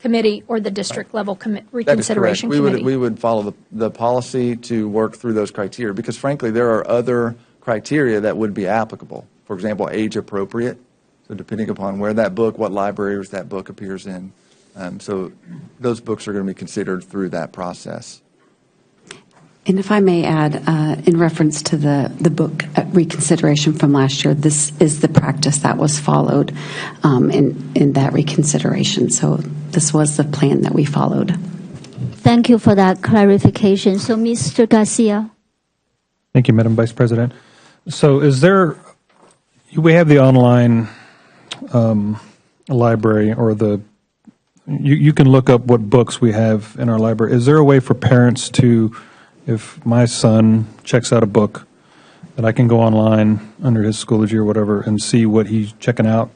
committee or the district level reconsideration committee? We would follow the policy to work through those criteria because, frankly, there are other criteria that would be applicable. For example, age appropriate. So depending upon where that book, what libraries that book appears in. So those books are going to be considered through that process. And if I may add, in reference to the book reconsideration from last year, this is the practice that was followed in that reconsideration. So this was the plan that we followed. Thank you for that clarification. So, Mr. Garcia. Thank you, Madam Vice President. So we have the online library or you can look up what books we have in our library. Is there a way for parents to, if my son checks out a book, that I can go online under his Schoology or whatever and see what he's checking out?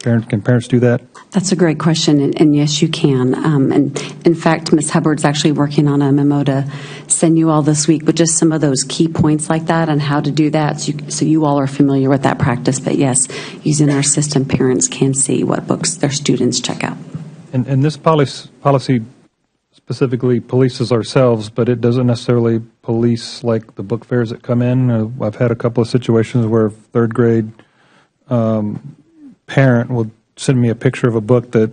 Can parents do that? That's a great question, and yes, you can. And in fact, Ms. Hubbard's actually working on a memo to send you all this week with just some of those key points like that and how to do that, so you all are familiar with that practice. But yes, using our system, parents can see what books their students check out. And this policy specifically polices ourselves, but it doesn't necessarily police like the book fairs that come in. I've had a couple of situations where third grade parent will send me a picture of a book that,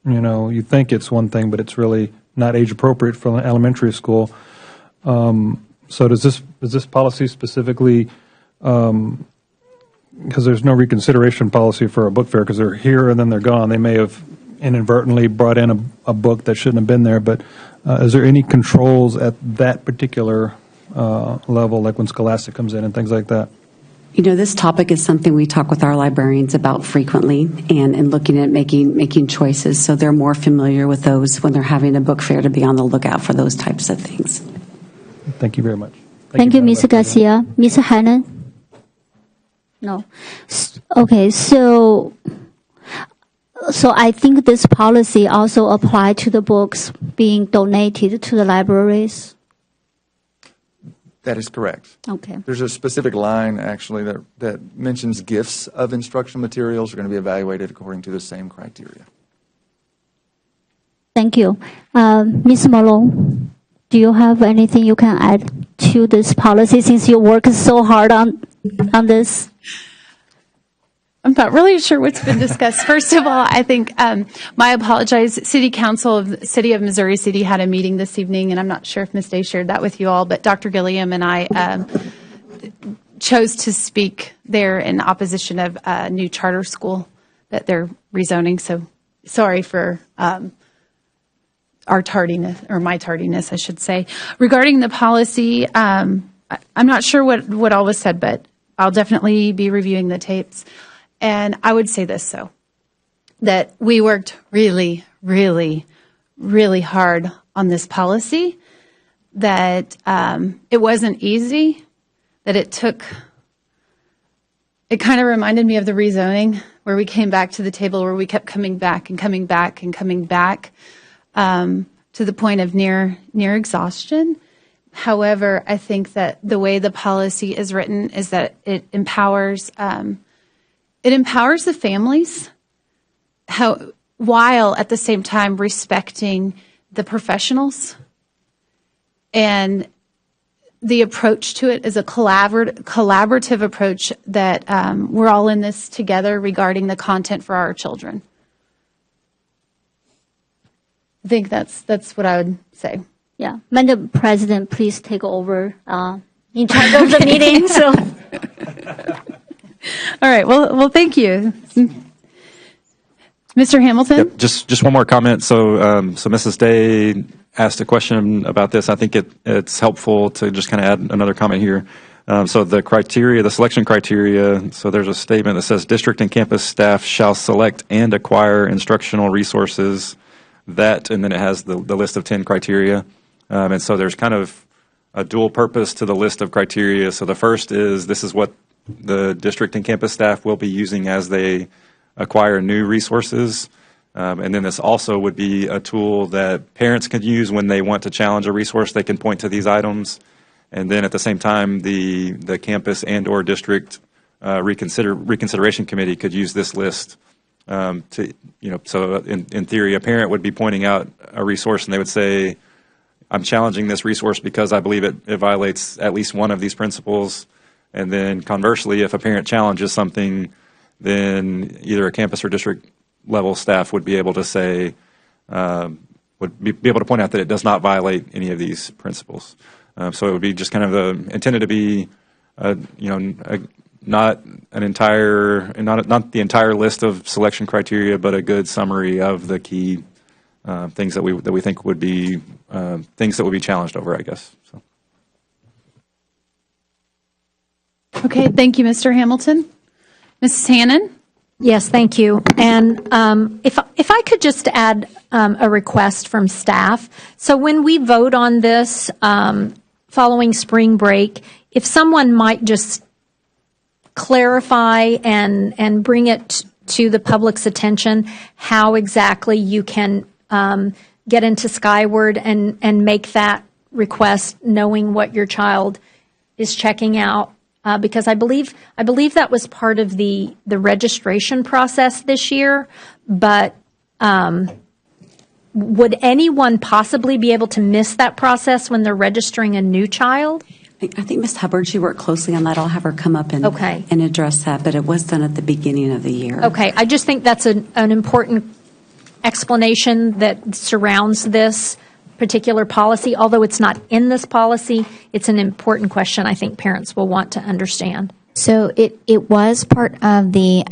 you think it's one thing, but it's really not age appropriate for an elementary school. So does this policy specifically, because there's no reconsideration policy for a book fair because they're here and then they're gone. They may have inadvertently brought in a book that shouldn't have been there, but is there any controls at that particular level, like when Scholastic comes in and things like that? You know, this topic is something we talk with our librarians about frequently and looking at making choices, so they're more familiar with those when they're having a book fair, to be on the lookout for those types of things. Thank you very much. Thank you, Madam Ms. Vice President. Garcia. Ms. Hannon? No. Okay, so I think this policy also applies to the books being donated to the libraries. That is correct. Okay. There's a specific line, actually, that mentions gifts of instructional materials are going to be evaluated according to the same criteria. Thank you. Ms. Malone, do you have anything you can add to this policy since you work so hard on this? I'm not really sure what's been discussed. First of all, I think my apologize. City Council of the City of Missouri City had a meeting this evening, and I'm not sure if Ms. Day shared that with you all, but Dr. Gilliam and I chose to speak there in opposition of a new charter school that they're rezoning. So sorry for our tardiness, or my tardiness, I should say. Regarding the policy, I'm not sure what all was said, but I'll definitely be reviewing the tapes. And I would say this, that we worked really, really, really hard on this policy, that it wasn't easy, that it kind of reminded me of the rezoning, where we came back to the table, where we kept coming back and coming back and coming back to the point of near exhaustion. However, I think that the way the policy is written is that it empowers the families, while at the same time respecting the professionals. And the approach to it is a collaborative approach that we're all in this together regarding the content for our children. I think that's what I would say. Yeah. Madam President, please take over in charge of the meeting. So. All right. Well, thank you. Mr. Hamilton? Yep, just one more comment. So Mrs. Day asked a question about this. I think it's helpful to just kind of add another comment here. So the criteria, the selection criteria, so there's a statement that says district and campus staff shall select and acquire instructional resources that, and then it has the list of 10 criteria. And so there's kind of a dual purpose to the list of criteria. So the first is this is what the district and campus staff will be using as they acquire new resources. And then this also would be a tool that parents can use when they want to challenge a resource. They can point to these items. And then at the same time, the campus and or district reconsideration committee could use this list to, so in theory, a parent would be pointing out a resource and they would say, I'm challenging this resource because I believe it violates at least one of these principles. And then conversely, if a parent challenges something, then either a campus or district level staff would be able to say, would be able to point out that it does not violate any of these principles. So it would be just kind of intended to be, not the entire list of selection criteria, but a good summary of the key things that we think would be things that would be challenged over, I guess. So. Okay, thank you, Mr. Hamilton. Mrs. Hannon? Yes, thank you. And if I could just add a request from staff. So when we vote on this following spring break, if someone might just clarify and bring it to the public's attention how exactly you can get into Skyward and make that request, knowing what your child is checking out. Because I believe that was part of the registration process this year, but would anyone possibly be able to miss that process when they're registering a new child? I think Ms. Hubbard, she worked closely on that. I'll have her come up and address that, but it was done at the beginning of the year. Okay, I just think that's an important explanation that surrounds this particular policy. Although it's not in this policy, it's an important question I think parents will want to understand. So it was part of the,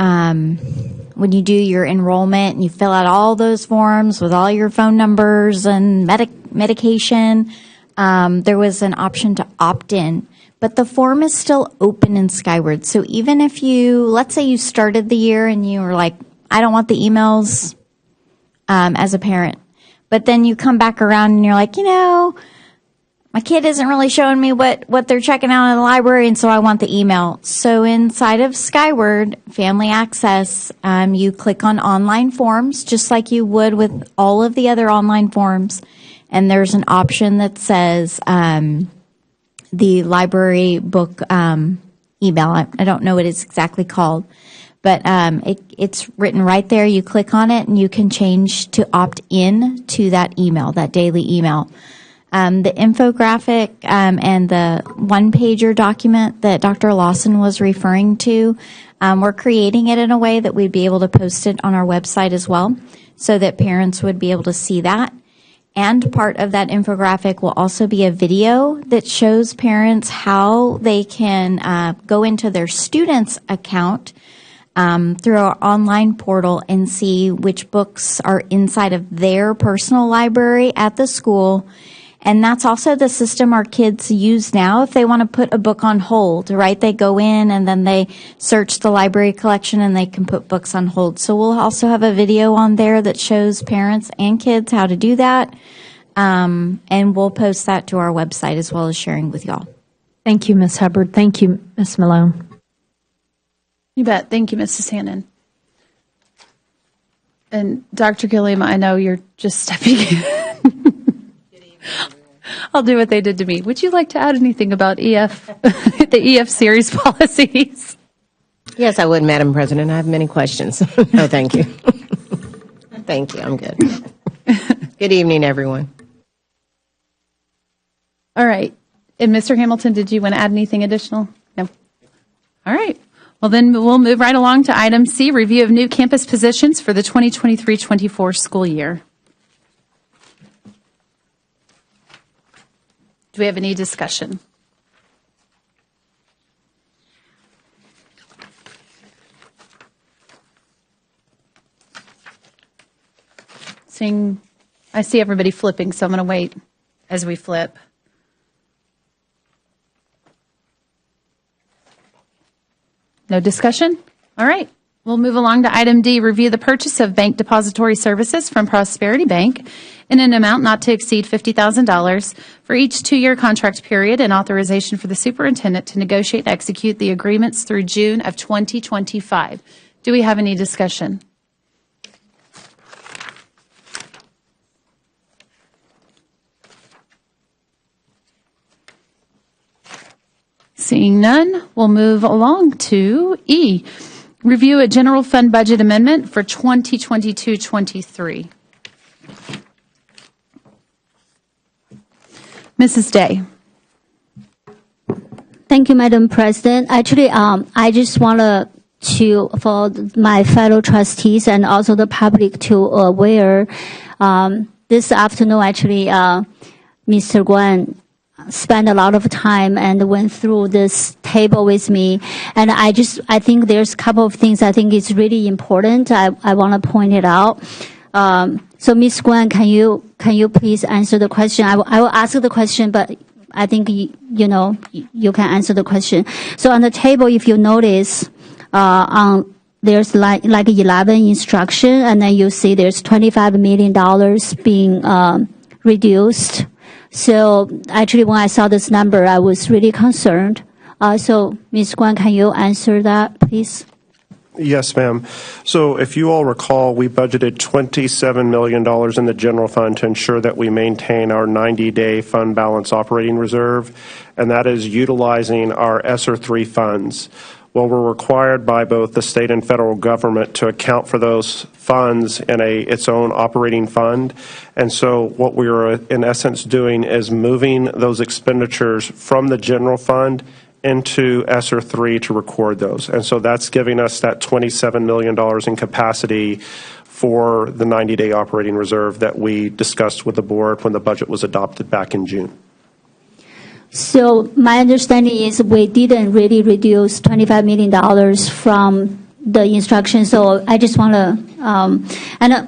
when you do your enrollment and you fill out all those forms with all your phone numbers and medication, there was an option to opt in, but the form is still open in Skyward. So even if let's say you started the year and you were like, I don't want the emails as a parent, but then you come back around and you're like, my kid isn't really showing me what they're checking out in the library, and so I want the email. So inside of Skyward Family Access, you click on online forms, just like you would with all of the other online forms, and there's an option that says the library book email. I don't know what it's exactly called, but it's written right there. You click on it, and you can change to opt in to that email, that daily email. The infographic and the one-pager document that Dr. Lawson was referring to, we're creating it in a way that we'd be able to post it on our website as well, so that parents would be able to see that. And part of that infographic will also be a video that shows parents how they can go into their student's account through our online portal and see which books are inside of their personal library at the school. And that's also the system our kids use now if they want to put a book on hold, right? They go in and then they search the library collection and they can put books on hold. So we'll also have a video on there that shows parents and kids how to do that. And we'll post that to our website as well as sharing with y'all. Thank you, Ms. Hubbard. Thank you, Ms. Malone. You bet. Thank you, Mrs. Hannon. And Dr. Gilliam, I know you're just stepping in. I'll do what they did to me. Would you like to add anything about EF, the EF series policies? Yes, I would, Madam President. I have many questions. No, thank you. Thank you. I'm good. Good evening, everyone. All right. And Mr. Hamilton, did you want to add anything additional? No. All right. Well, then we'll move right along to item C, review of new campus positions for the 2023-24 school year. Do we have any discussion? I see everybody flipping, so I'm going to wait as we flip. No discussion? All right. We'll move along to item D, review the purchase of bank depository services from Prosperity Bank in an amount not to exceed $50,000 for each 2-year contract period, and authorization for the superintendent to negotiate and execute the agreements through June of 2025. Do we have any discussion? Seeing none, we'll move along to E, review a general fund budget amendment for 2022-23. Mrs. Day. Thank you, Madam President. Actually, I just want for my fellow trustees and also the public to aware, this afternoon, actually, Mr. Guan spent a lot of time and went through this table with me. And I think there's a couple of things I think is really important. I want to point it out. So Ms. Guan, can you please answer the question? I will ask the question, but I think, you can answer the question. So on the table, if you notice, there's like 11 instruction, and then you see there's $25 million being, reduced. So actually, when I saw this number, I was really concerned. So Ms. Guan, can you answer that, please? Yes, ma'am. So if you all recall, we budgeted $27 million in the general fund to ensure that we maintain our 90-day fund balance operating reserve, and that is utilizing our ESSER 3 funds. Well, we're required by both the state and federal government to account for those funds in its own operating fund. And so what we are in essence doing is moving those expenditures from the general fund into ESSER 3 to record those. And so that's giving us that $27 million in capacity for the 90-day operating reserve that we discussed with the board when the budget was adopted back in June. So my understanding is we didn't really reduce $25 million from the instruction. So I just want to,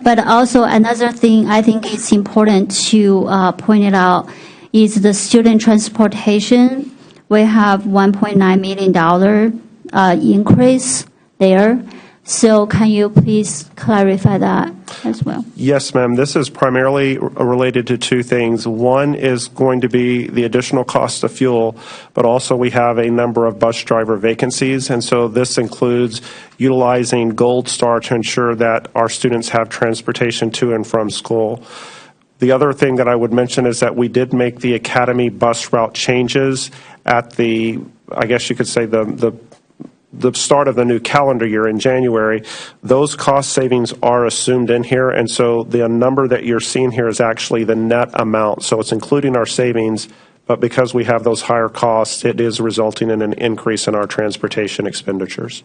but also another thing I think it's important to point it out is the student transportation. we have $1.9 million increase there. So can you please clarify that as well? Yes, ma'am. This is primarily related to two things. One is going to be the additional cost of fuel, but also we have a number of bus driver vacancies, and so this includes utilizing Gold Star to ensure that our students have transportation to and from school. The other thing that I would mention is that we did make the academy bus route changes at the, I guess you could say, the start of the new calendar year in January. Those cost savings are assumed in here, and so the number that you're seeing here is actually the net amount. So it's including our savings, but because we have those higher costs, it is resulting in an increase in our transportation expenditures.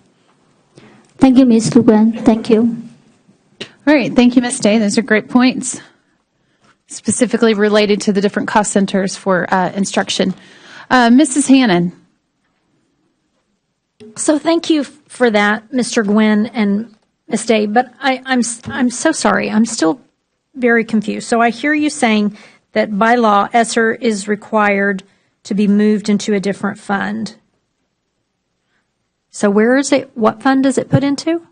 Thank you, Ms. Luguen. Thank you. All right, thank you, Ms. Day. Those are great points, specifically related to the different cost centers for instruction. Mrs. Hannon. So thank you for that, Mr. Gwynn and Ms. Day, but I'm so sorry. I'm still very confused. So I hear you saying that by law, ESSER is required to be moved into a different fund. So where is it? What fund does it put into?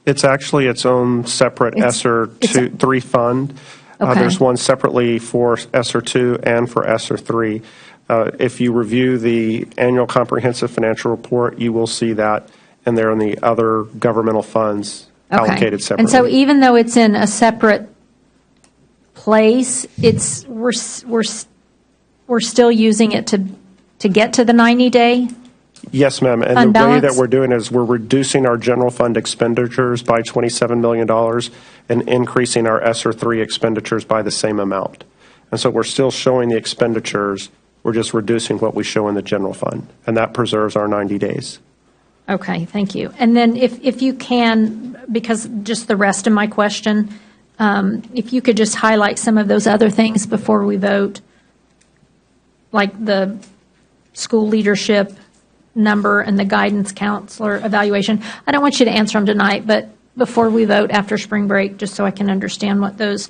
It's actually its own separate ESSER 3 fund. Okay. There's one separately for ESSER 2 and for ESSER 3. If you review the annual comprehensive financial report, you will see that, and they're in the other governmental funds allocated separately. And so even though it's in a separate place, we're still using it to get to the 90-day? Yes, ma'am. And Fund the way balance? that we're doing is we're reducing our general fund expenditures by $27 million and increasing our ESSER 3 expenditures by the same amount. And so we're still showing the expenditures. We're just reducing what we show in the general fund, and that preserves our 90 days. Okay, thank you. And then if you can, because just the rest of my question, if you could just highlight some of those other things before we vote, like the school leadership number and the guidance counselor evaluation. I don't want you to answer them tonight, but before we vote after spring break, just so I can understand what those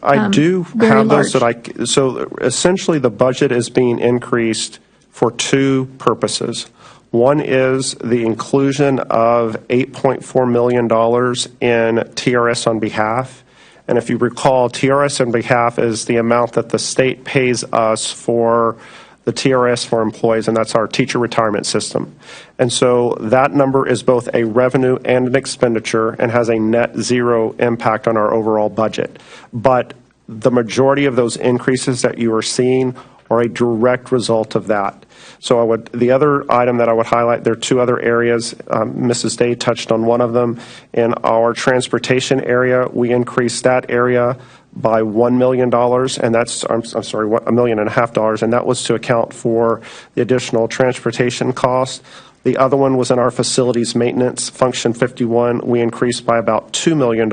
I do have those large. so essentially the budget is being increased for two purposes. One is the inclusion of $8.4 million in TRS on behalf. And if you recall, TRS on behalf is the amount that the state pays us for the TRS for employees, and that's our teacher retirement system. And so that number is both a revenue and an expenditure and has a net zero impact on our overall budget. But the majority of those increases that you are seeing are a direct result of that. So the other item that I would highlight, there are two other areas. Mrs. Day touched on one of them. In our transportation area, we increased that area by $1 million, and that's, I'm sorry, $1.5 million, and that was to account for the additional transportation costs. The other one was in our facilities maintenance, Function 51. We increased by about $2 million,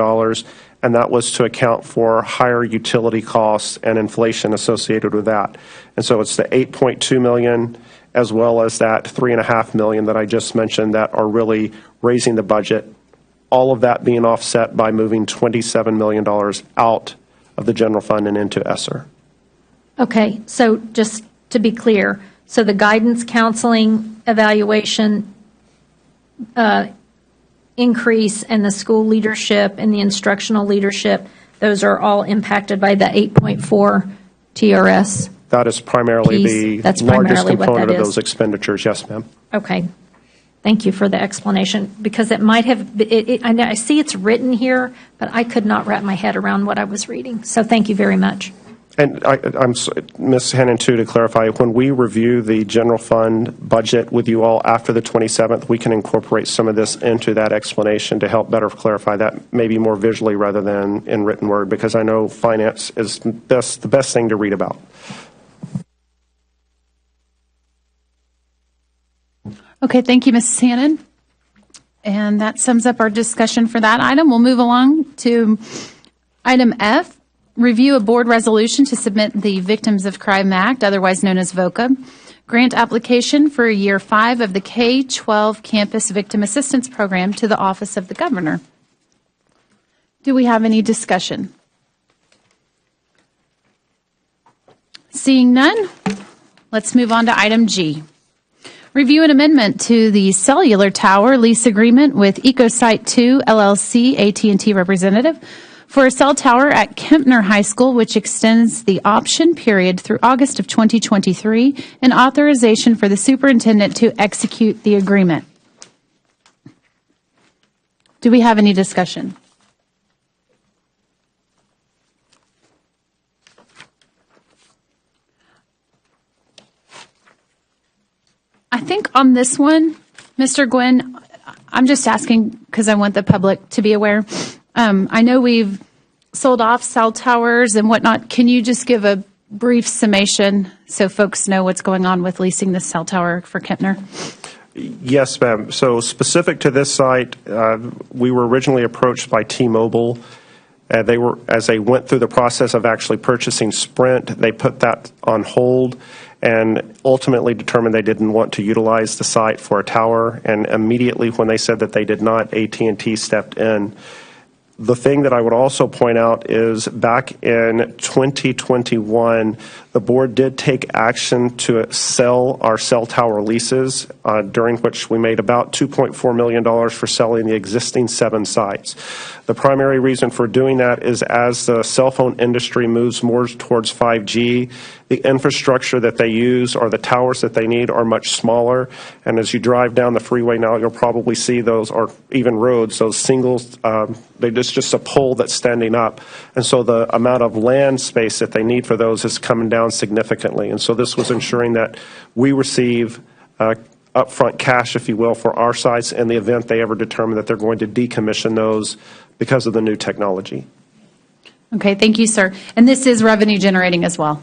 and that was to account for higher utility costs and inflation associated with that. And so it's the $8.2 million as well as that $3.5 million that I just mentioned that are really raising the budget, all of that being offset by moving $27 million out of the general fund and into ESSER. Okay, so just to be clear, so the guidance counseling evaluation increase and the school leadership and the instructional leadership, those are all impacted by the 8.4 TRS? That is primarily That's the largest primarily what component that of is. those expenditures. Yes, ma'am. Okay. Thank you for the explanation, because it might have, I see it's written here, but I could not wrap my head around what I was reading. So thank you very much. And Ms. Hannon, too, to clarify, when we review the general fund budget with you all after the 27th, we can incorporate some of this into that explanation to help better clarify that, maybe more visually rather than in written word, because I know finance is the best thing to read about. Okay, thank you, Mrs. Hannon. And that sums up our discussion for that item. We'll move along to item F, review a board resolution to submit the Victims of Crime Act, otherwise known as VOCA, grant application for year 5 of the K-12 Campus Victim Assistance Program to the Office of the Governor. Do we have any discussion? Seeing none, let's move on to item G. Review an amendment to the cellular tower lease agreement with EcoSite 2 LLC, AT&T representative, for a cell tower at Kempner High School, which extends the option period through August of 2023, and authorization for the superintendent to execute the agreement. Do we have any discussion? I think on this one, Mr. Gwynn, I'm just asking because I want the public to be aware. I know we've sold off cell towers and whatnot. Can you just give a brief summation so folks know what's going on with leasing the cell tower for Kempner? Yes, ma'am. So specific to this site, we were originally approached by T-Mobile. As they went through the process of actually purchasing Sprint, they put that on hold and ultimately determined they didn't want to utilize the site for a tower. And immediately when they said that they did not, AT&T stepped in. The thing that I would also point out is back in 2021, the board did take action to sell our cell tower leases, during which we made about $2.4 million for selling the existing 7 sites. The primary reason for doing that is as the cell phone industry moves more towards 5G, the infrastructure that they use or the towers that they need are much smaller. And as you drive down the freeway now, you'll probably see those, or even roads, those singles, they're just a pole that's standing up. And so the amount of land space that they need for those is coming down significantly. And so this was ensuring that we receive upfront cash, if you will, for our sites in the event they ever determine that they're going to decommission those because of the new technology. Okay, thank you, sir. And this is revenue generating as well?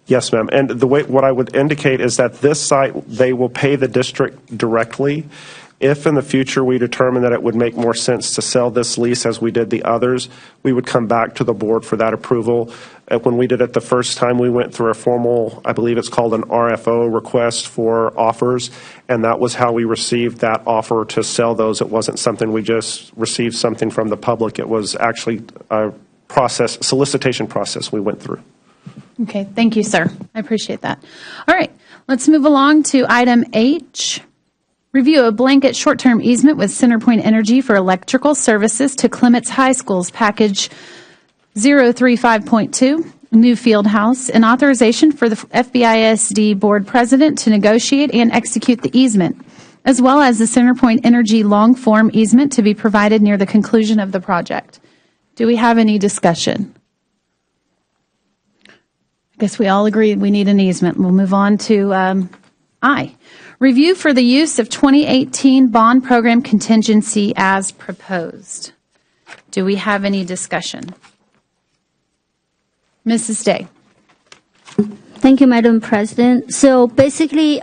Yes, ma'am. And what I would indicate is that this site, they will pay the district directly. If in the future we determine that it would make more sense to sell this lease as we did the others, we would come back to the board for that approval. When we did it the first time, we went through a formal, I believe it's called an RFO, request for offers, and that was how we received that offer to sell those. It wasn't something we just received something from the public. It was actually a solicitation process we went through. Okay, thank you, sir. I appreciate that. All right, let's move along to item H. Review a blanket short-term easement with CenterPoint Energy for electrical services to Clements High School's package 035.2, new field house, and authorization for the FBISD board president to negotiate and execute the easement, as well as the CenterPoint Energy long-form easement to be provided near the conclusion of the project. Do we have any discussion? I guess we all agree we need an easement. We'll move on to I. Review for the use of 2018 bond program contingency as proposed. Do we have any discussion? Mrs. Day. Thank you, Madam President. So basically,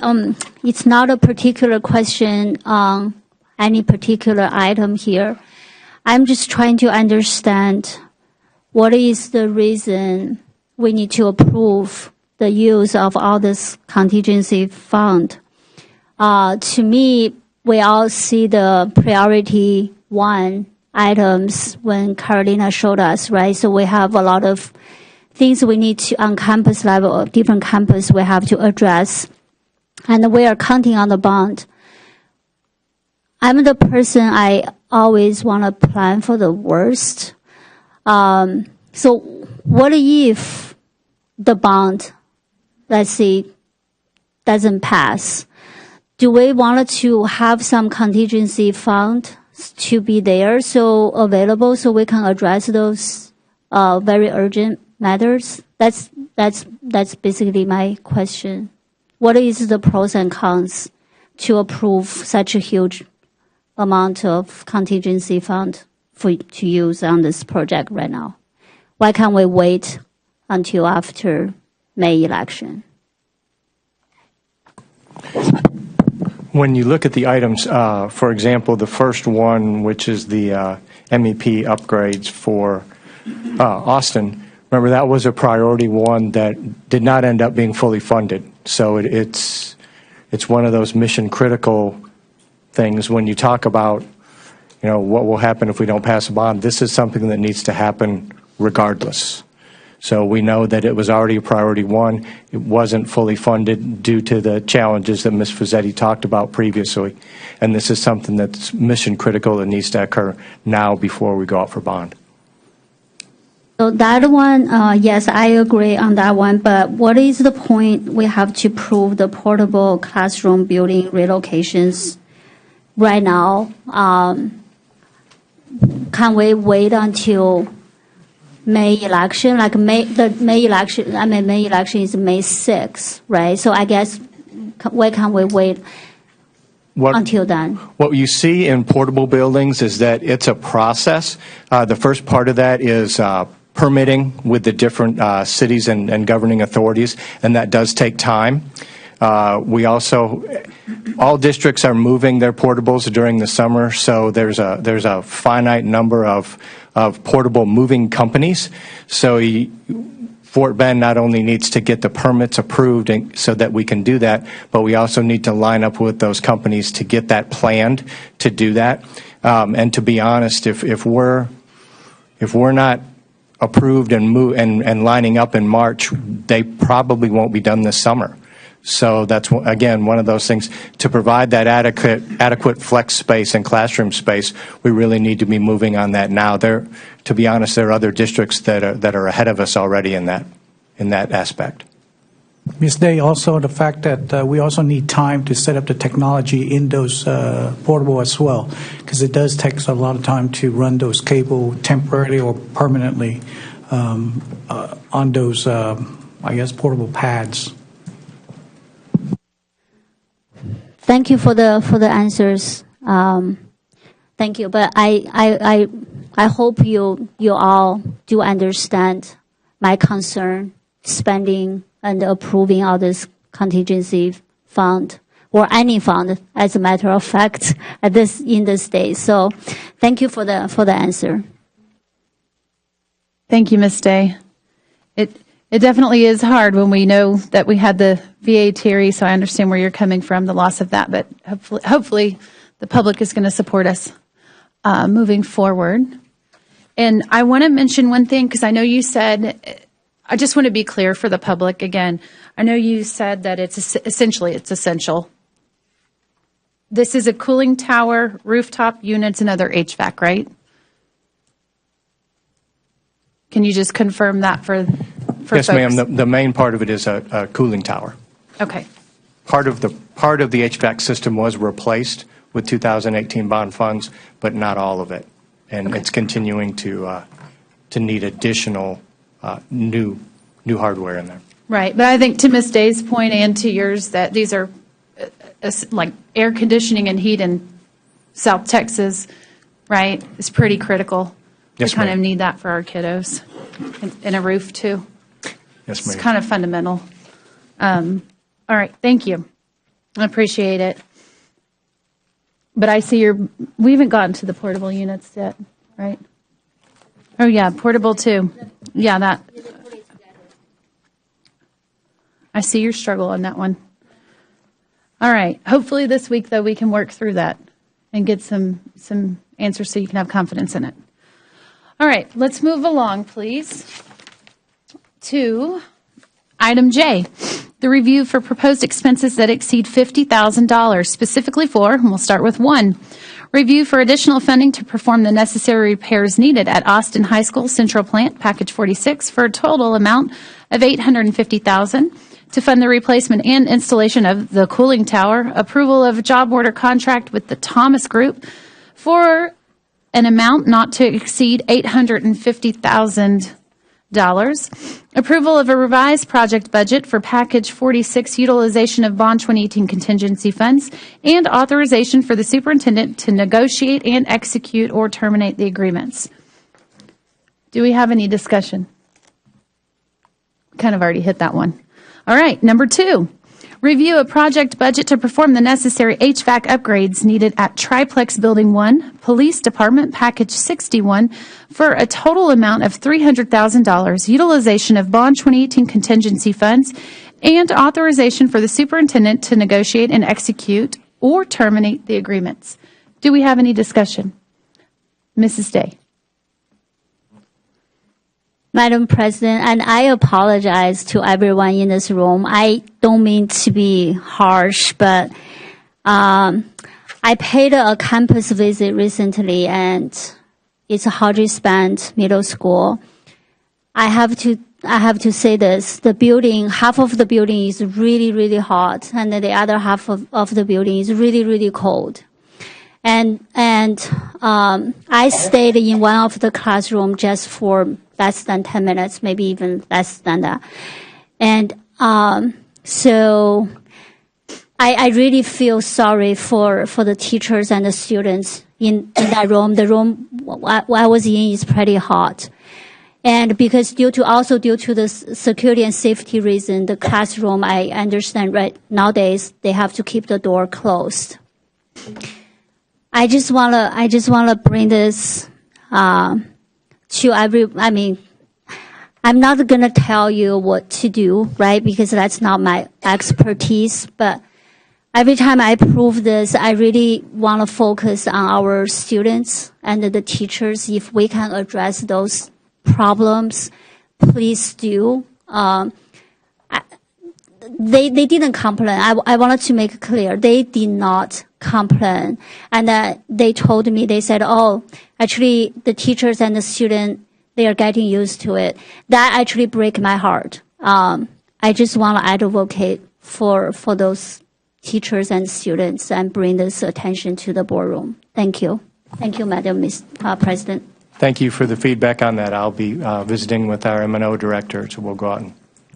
it's not a particular question on any particular item here. I'm just trying to understand what is the reason we need to approve the use of all this contingency fund. To me, we all see the priority 1 items when Carolina showed us, right? So we have a lot of things we need to, on campus level, different campus we have to address. And we are counting on the bond. I'm the person, I always want to plan for the worst. So what if the bond, let's say, doesn't pass? Do we want to have some contingency fund to be there, so available, so we can address those very urgent matters? That's basically my question. What is the pros and cons to approve such a huge amount of contingency fund to use on this project right now? Why can't we wait until after May election? When you look at the items, for example, the first one, which is the MEP upgrades for Austin, remember that was a priority one that did not end up being fully funded. So it's one of those mission critical things. When you talk about, what will happen if we don't pass a bond, this is something that needs to happen regardless. So we know that it was already a priority one. It wasn't fully funded due to the challenges that Ms. Fazzetti talked about previously. And this is something that's mission critical that needs to occur now before we go out for bond. So that one, yes, I agree on that one. But what is the point we have to prove the portable classroom building relocations right now? Can we wait until May election? Like May election is May 6th, right? So I guess why can't we wait until then? What you see in portable buildings is that it's a process. The first part of that is permitting with the different cities and governing authorities, and that does take time. We also, all districts are moving their portables during the summer, so there's a finite number of portable moving companies. So Fort Bend not only needs to get the permits approved so that we can do that, but we also need to line up with those companies to get that planned to do that. And to be honest, if we're not approved and lining up in March, they probably won't be done this summer. So that's, again, one of those things. To provide that adequate flex space and classroom space, we really need to be moving on that now. To be honest, there are other districts that are ahead of us already in that aspect. Ms. Day, also the fact that we also need time to set up the technology in those portable as well, because it does take a lot of time to run those cable temporarily or permanently on those, I guess, portable pads. Thank you for the answers. Thank you, but I hope you all do understand my concern spending and approving all this contingency fund or any fund, as a matter of fact, in this state. So, thank you for the answer. Thank you, Ms. Day. It definitely is hard when we know that we had the VA Terry, so I understand where you're coming from, the loss of that, but hopefully the public is going to support us moving forward. And I want to mention one thing, because I know you said, I just want to be clear for the public again. I know you said that it's essential. This is a cooling tower, rooftop units, and other HVAC, right? Can you just confirm that for yes, folks? ma'am. The main part of it is a cooling tower. Okay. Part of the HVAC system was replaced with 2018 bond funds, but not all of it, and it's continuing to need additional new hardware in there. Right, but I think to Ms. Day's point and to yours that these are like air conditioning and heat in South Texas, right? It's pretty critical. Yes, we kind ma'am. of need that for our kiddos, and a roof too. Yes, ma'am. It's kind of fundamental. All right, thank you. I appreciate it. But I see we haven't gotten to the portable units yet, right? Oh yeah, portable too. Yeah, that. I see your struggle on that one. All right. Hopefully this week, though, we can work through that and get some answers so you can have confidence in it. All right. Let's move along, please, to item J, the review for proposed expenses that exceed $50,000, specifically for, and we'll start with 1, review for additional funding to perform the necessary repairs needed at Austin High School Central Plant, Package 46, for a total amount of $850,000 to fund the replacement and installation of the cooling tower, approval of a job order contract with the Thomas Group for an amount not to exceed $850,000, approval of a revised project budget for Package 46, utilization of Bond 2018 contingency funds, and authorization for the superintendent to negotiate and execute or terminate the agreements. Do we have any discussion? Kind of already hit that one. All right, number 2, review a project budget to perform the necessary HVAC upgrades needed at Triplex Building 1, Police Department, Package 61, for a total amount of $300,000, utilization of Bond 2018 contingency funds, and authorization for the superintendent to negotiate and execute or terminate the agreements. Do we have any discussion? Mrs. Day. Madam President, and I apologize to everyone in this room. I don't mean to be harsh, but I paid a campus visit recently, and it's Hodges Bend Middle School. I have to say this: the building, half of the building is really, really hot, and then the other half of the building is really, really cold. And I stayed in one of the classroom just for less than 10 minutes, maybe even less than that. And so I really feel sorry for the teachers and the students in that room. The room I was in is pretty hot. And because due to the security and safety reason, the classroom, I understand right nowadays, they have to keep the door closed. I just wanna bring this to I'm not gonna tell you what to do, right? Because that's not my expertise. But every time I prove this, I really wanna focus on our students and the teachers. If we can address those problems, please do. They didn't complain. I wanted to make it clear. They did not complain. And they told me, they said, oh, actually the teachers and the student, they are getting used to it. That actually breaks my heart. I just want to advocate for those teachers and students and bring this attention to the boardroom. Thank you. Thank you, Madam President. Thank you for the feedback on that. I'll be visiting with our M&O director, so we'll go out and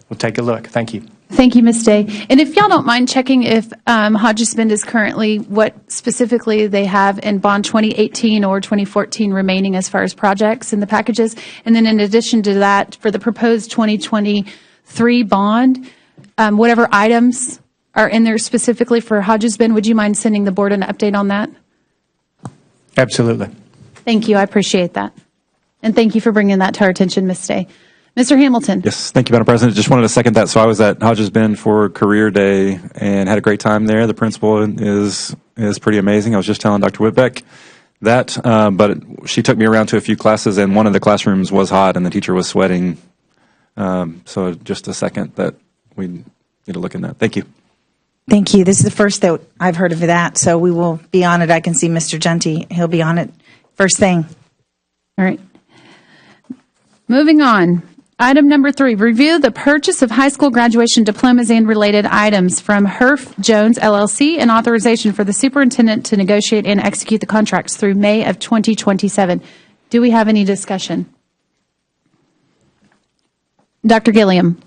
we'll take a look. Thank you. Thank you, Ms. Day. And if y'all don't mind checking if Hodges Bend is currently what specifically they have in bond 2018 or 2014 remaining as far as projects in the packages. And then in addition to that, for the proposed 2023 bond, whatever items are in there specifically for Hodges Bend, would you mind sending the board an update on that? Absolutely. Thank you. I appreciate that. And thank you for bringing that to our attention, Ms. Day. Mr. Hamilton. Yes, thank you, Madam President. Just wanted to second that. So I was at Hodges Bend for Career Day and had a great time there. The principal is pretty amazing. I was just telling Dr. Whitbeck that, but she took me around to a few classes, and one of the classrooms was hot, and the teacher was sweating. So just a second that we need to look in that. Thank you. Thank you. This is the first that I've heard of that, so we will be on it. I can see Mr. Genty. He'll be on it first thing. All right. Moving on. Item number 3, review the purchase of high school graduation diplomas and related items from Herff Jones LLC and authorization for the superintendent to negotiate and execute the contracts through May of 2027. Do we have any discussion? Dr. Gilliam.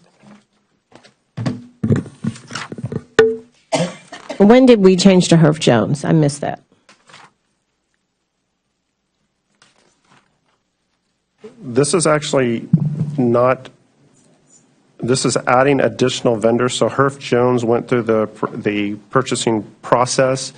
When did we change to Herff Jones? I missed that. This is actually not, this is adding additional vendors. So Herff Jones went through the purchasing process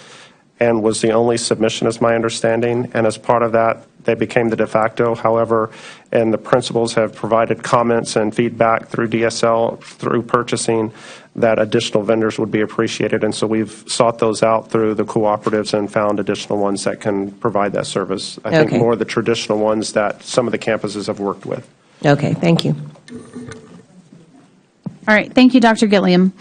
and was the only submission, is my understanding. And as part of that, they became the de facto. However, and the principals have provided comments and feedback through DSL, through purchasing, that additional vendors would be appreciated. And so we've sought those out through the cooperatives and found additional ones that can provide that service. I think more of the traditional ones that some of the campuses have worked with. Okay, thank you. All right, thank you, Dr. Gilliam.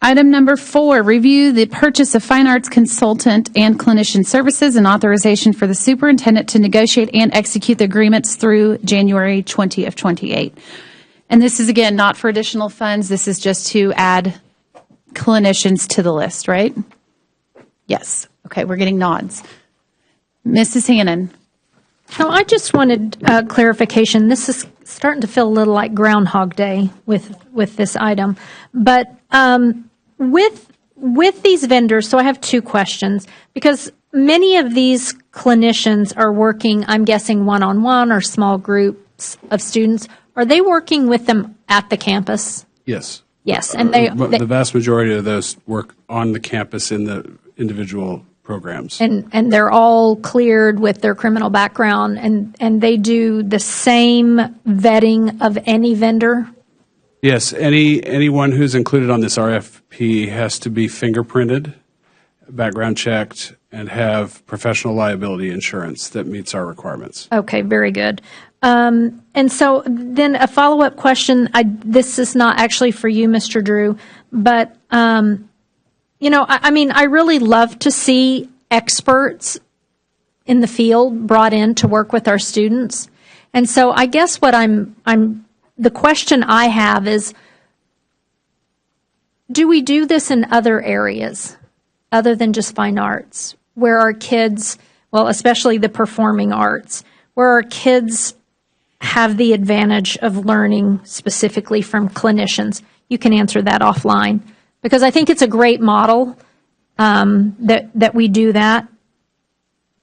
Item number 4, review the purchase of fine arts consultant and clinician services and authorization for the superintendent to negotiate and execute the agreements through January 20 of 28. And this is, again, not for additional funds. This is just to add clinicians to the list, right? Yes. Okay, we're getting nods. Mrs. Hannon. No, I just wanted clarification. This is starting to feel a little like Groundhog Day with this item. But with these vendors, so I have 2 questions, because many of these clinicians are working, I'm guessing, one-on-one or small groups of students. Are they working with them at the campus? Yes. Yes, and the vast majority of those work on the campus in the individual programs. And they're all cleared with their criminal background, and they do the same vetting of any vendor? Yes, anyone who's included on this RFP has to be fingerprinted, background checked, and have professional liability insurance that meets our requirements. Okay, very good. And so then a follow-up question, this is not actually for you, Mr. Drew, but, you know, I mean, I really love to see experts in the field brought in to work with our students. And so I guess what the question I have is, do we do this in other areas other than just fine arts, where our kids, well, especially the performing arts, where our kids have the advantage of learning specifically from clinicians? You can answer that offline, because I think it's a great model that we do that.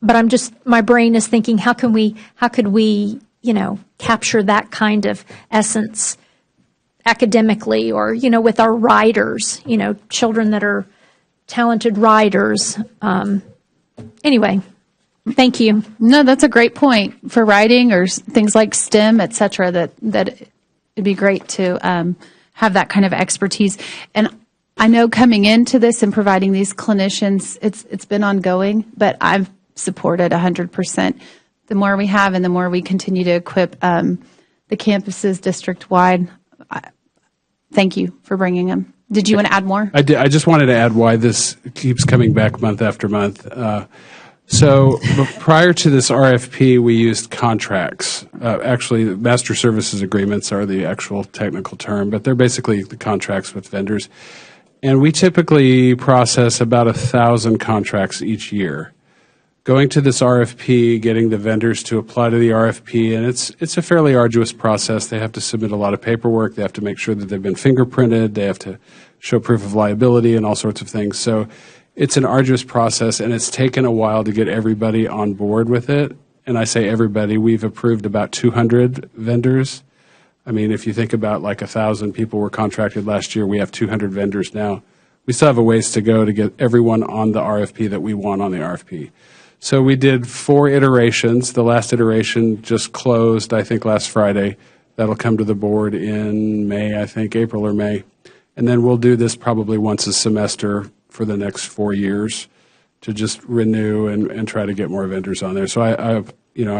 But my brain is thinking, how could we, you know, capture that kind of essence academically, or, you know, with our writers, you know, children that are talented writers. Anyway, thank you. No, that's a great point for writing or things like STEM, et cetera, that it'd be great to have that kind of expertise. And I know coming into this and providing these clinicians, it's been ongoing, but I've supported 100%. The more we have and the more we continue to equip the campuses district-wide, thank you for bringing them. Did you want to add more? I did. I just wanted to add why this keeps coming back month after month. So prior to this RFP, we used contracts. Actually, master services agreements are the actual technical term, but they're basically the contracts with vendors. And we typically process about 1,000 contracts each year. Going to this RFP, getting the vendors to apply to the RFP, and it's a fairly arduous process. They have to submit a lot of paperwork. They have to make sure that they've been fingerprinted. They have to show proof of liability and all sorts of things. So it's an arduous process, and it's taken a while to get everybody on board with it. And I say everybody. We've approved about 200 vendors. I mean, if you think about like 1,000 people were contracted last year, we have 200 vendors now. We still have a ways to go to get everyone on the RFP that we want on the RFP. So we did 4 iterations. The last iteration just closed, I think, last Friday. That'll come to the board in May, I think, April or May. And then we'll do this probably once a semester for the next 4 years to just renew and try to get more vendors on there. So I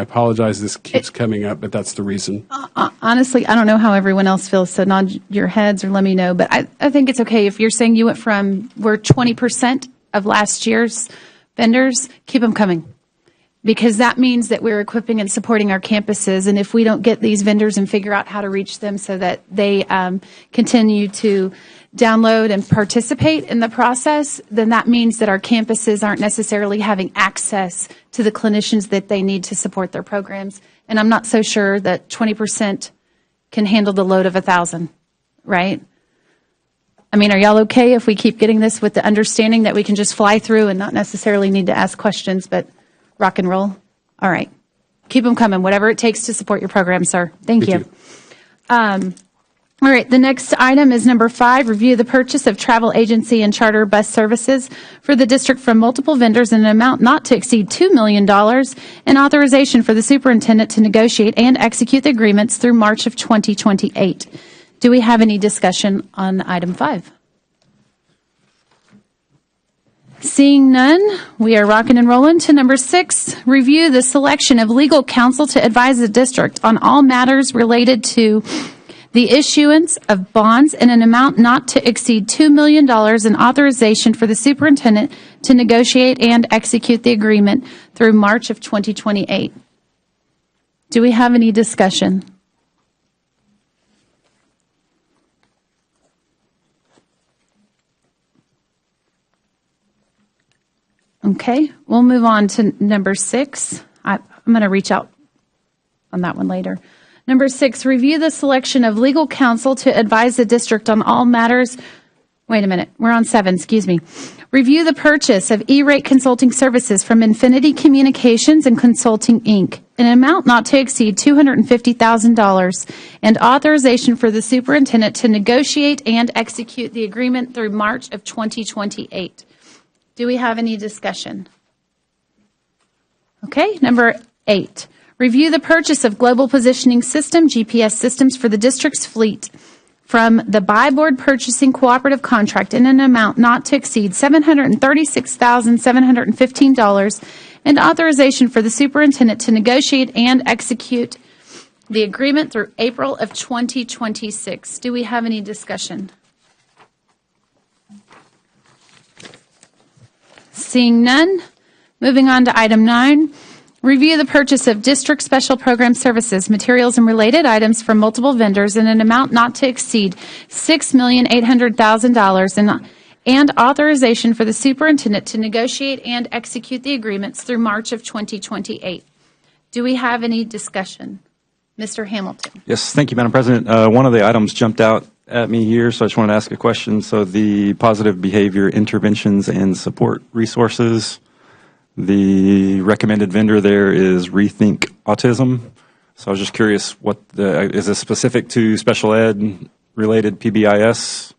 apologize this keeps coming up, but that's the reason. Honestly, I don't know how everyone else feels, so nod your heads or let me know. But I think it's okay if you're saying you went we're 20% of last year's vendors, keep them coming, because that means that we're equipping and supporting our campuses. And if we don't get these vendors and figure out how to reach them so that they continue to download and participate in the process, then that means that our campuses aren't necessarily having access to the clinicians that they need to support their programs. And I'm not so sure that 20% can handle the load of 1,000, right? I mean, are y'all okay if we keep getting this with the understanding that we can just fly through and not necessarily need to ask questions, but rock and roll? All right. Keep them coming, whatever it takes to support your program, sir. Thank you. All right, the next item is number 5, review the purchase of travel agency and charter bus services for the district from multiple vendors in an amount not to exceed $2 million, and authorization for the superintendent to negotiate and execute the agreements through March of 2028. Do we have any discussion on item 5? Seeing none, we are rocking and rolling to number 6, review the selection of legal counsel to advise the district on all matters related to the issuance of bonds in an amount not to exceed $2 million, and authorization for the superintendent to negotiate and execute the agreement through March of 2028. Do we have any discussion? Okay, we'll move on to number 6. I'm going to reach out on that one later. Number 6, review the selection of legal counsel to advise the district on all matters. Wait a minute, we're on 7, excuse me. Review the purchase of E-Rate Consulting Services from Infinity Communications and Consulting, Inc., an amount not to exceed $250,000, and authorization for the superintendent to negotiate and execute the agreement through March of 2028. Do we have any discussion? Okay, number 8. Review the purchase of Global Positioning System, GPS systems for the district's fleet from the Buy Board Purchasing Cooperative Contract in an amount not to exceed $736,715, and authorization for the superintendent to negotiate and execute the agreement through April of 2026. Do we have any discussion? Seeing none, moving on to item 9. Review the purchase of district special program services, materials, and related items from multiple vendors in an amount not to exceed $6,800,000 and authorization for the superintendent to negotiate and execute the agreements through March of 2028. Do we have any discussion? Mr. Hamilton. Yes, thank you, Madam President. One of the items jumped out at me here, so I just wanted to ask a question. So the positive behavior interventions and support resources, the recommended vendor there is Rethink Autism. So I was just curious, is this specific to special ed related PBIS?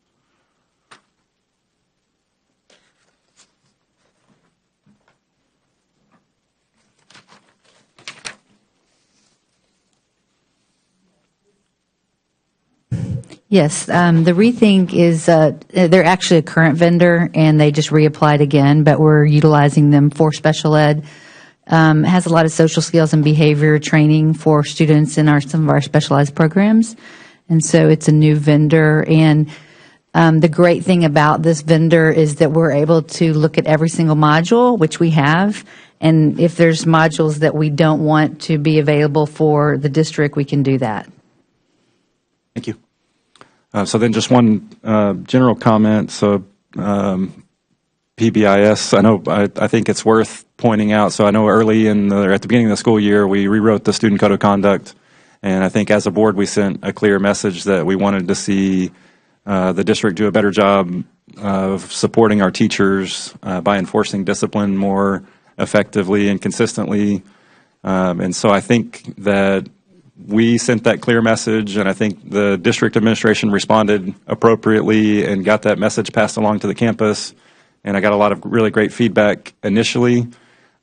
Yes, the Rethink is, they're actually a current vendor, and they just reapplied again, but we're utilizing them for special ed. Has a lot of social skills and behavior training for students in some of our specialized programs. And so it's a new vendor. And the great thing about this vendor is that we're able to look at every single module, which we have. And if there's modules that we don't want to be available for the district, we can do that. Thank you. So then just one general comment. So PBIS, I think it's worth pointing out. So I know at the beginning of the school year, we rewrote the student code of conduct. And I think as a board, we sent a clear message that we wanted to see the district do a better job of supporting our teachers by enforcing discipline more effectively and consistently. And so I think that we sent that clear message, and I think the district administration responded appropriately and got that message passed along to the campus. And I got a lot of really great feedback initially.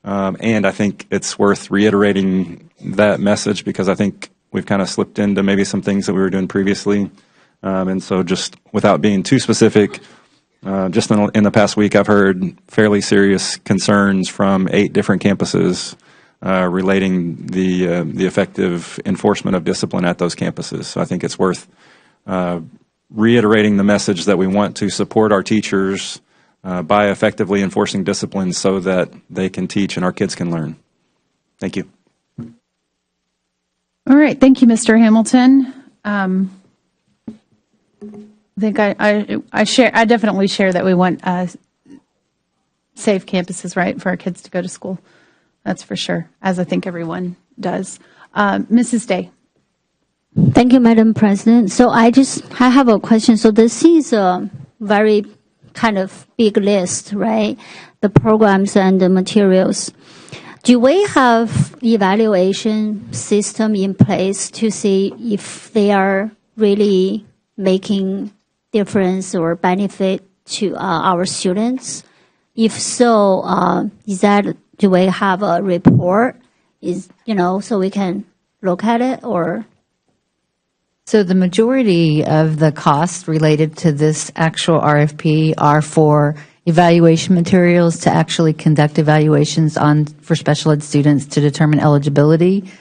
And I think it's worth reiterating that message because I think we've kind of slipped into maybe some things that we were doing previously. And so just without being too specific, just in the past week, I've heard fairly serious concerns from 8 different campuses relating the effective enforcement of discipline at those campuses. So I think it's worth reiterating the message that we want to support our teachers by effectively enforcing discipline so that they can teach and our kids can learn. Thank you. All right. Thank you, Mr. Hamilton. I think I definitely share that we want safe campuses, right, for our kids to go to school. That's for sure, as I think everyone does. Mrs. Day. Thank you, Madam President. So I have a question. So this is a very kind of big list, right? The programs and the materials. Do we have evaluation system in place to see if they are really making difference or benefit to our students? If so, do we have a report? So we can look at it, or? So the majority of the costs related to this actual RFP are for evaluation materials to actually conduct evaluations for special ed students to determine eligibility,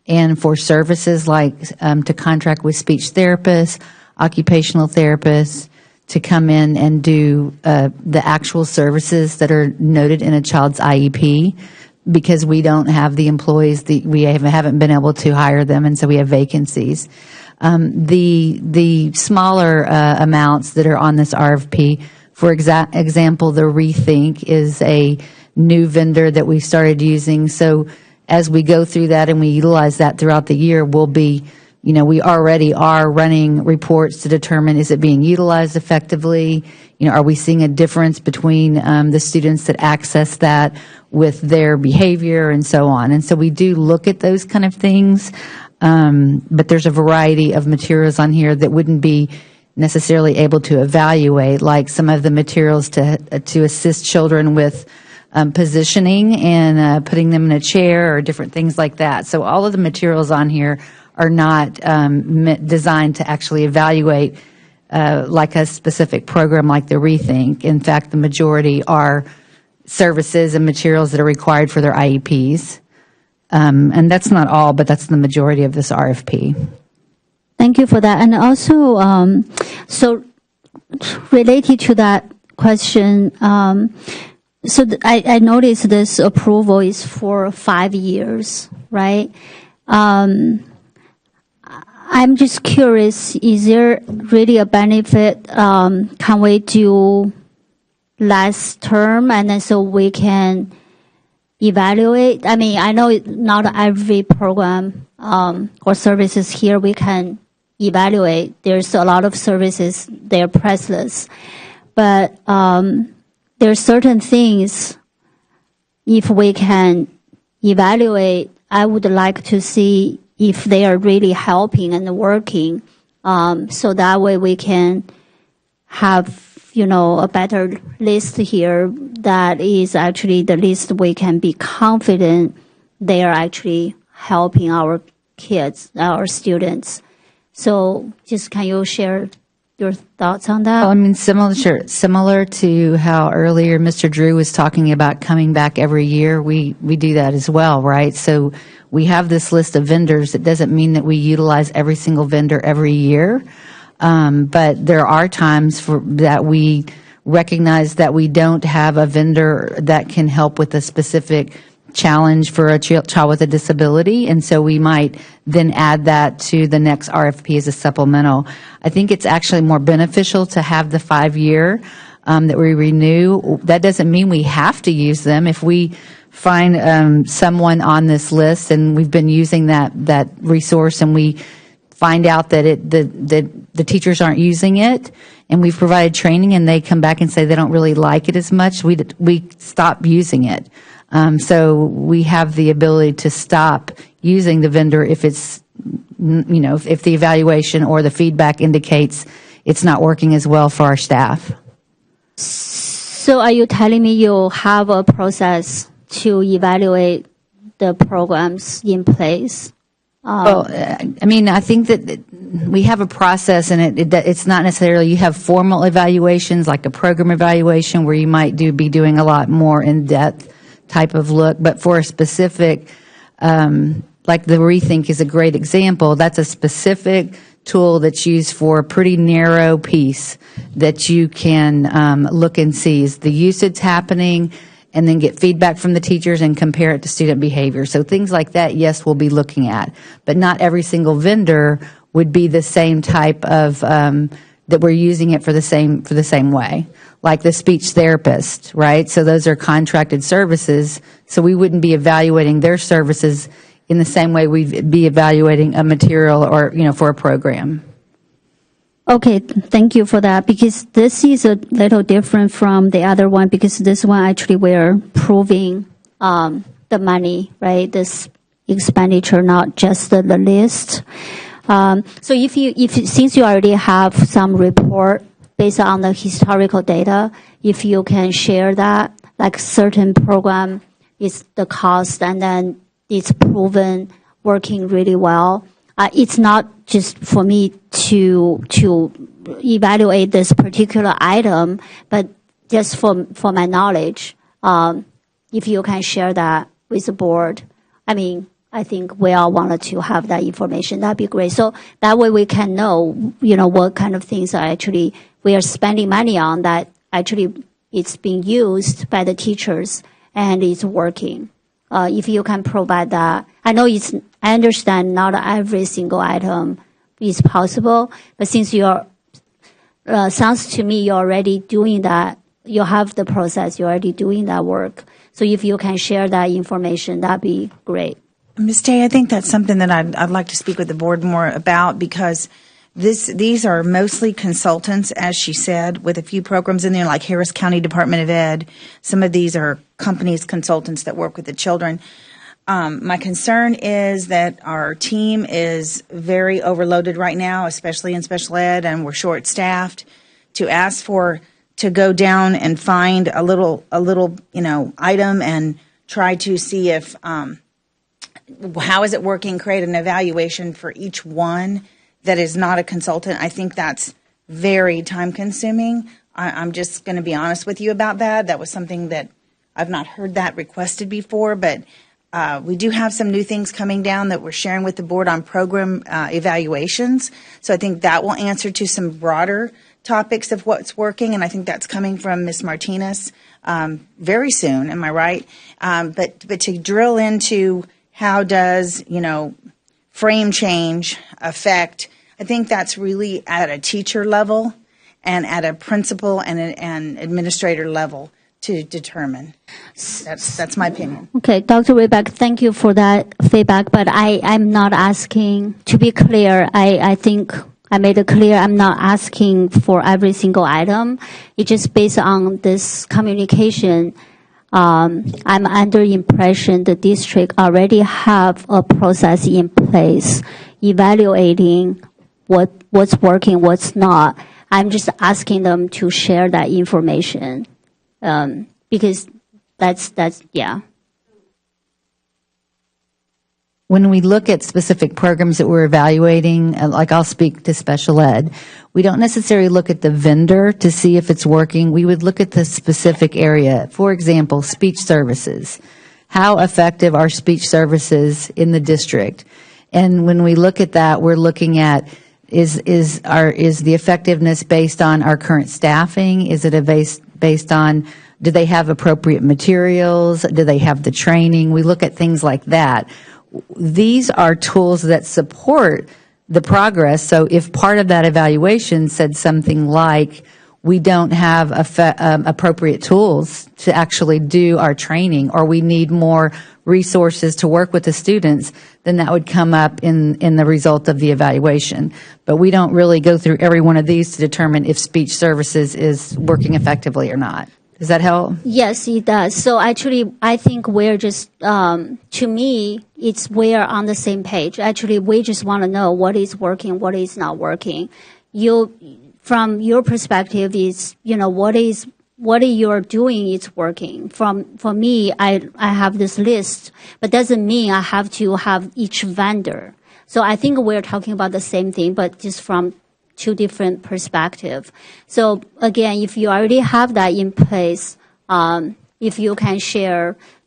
and for services like to contract with speech therapists, occupational therapists, to come in and do the actual services that are noted in a child's IEP, because we don't have the employees, we haven't been able to hire them, and so we have vacancies. The smaller amounts that are on this RFP, for example, the Rethink is a new vendor that we started using. So as we go through that and we utilize that throughout the year, we already are running reports to determine, is it being utilized effectively? Are we seeing a difference between the students that access that with their behavior and so on? And so we do look at those kind of things, but there's a variety of materials on here that wouldn't be necessarily able to evaluate, like some of the materials to assist children with positioning and putting them in a chair or different things like that. So all of the materials on here are not designed to actually evaluate like a specific program like the Rethink. In fact, the majority are services and materials that are required for their IEPs. And that's not all, but that's the majority of this RFP. Thank you for that. And also, so related to that question, I noticed this approval is for 5 years, right? I'm just curious, is there really a benefit? Can we do less term and then so we can evaluate? I mean, I know not every program or services here we can evaluate. There's a lot of services, they're priceless. But there are certain things, if we can evaluate, I would like to see if they are really helping and working, so that way we can have, a better list here that is actually the list we can be confident they are actually helping our kids, our students. So just can you share your thoughts on that? Well, I mean, similar to how earlier Mr. Drew was talking about coming back every year, we do that as well, right? So we have this list of vendors. It doesn't mean that we utilize every single vendor every year, but there are times that we recognize that we don't have a vendor that can help with a specific challenge for a child with a disability, and so we might then add that to the next RFP as a supplemental. I think it's actually more beneficial to have the 5-year that we renew. That doesn't mean we have to use them. If we find someone on this list and we've been using that resource and we find out that the teachers aren't using it and we've provided training and they come back and say they don't really like it as much, we stop using it. So we have the ability to stop using the vendor if it's, if the evaluation or the feedback indicates it's not working as well for our staff. So are you telling me you have a process to evaluate the programs in place? Well, I mean, I think that we have a process, and it's not necessarily you have formal evaluations like a program evaluation where you might be doing a lot more in-depth type of look, but for a specific, like the Rethink is a great example, that's a specific tool that's used for a pretty narrow piece that you can look and see is the usage happening, and then get feedback from the teachers and compare it to student behavior. So things like that, yes, we'll be looking at, but not every single vendor would be the same type of that we're using it for the same way. Like the speech therapist, right? So those are contracted services, so we wouldn't be evaluating their services in the same way we'd be evaluating a material or, for a program. Okay, thank you for that, because this is a little different from the other one, because this one actually we're proving the money, right? This expenditure, not just the list. So since you already have some report based on the historical data, if you can share that, like certain program is the cost and then it's proven working really well. It's not just for me to evaluate this particular item, but just for my knowledge, if you can share that with the board. I mean, I think we all wanted to have that information. That'd be great. So that way we can know, what kind of things are actually we are spending money on that actually it's being used by the teachers and it's working. If you can provide that, I understand not every single item is possible, but since sounds to me you're already doing that, you have the process, you're already doing that work. So if you can share that information, that'd be great. Ms. Day, I think that's something that I'd like to speak with the board more about, because these are mostly consultants, as she said, with a few programs in there like Harris County Department of Ed. Some of these are companies, consultants that work with the children. My concern is that our team is very overloaded right now, especially in special ed, and we're short-staffed. To ask to go down and find a little item and try to see if how is it working, create an evaluation for each one that is not a consultant. I think that's very time-consuming. I'm just going to be honest with you about that. That was something that I've not heard that requested before, but We do have some new things coming down that we're sharing with the board on program evaluations. So I think that will answer to some broader topics of what's working, and I think that's coming from Ms. Martinez very soon. Am I right? But to drill into how does frame change affect, I think that's really at a teacher level and at a principal and an administrator level to determine. That's my opinion. Okay, Dr. Rebeck, thank you for that feedback, but I'm not asking, to be clear, I think I made it clear I'm not asking for every single item. It's just based on this communication. I'm under impression the district already have a process in place evaluating what's working, what's not. I'm just asking them to share that information because that's yeah. When we look at specific programs that we're evaluating, like I'll speak to special ed, we don't necessarily look at the vendor to see if it's working. We would look at the specific area. For example, speech services. How effective are speech services in the district? And when we look at that, we're looking at is the effectiveness based on our current staffing? Is it based on, do they have appropriate materials? Do they have the training? We look at things like that. These are tools that support the progress. So if part of that evaluation said something like, we don't have appropriate tools to actually do our training, or we need more resources to work with the students, then that would come up in the result of the evaluation. But we don't really go through every one of these to determine if speech services is working effectively or not. Does that help? Yes, it does. So actually, I think we're just, to me, we're on the same page. Actually, we just want to know what is working, what is not working. From your perspective, is what you're doing is working. For me, I have this list, but doesn't mean I have to have each vendor. So I think we're talking about the same thing, but just from two different perspectives. So again, if you already have that in place, if you can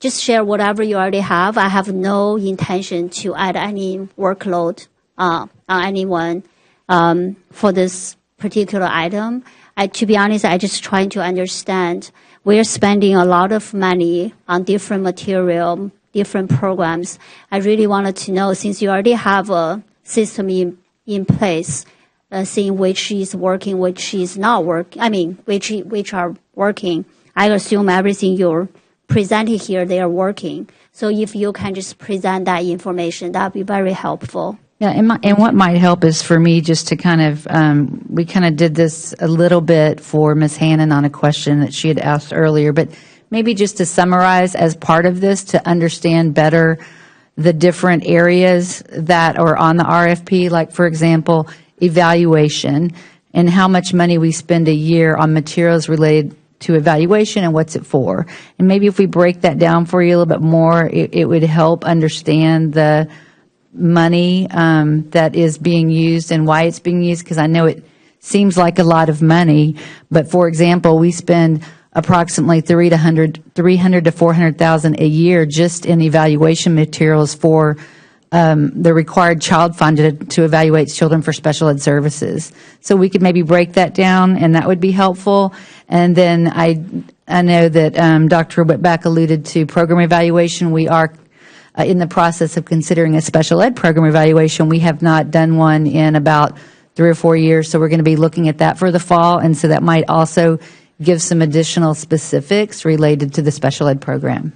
just share whatever you already have. I have no intention to add any workload on anyone for this particular item. To be honest, I just trying to understand. We're spending a lot of money on different material, different programs. I really wanted to know, since you already have a system in place, seeing which is working, which is not working. Which are working. I assume everything you're presenting here, they are working. So if you can just present that information, that would be very helpful. Yeah, and what might help is for me just to kind of, we kind of did this a little bit for Ms. Hannon on a question that she had asked earlier, but maybe just to summarize as part of this to understand better the different areas that are on the RFP, like, for example, evaluation and how much money we spend a year on materials related to evaluation and what's it for. And maybe if we break that down for you a little bit more, it would help understand the money that is being used and why it's being used, because I know it seems like a lot of money, but for example, we spend approximately $300,000 to $400,000 a year just in evaluation materials for the required child fund to evaluate children for special ed services. So we could maybe break that down, and that would be helpful. And then I know that Dr. Whitback alluded to program evaluation. We are in the process of considering a special ed program evaluation. We have not done one in about 3 or 4 years, so we're going to be looking at that for the fall, and so that might also give some additional specifics related to the special ed program.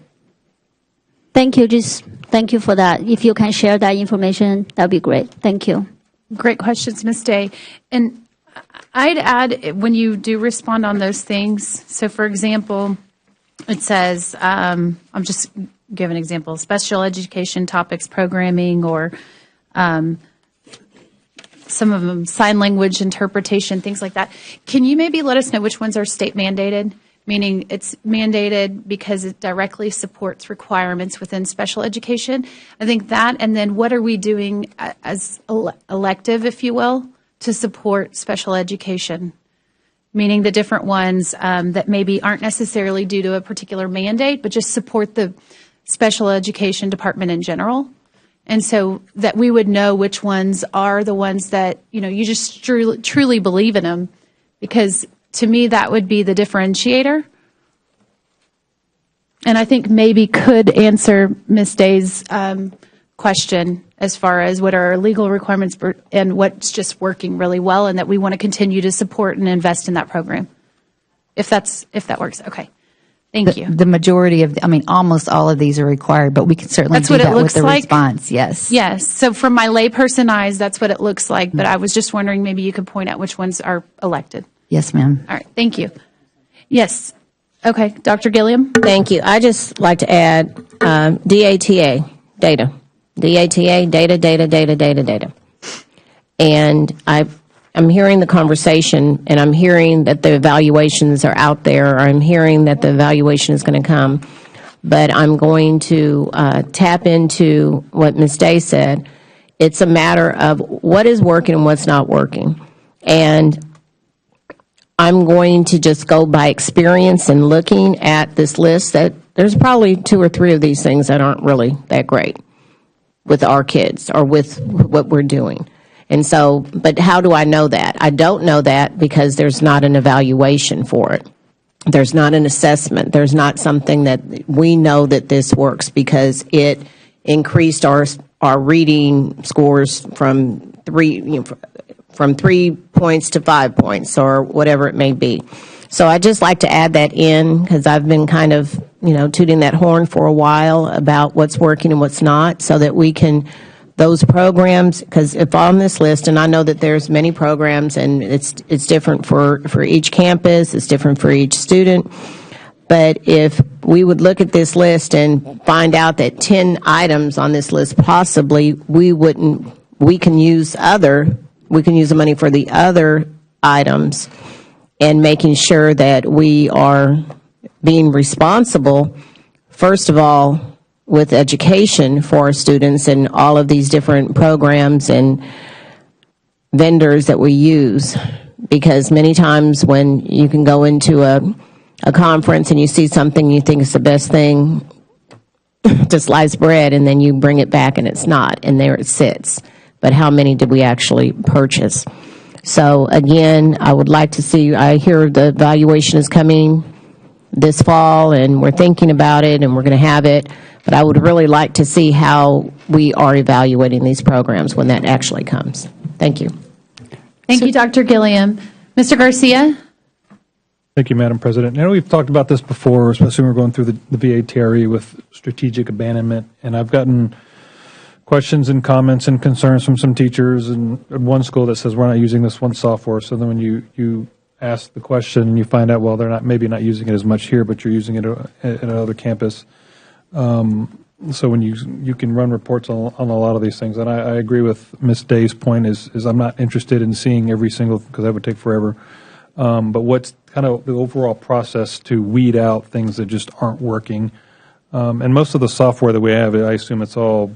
Thank you. Just thank you for that. If you can share that information, that would be great. Thank you. Great questions, Ms. Day. And I'd add, when you do respond on those things, so for example, it says, I'm just give an example, special education topics programming, or some of them sign language interpretation, things like that. Can you maybe let us know which ones are state mandated? Meaning it's mandated because it directly supports requirements within special education. I think that, and then what are we doing as elective, if you will, to support special education? Meaning the different ones that maybe aren't necessarily due to a particular mandate, but just support the special education department in general. And so that we would know which ones are the ones that, you just truly believe in them, because to me that would be the differentiator. And I think maybe could answer Ms. Day's question as far as what are our legal requirements and what's just working really well, and that we want to continue to support and invest in that program. If that works. Okay. Thank you. The majority of, almost all of these are required, but we can certainly That's do what it that with looks the like? response. Yes. Yes. So from my layperson eyes, that's what it looks like. But I was just wondering, maybe you could point out which ones are elected. Yes, ma'am. All right. Thank you. Yes. Okay. Dr. Gilliam? Thank you. I just like to add DATA, data. DATA, data. And I'm hearing the conversation, and I'm hearing that the evaluations are out there, or I'm hearing that the evaluation is going to come. But I'm going to tap into what Ms. Day said. It's a matter of what is working and what's not working. And I'm going to just go by experience and looking at this list that there's probably 2 or 3 of these things that aren't really that great with our kids or with what we're doing. And so, but how do I know that? I don't know that because there's not an evaluation for it. There's not an assessment. There's not something that we know that this works because it increased our reading scores from 3 points to 5 points or whatever it may be. So I just like to add that in because I've been kind of, tooting that horn for a while about what's working and what's not, so that we can, those programs, because if on this list, and I know that there's many programs and it's different for each campus, it's different for each student, but if we would look at this list and find out that 10 items on this list possibly we can use the money for the other items, and making sure that we are being responsible, first of all, with education for our students and all of these different programs and vendors that we use. Because many times when you can go into a conference and you see something you think is the best thing, to slice bread, and then you bring it back and it's not, and there it sits. But how many did we actually purchase? So again, I would like to see, I hear the evaluation is coming this fall, and we're thinking about it, and we're going to have it. But I would really like to see how we are evaluating these programs when that actually comes. Thank you. Thank you, Dr. Gilliam. Mr. Garcia? Thank you, Madam President. I know we've talked about this before, especially when we're going through the VATRE with strategic abandonment, and I've gotten questions and comments and concerns from some teachers in one school that says we're not using this one software. So then when you ask the question and you find out, well, they're maybe not using it as much here, but you're using it at another campus. So when you can run reports on a lot of these things, and I agree with Ms. Day's point is I'm not interested in seeing every single, because that would take forever. But what's kind of the overall process to weed out things that just aren't working? And most of the software that we have, I assume it's all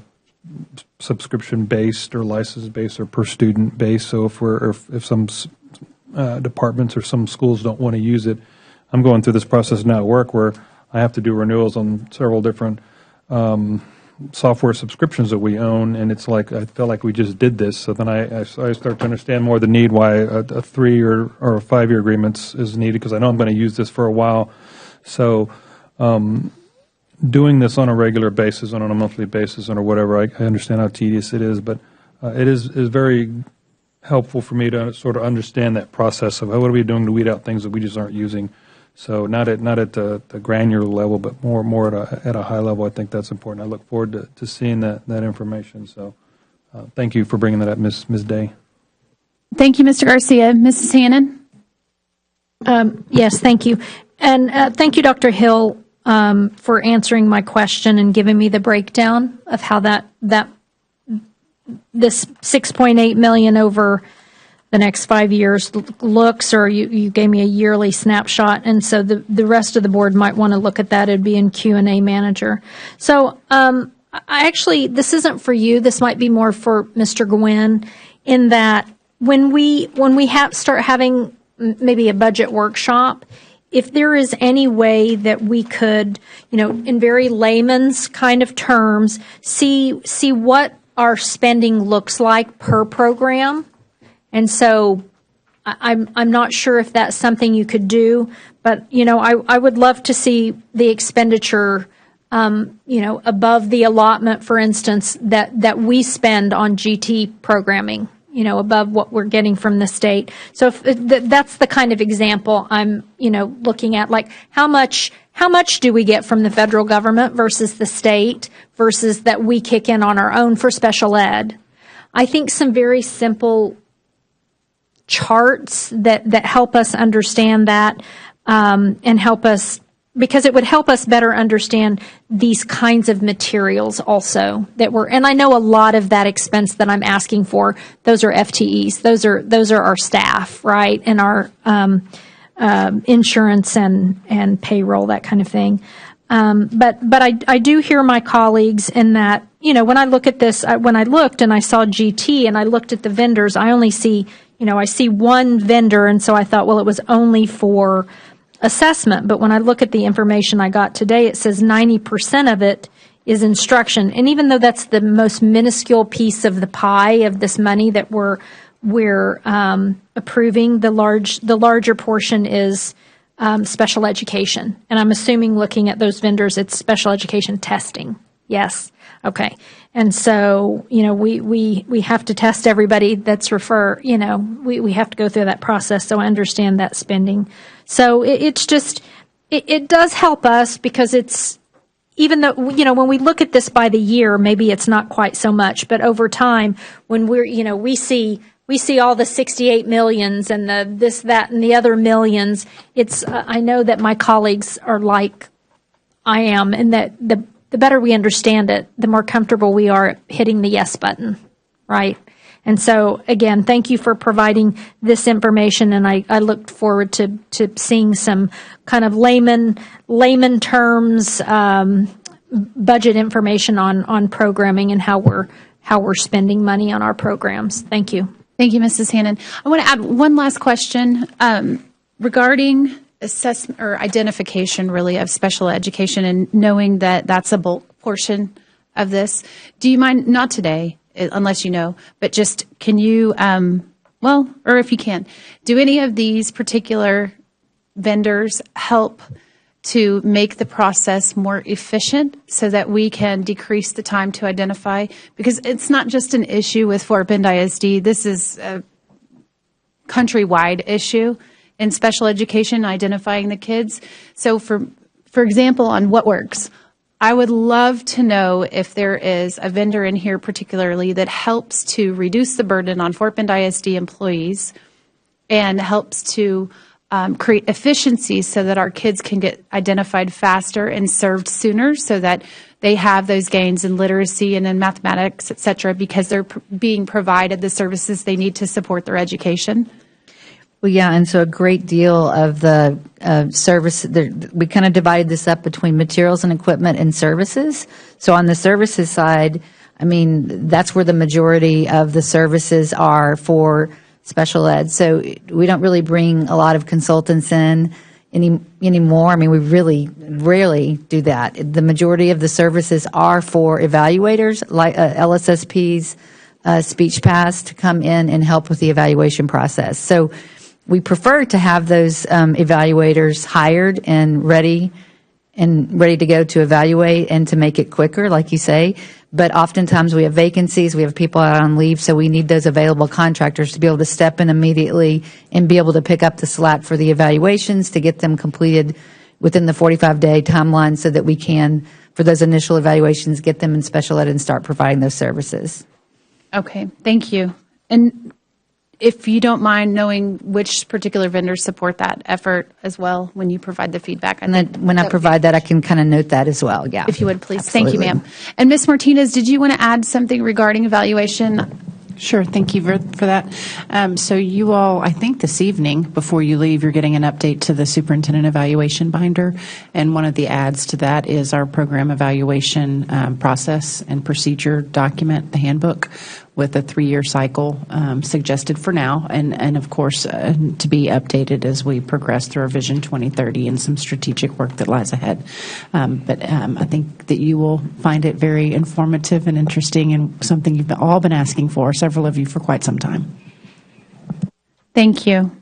subscription based or license based or per student based. So if some departments or some schools don't want to use it, I'm going through this process now at work where I have to do renewals on several different software subscriptions that we own, and it's like I feel like we just did this. So then I start to understand more the need why a 3 or a 5 year agreement is needed, because I know I'm going to use this for a while. So doing this on a regular basis, on a monthly basis, or whatever, I understand how tedious it is, but it is very helpful for me to sort of understand that process of what are we doing to weed out things that we just aren't using. So not at the granular level, but more at a high level. I think that's important. I look forward to seeing that information. So thank you for bringing that up, Ms. Day. Thank you, Mr. Garcia. Mrs. Hannon? Yes, thank you. And thank you, Dr. Hill, for answering my question and giving me the breakdown of how this $6.8 million over the next 5 years looks, or you gave me a yearly snapshot, and so the rest of the board might want to look at that. It'd be in Q&A Manager. So this isn't for you. This might be more for Mr. Gwynn, in that when we start having maybe a budget workshop, if there is any way that we could, in very layman's kind of terms, see what our spending looks like per program. And so I'm not sure if that's something you could do, but, I would love to see the expenditure, above the allotment, for instance, that we spend on GT programming, above what we're getting from the state. So if that's the kind of example I'm, looking at, like how much do we get from the federal government versus the state versus that we kick in on our own for special ed. I think some very simple charts that help us understand that, and help us, because it would help us better understand these kinds of materials also and I know a lot of that expense that I'm asking for, those are FTEs, those are our staff, right? And our, insurance and payroll, that kind of thing. But I do hear my colleagues in that, when I look at this, when I looked and I saw GT and I looked at the vendors, I only see, I see one vendor, and so I thought, well, it was only for assessment. But when I look at the information I got today, it says 90% of it is instruction. And even though that's the most minuscule piece of the pie of this money that we're approving, the larger portion is special education. And I'm assuming, looking at those vendors, it's special education testing. Yes. Okay. And so, we have to test everybody that's we have to go through that process. So I understand that spending. So it's just, it does help us, because it's, even though, when we look at this by the year, maybe it's not quite so much, but over time, when we see all the 68 millions and the this, that, and the other millions, it's, I know that my colleagues are like I am, and that the better we understand it, the more comfortable we are hitting the yes button, right? And so, again, thank you for providing this information, and I look forward to seeing some kind of layman terms, budget information on programming and how we're spending money on our programs. Thank you. Thank you, Mrs. Hannon. I want to add one last question regarding assessment or identification, really, of special education, and knowing that that's a bulk portion of this. Do you mind, not today, unless you know, but just can you, or if you can, do any of these particular vendors help to make the process more efficient so that we can decrease the time to identify? Because it's not just an issue with Fort Bend ISD. This is a countrywide issue in special education, identifying the kids. So for example, on What Works, I would love to know if there is a vendor in here particularly that helps to reduce the burden on Fort Bend ISD employees and helps to create efficiencies so that our kids can get identified faster and served sooner, so that they have those gains in literacy and in mathematics, et cetera, because they're being provided the services they need to support their education. Well, yeah, and so a great deal of the service, we kind of divided this up between materials and equipment and services. So on the services side, I mean, that's where the majority of the services are for special ed. So we don't really bring a lot of consultants in anymore. I mean, we really rarely do that. The majority of the services are for evaluators, like LSSPs, SpeechPass, to come in and help with the evaluation process. So we prefer to have those evaluators hired and ready to go to evaluate and to make it quicker, like you say. But oftentimes we have vacancies, we have people out on leave, so we need those available contractors to be able to step in immediately and be able to pick up the slack for the evaluations, to get them completed within the 45-day timeline, so that we can, for those initial evaluations, get them in special ed and start providing those services. Okay, thank you. And if you don't mind knowing which particular vendors support that effort as well when you provide the feedback. And then when I provide that, I can kind of note that as well, yeah. If you would, please. Absolutely. Thank you, ma'am. And Ms. Martinez, did you want to add something regarding evaluation? Sure. Thank you for that. So you all, I think this evening, before you leave, you're getting an update to the superintendent evaluation binder. And one of the adds to that is our program evaluation process and procedure document, the handbook, with a 3-year cycle suggested for now, and of course to be updated as we progress through our Vision 2030 and some strategic work that lies ahead. But I think that you will find it very informative and interesting, and something you've all been asking for, several of you, for quite some time. Thank you.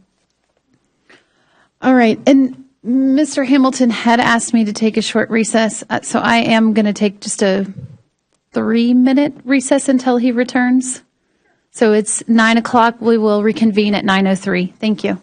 All right. And Mr. Hamilton had asked me to take a short recess, so I am going to take just a 3-minute recess until he returns. So it's 9 o'clock. We will reconvene at 9:03. Thank you.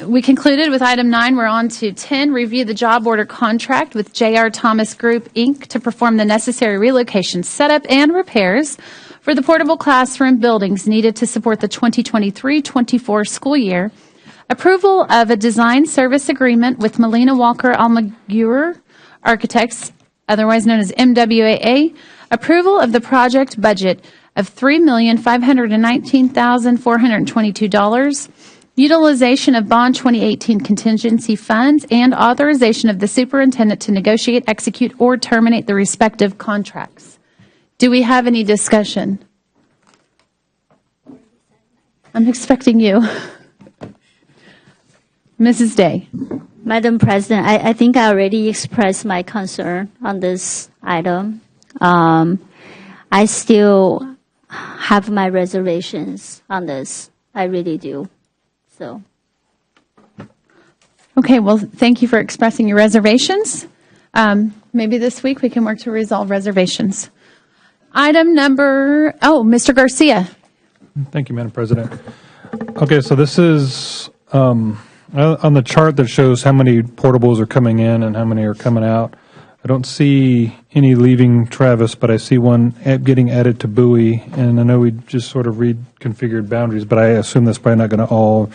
We concluded with item 9. We're on to 10, review the job order contract with J.R. Thomas Group, Inc. to perform the necessary relocation setup and repairs for the portable classroom buildings needed to support the 2023-24 school year. Approval of a design service agreement with Melina Walker Almaguer Architects, otherwise known as MWAA. Approval of the project budget of $3,519,422. Utilization of Bond 2018 contingency funds and authorization of the superintendent to negotiate, execute, or terminate the respective contracts. Do we have any discussion? I'm expecting you. Mrs. Day. Madam President, I think I already expressed my concern on this item. I still have my reservations on this. I really do. So. Okay, well, thank you for expressing your reservations. Maybe this week we can work to resolve reservations. Item number, Mr. Garcia. Thank you, Madam President. Okay, so this is on the chart that shows how many portables are coming in and how many are coming out. I don't see any leaving Travis, but I see one getting added to Bowie, and I know we just sort of reconfigured boundaries, but I assume that's probably not going to all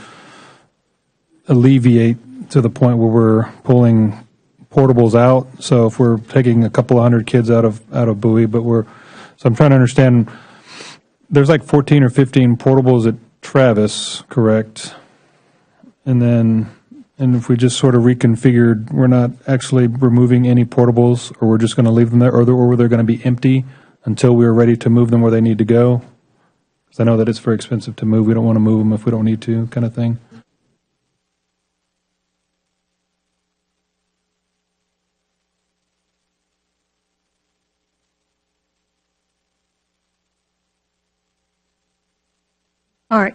alleviate to the point where we're pulling portables out. So if we're taking a couple of hundred kids out of Bowie, so I'm trying to understand. There's like 14 or 15 portables at Travis, correct? And if we just sort of reconfigured, we're not actually removing any portables, or we're just going to leave them there, or they're going to be empty until we're ready to move them where they need to go? Because I know that it's very expensive to move. We don't want to move them if we don't need to, kind of thing. All right.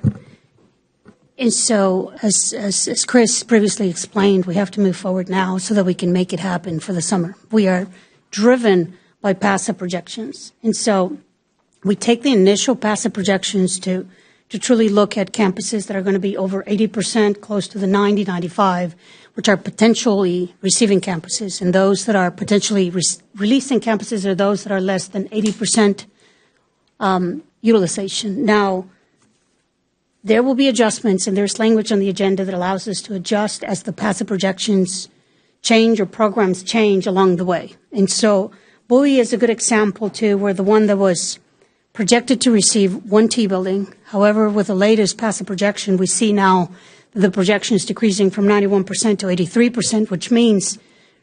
And so, as Chris previously explained, we have to move forward now so that we can make it happen for the summer. We are driven by passive projections. And so we take the initial passive projections to truly look at campuses that are going to be over 80%, close to the 90, 95, which are potentially receiving campuses. And those that are potentially releasing campuses are those that are less than 80% utilization. Now, there will be adjustments, and there's language on the agenda that allows us to adjust as the passive projections change or programs change along the way. And so Bowie is a good example, too, where the one that was projected to receive one T building, however, with the latest passive projection, we see now the projection is decreasing from 91% to 83%, which means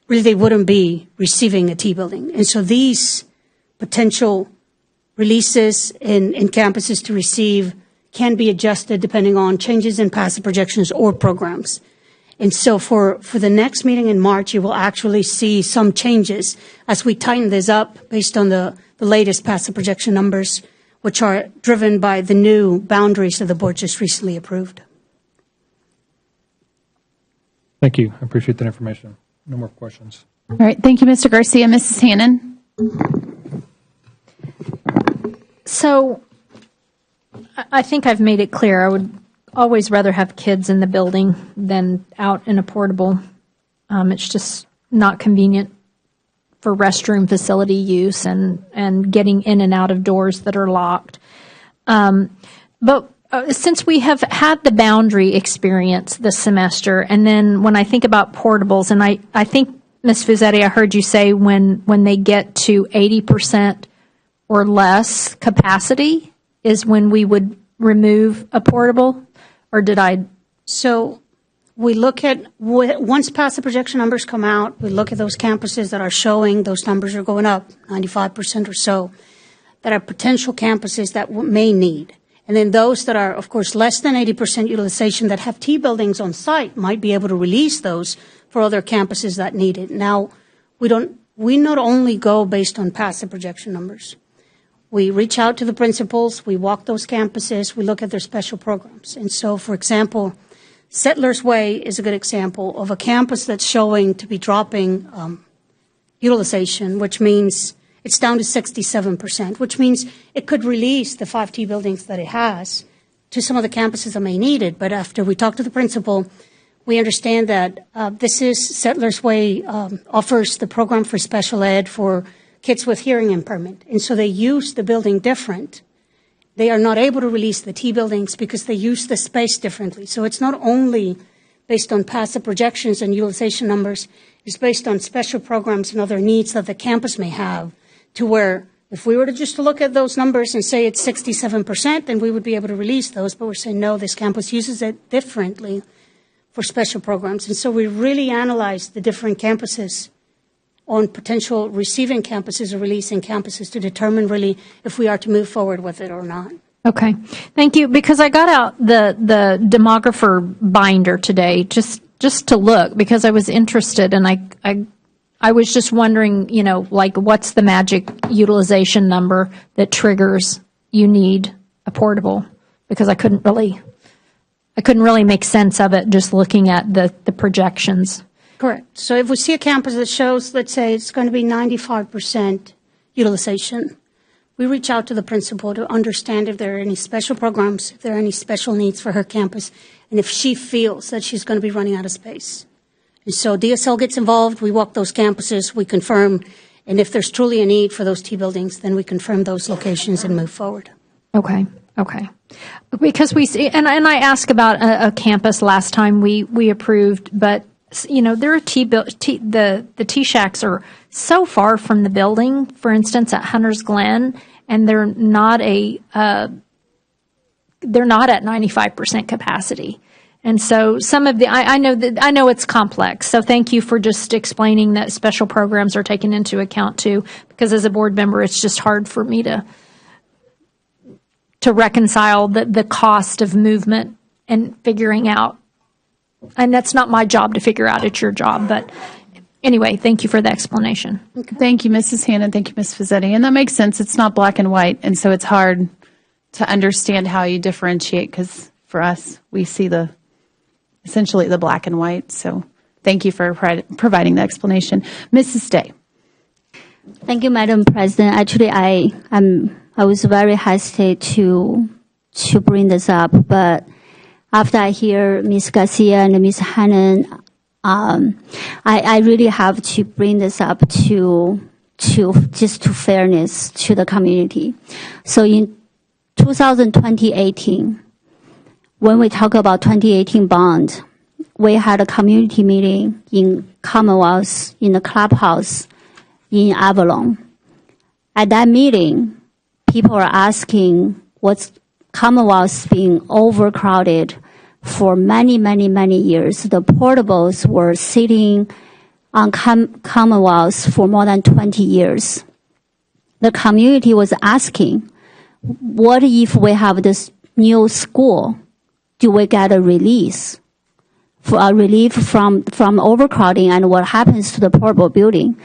really they wouldn't be receiving a T building. And so these potential releases in campuses to receive can be adjusted depending on changes in passive projections or programs. And so for the next meeting in March, you will actually see some changes as we tighten this up based on the latest passive projection numbers, which are driven by the new boundaries that the board just recently approved. Thank you. I appreciate that information. No more questions. All right. Thank you, Mr. Garcia. Mrs. Hannon. So I think I've made it clear I would always rather have kids in the building than out in a portable. It's just not convenient for restroom facility use and getting in and out of doors that are locked. But since we have had the boundary experience this semester, and then when I think about portables, and I think, Ms. Fuzzetti, I heard you say when they get to 80% or less capacity is when we would remove a portable, or did I? So we look at, once passive projection numbers come out, we look at those campuses that are showing those numbers are going up, 95% or so, that are potential campuses that may need. And then those that are, of course, less than 80% utilization that have T buildings on site might be able to release those for other campuses that need it. Now, we not only go based on passive projection numbers. We reach out to the principals, we walk those campuses, we look at their special programs. And so, for example, Settlers Way is a good example of a campus that's showing to be dropping utilization, which means it's down to 67%, which means it could release the 5 T buildings that it has to some of the campuses that may need it. But after we talk to the principal, We understand that this is Settlers Way offers the program for special ed for kids with hearing impairment. And so they use the building different. They are not able to release the T buildings because they use the space differently. So it's not only based on passive projections and utilization numbers, it's based on special programs and other needs that the campus may have, to where if we were to just look at those numbers and say it's 67%, then we would be able to release those. But we're saying, no, this campus uses it differently for special programs. And so we really analyzed the different campuses on potential receiving campuses or releasing campuses to determine really if we are to move forward with it or not. Okay, thank you. Because I got out the demographer binder today just to look, because I was interested, and I was just wondering, you know, like, what's the magic utilization number that triggers you need a portable? Because I couldn't really make sense of it just looking at the projections. Correct. So if we see a campus that shows, let's say it's going to be 95% utilization, we reach out to the principal to understand if there are any special programs, if there are any special needs for her campus, and if she feels that she's going to be running out of space. And so DSL gets involved, we walk those campuses, we confirm, and if there's truly a need for those T buildings, then we confirm those locations and move forward. Okay. Because we see, and I asked about a campus last time we approved, but you know, there are the T shacks are so far from the building. For instance, at Hunter's Glen, and they're not at 95% capacity. And so some of I know it's complex. So thank you for just explaining that special programs are taken into account too, because as a board member, it's just hard for me to reconcile the cost of movement and figuring out. And that's not my job to figure out, it's your job. But anyway, thank you for the explanation. Thank you, Mrs. Hannon. Thank you, Ms. Fazzetti. And that makes sense. It's not black and white, and so it's hard to understand how you differentiate, because for us, we see essentially the black and white. So thank you for providing the explanation. Mrs. Day. Thank you, Madam President. Actually, I was very hesitant to bring this up, but after I hear Ms. Garcia and Ms. Hannon, I really have to bring this up to fairness to the community. So in 2018, when we talk about 2018 bond, we had a community meeting in Commonwealth in the clubhouse in Avalon. At that meeting, people are asking what's Commonwealth being overcrowded for many, many, many years. The portables were sitting on Commonwealth for more than 20 years. The community was asking, what if we have this new school? Do we get a release? For a relief from overcrowding, and what happens to the portable building?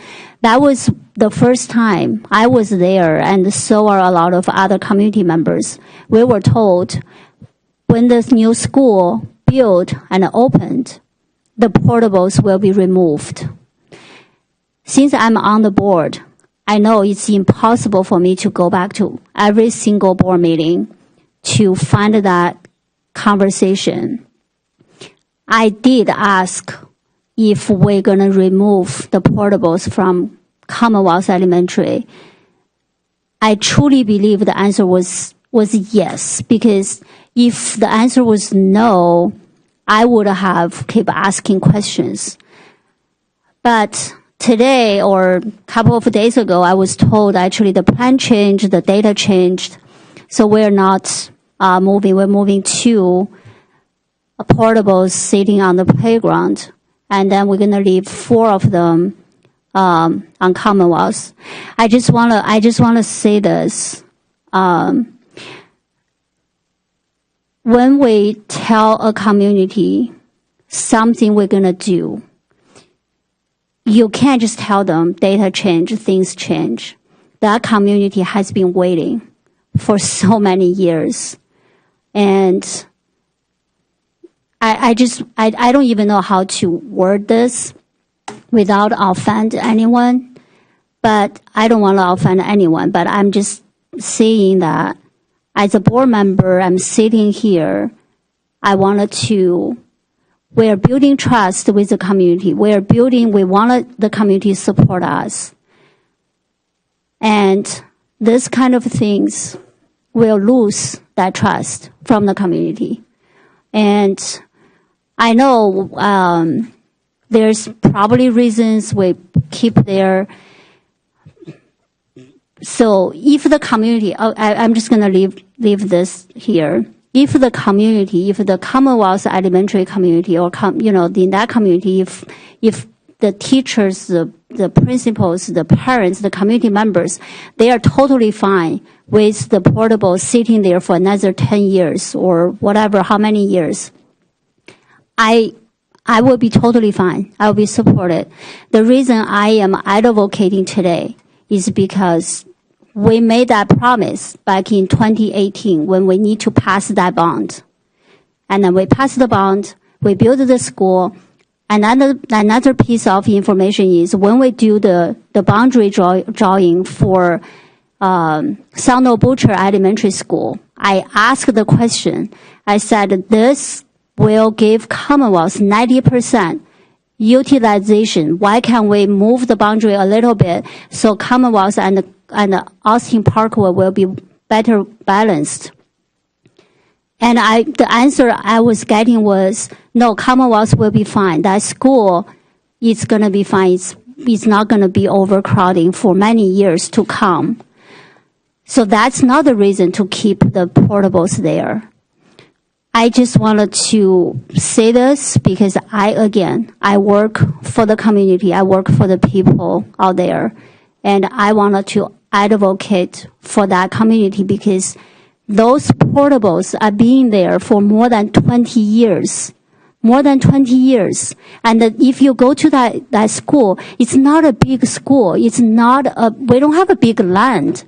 That was the first time I was there, and so are a lot of other community members. We were told when this new school built and opened, the portables will be removed. Since I'm on the board, I know it's impossible for me to go back to every single board meeting to find that conversation. I did ask if we're going to remove the portables from Commonwealth Elementary. I truly believe the answer was yes, because if the answer was no, I would have kept asking questions. But today, or a couple of days ago, I was told actually the plan changed, the data changed, so we're not moving. We're moving to portables sitting on the playground, and then we're going to leave 4 of them on Commonwealth. I just want to say this. When we tell a community something we're going to do, you can't just tell them data change, things change. That community has been waiting for so many years. And I don't even know how to word this without offend anyone, but I don't want to offend anyone, but I'm just saying that as a board member, I'm sitting here, I wanted to We are building trust with the community. We want the community to support us. And this kind of things will lose that trust from the community. And I know there's probably reasons we keep there. So if the community, I'm just going to leave this here. If the community, if the Commonwealth elementary community, or in that community, if the teachers, the principals, the parents, the community members, they are totally fine with the portable sitting there for another 10 years or whatever, how many years, I will be totally fine. I will be supported. The reason I am advocating today is because we made that promise back in 2018 when we need to pass that bond. And then we passed the bond, we built the school. Another piece of information is when we do the boundary drawing for Sono Butcher Elementary School, I asked the question. I said, this will give Commonwealth 90% utilization. Why can't we move the boundary a little bit so Commonwealth and Austin Parkway will be better balanced? And the answer I was getting was, no, Commonwealth will be fine. That school is going to be fine. It's not going to be overcrowding for many years to come. So that's not the reason to keep the portables there. I just wanted to say this because I work for the community. I work for the people out there. And I wanted to advocate for that community because those portables are being there for more than 20 years. More than 20 years. And if you go to that school, it's not a big school. We don't have a big land.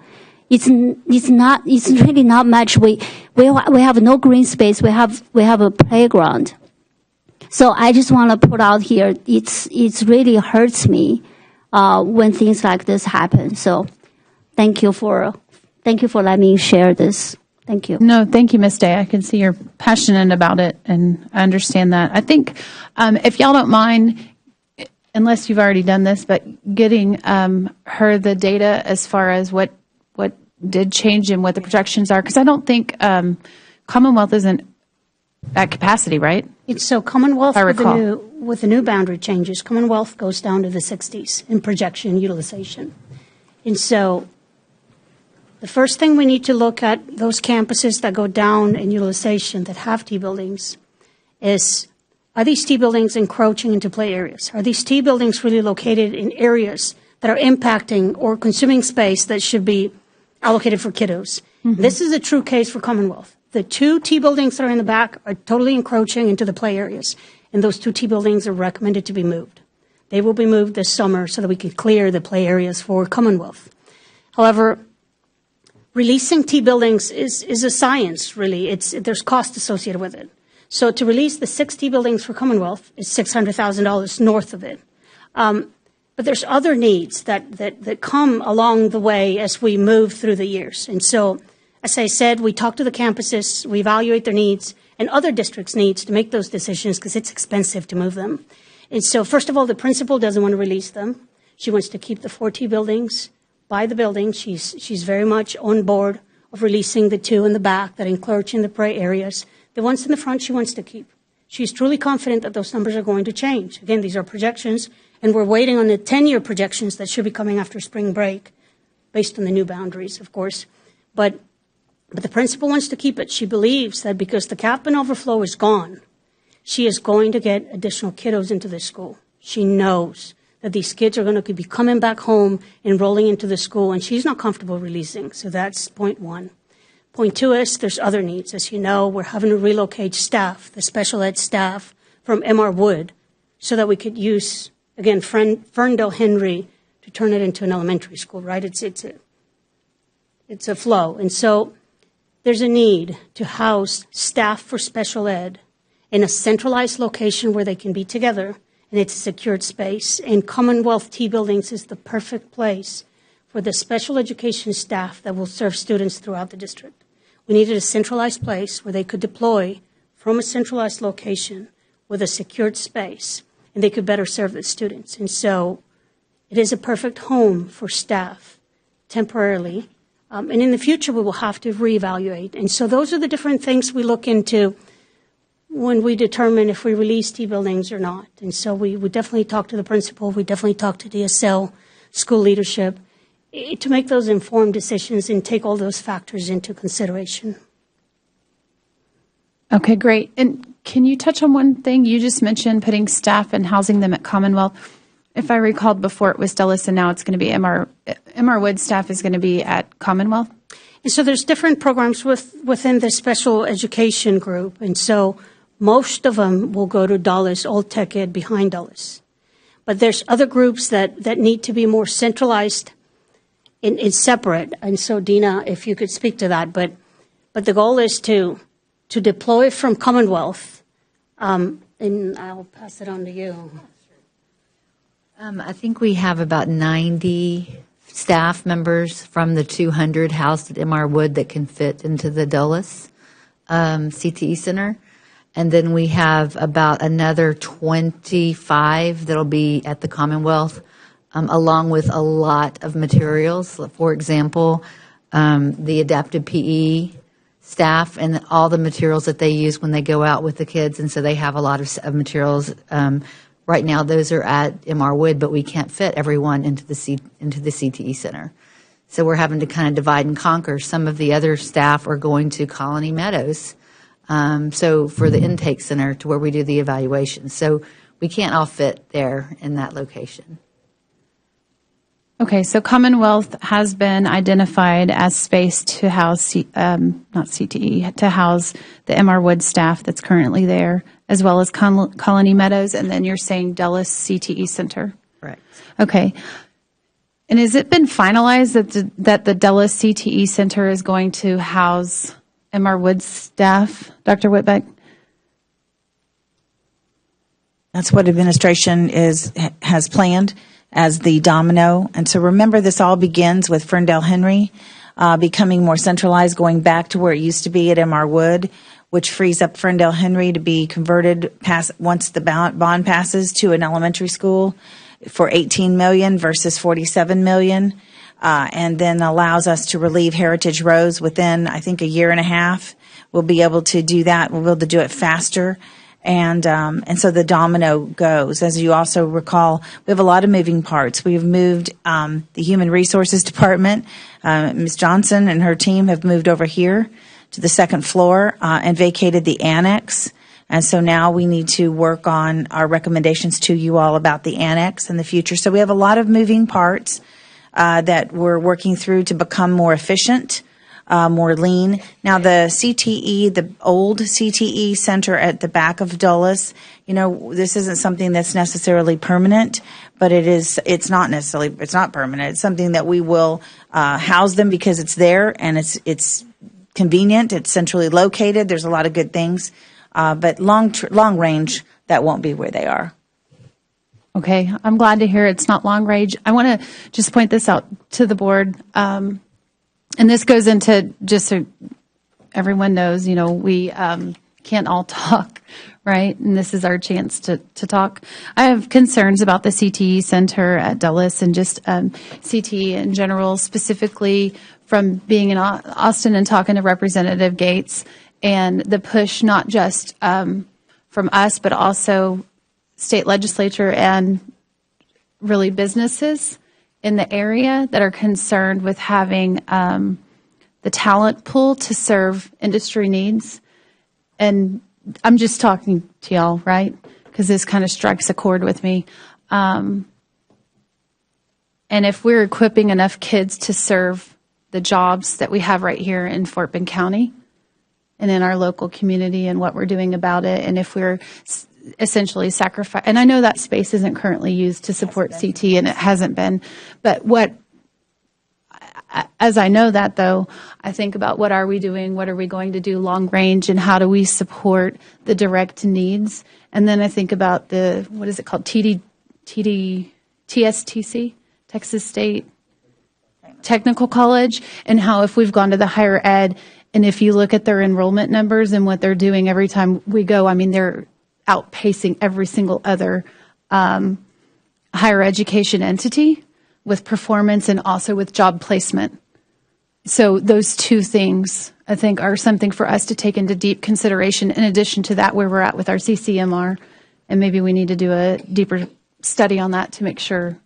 It's really not much. We have no green space. We have a playground. So I just want to put out here, it's really hurts me, when things like this happen. So thank you for letting me share this. Thank you. No, thank you, Ms. Day. I can see you're passionate about it, and I understand that. I think if y'all don't mind, unless you've already done this, but getting her the data as far as what did change and what the projections are, because I don't think Commonwealth isn't at capacity, right? It's so Commonwealth with the new boundary changes, Commonwealth goes down to the 60s in projection utilization. And so the first thing we need to look at, those campuses that go down in utilization that have T buildings, is are these T buildings encroaching into play areas? Are these T buildings really located in areas that are impacting or consuming space that should be allocated for kiddos? Mm-hmm. This is a true case for Commonwealth. The 2 T buildings that are in the back are totally encroaching into the play areas, and those 2 T buildings are recommended to be moved. They will be moved this summer so that we can clear the play areas for Commonwealth. However, releasing T buildings is a science, really. There's cost associated with it. So to release the 6 T buildings for Commonwealth is $600,000 north of it. But there's other needs that come along the way as we move through the years. And so, as I said, we talk to the campuses, we evaluate their needs and other districts' needs to make those decisions because it's expensive to move them. And so, first of all, the principal doesn't want to release them. She wants to keep the 4 T buildings by the building. She's very much on board of releasing the 2 in the back that encroach in the prey areas. The ones in the front she wants to keep. She's truly confident that those numbers are going to change. Again, these are projections, and we're waiting on the 10-year projections that should be coming after spring break, based on the new boundaries, of course. But the principal wants to keep it. She believes that because the cap and overflow is gone, she is going to get additional kiddos into this school. She knows that these kids are going to be coming back home, enrolling into the school, and she's not comfortable releasing. So that's point 1. Point 2 is there's other needs. As you know, we're having to relocate staff, the special ed staff, from M.R. Wood so that we could use, again, Ferndale Henry to turn it into an elementary school, right? It's a flow. And so there's a need to house staff for special ed in a centralized location where they can be together, and it's a secured space. And Commonwealth T buildings is the perfect place for the special education staff that will serve students throughout the district. We needed a centralized place where they could deploy from a centralized location with a secured space, and they could better serve the students. And so it is a perfect home for staff temporarily. And in the future, we will have to reevaluate. And so those are the different things we look into when we determine if we release T buildings or not. And so we would definitely talk to the principal. We definitely talk to DSL, school leadership, to make those informed decisions and take all those factors into consideration. Okay, great. And can you touch on one thing? You just mentioned putting staff and housing them at Commonwealth. If I recalled before, it was Dulles, and now it's going to be MR Wood staff is going to be at Commonwealth. And so there's different programs within the special education group. And so most of them will go to Dulles, Old Tech Ed behind Dulles. But there's other groups that need to be more centralized and separate. And so, Dina, if you could speak to that. But the goal is to deploy from Commonwealth. And I'll pass it on to you. I think we have about 90 staff members from the 200 housed at MR Wood that can fit into the Dulles CTE Center. And then we have about another 25 that'll be at the Commonwealth, along with a lot of materials. For example, the adaptive PE staff and all the materials that they use when they go out with the kids. And so they have a lot of materials. Right now, those are at MR Wood, but we can't fit everyone into the CTE Center. So we're having to kind of divide and conquer. Some of the other staff are going to Colony Meadows, so for the intake center to where we do the evaluation. So we can't all fit there in that location. Okay, so Commonwealth has been identified as space to house, not CTE, to house the MR Wood staff that's currently there, as well as Colony Meadows, and then you're saying Dulles CTE Center. Correct. Okay. And has it been finalized that the Dulles CTE Center is going to house MR Wood staff, Dr. Whitbeck? That's what administration has planned as the domino. And so remember, this all begins with Ferndale Henry becoming more centralized, going back to where it used to be at MR Wood, which frees up Ferndale Henry to be converted once the bond passes to an elementary school for $18 million versus $47 million, and then allows us to relieve Heritage Rose within, I think, a year and a half. We'll be able to do that. We'll be able to do it faster. And so the domino goes. As you also recall, we have a lot of moving parts. We've moved the Human Resources Department. Ms. Johnson and her team have moved over here to the second floor and vacated the annex. And so now we need to work on our recommendations to you all about the annex in the future. So we have a lot of moving parts that we're working through to become more efficient, more lean. Now the CTE, the old CTE center at the back of Dulles, this isn't something that's necessarily permanent, but it's not permanent. It's something that we will house them because it's there and it's convenient. It's centrally located. There's a lot of good things. But long range, that won't be where they are. Okay, I'm glad to hear it's not long range. I want to just point this out to the board. And this goes into just so everyone knows, we can't all talk, right? And this is our chance to talk. I have concerns about the CTE Center at Dulles and just CTE in general, specifically from being in Austin and talking to Representative Gates and the push not just from us, but also state legislature and really businesses in the area that are concerned with having the talent pool to serve industry needs. And I'm just talking to y'all, right? Because this kind of strikes a chord with me. And if we're equipping enough kids to serve the jobs that we have right here in Fort Bend County and in our local community and what we're doing about it, and if we're essentially sacrifice, and I know that space isn't currently used to support CT, and it hasn't been, but as I know that, though, I think about what are we doing, what are we going to do long range, and how do we support the direct needs. And then I think about what is it called, TSTC, Texas State Technical College, and how if we've gone to the higher ed, and if you look at their enrollment numbers and what they're doing every time we go, I mean, they're outpacing every single other higher education entity with performance and also with job placement. So those two things, I think, are something for us to take into deep consideration in addition to that where we're at with our CCMR. And maybe we need to do a deeper study on that to make sure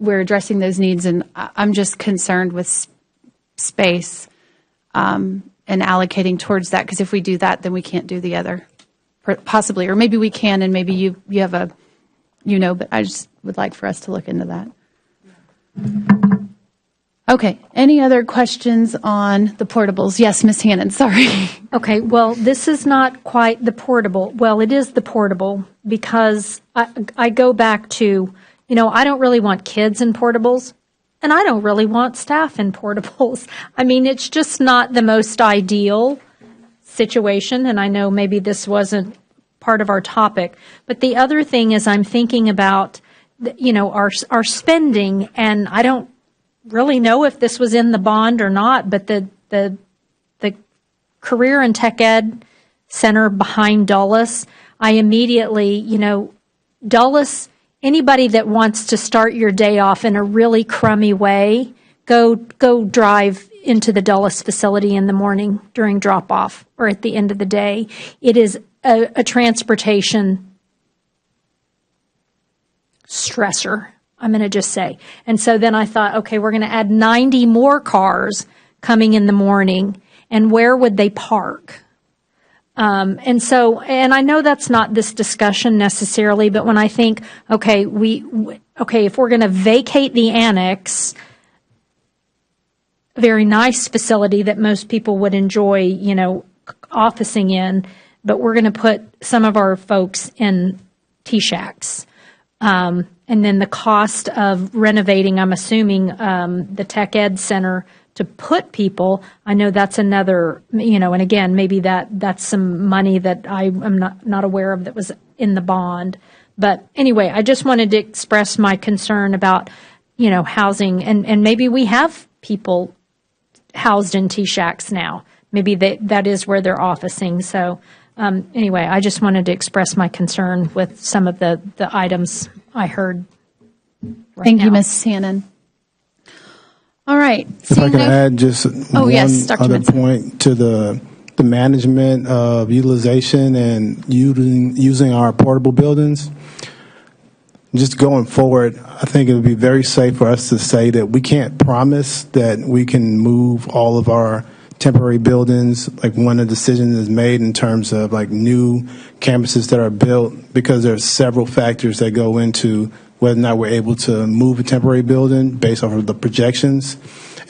we're addressing those needs. And I'm just concerned with space and allocating towards that, because if we do that, then we can't do the other, possibly. Or maybe we can, and maybe you have a, but I just would like for us to look into that. Okay. Any other questions on the portables? Yes, Ms. Hannon, sorry. Okay, well, this is not quite the portable. Well, it is the portable because I go back to, I don't really want kids in portables, and I don't really want staff in portables. I mean, it's just not the most ideal situation, and I know maybe this wasn't part of our topic. But the other thing is I'm thinking about, our spending, and I don't really know if this was in the bond or not, but the Career and Tech Ed Center behind Dulles, I immediately, Dulles, anybody that wants to start your day off in a really crummy way, go drive into the Dulles facility in the morning during drop-off or at the end of the day. It is a transportation stressor, I'm going to just say. And so then I thought, okay, we're going to add 90 more cars coming in the morning, and where would they park? And I know that's not this discussion necessarily, but when I think, okay, if we're going to vacate the annex, a very nice facility that most people would enjoy, officing in, but we're going to put some of our folks in T-shacks. And then the cost of renovating, I'm assuming, the Tech Ed Center to put people, I know that's another, and again, maybe that's some money that I am not aware of that was in the bond. But anyway, I just wanted to express my concern about, housing, and maybe we have people housed in T-shacks now. Maybe that is where they're officing. So anyway, I just wanted to express my concern with some of the items I heard right Thank now. you, Ms. Hannon. All right. If I can add just one yes, other point to the management of utilization and using our portable buildings. Just going forward, I think it would be very safe for us to say that we can't promise that we can move all of our temporary buildings, like when a decision is made in terms of like new campuses that are built, because there are several factors that go into whether or not we're able to move a temporary building based off of the projections.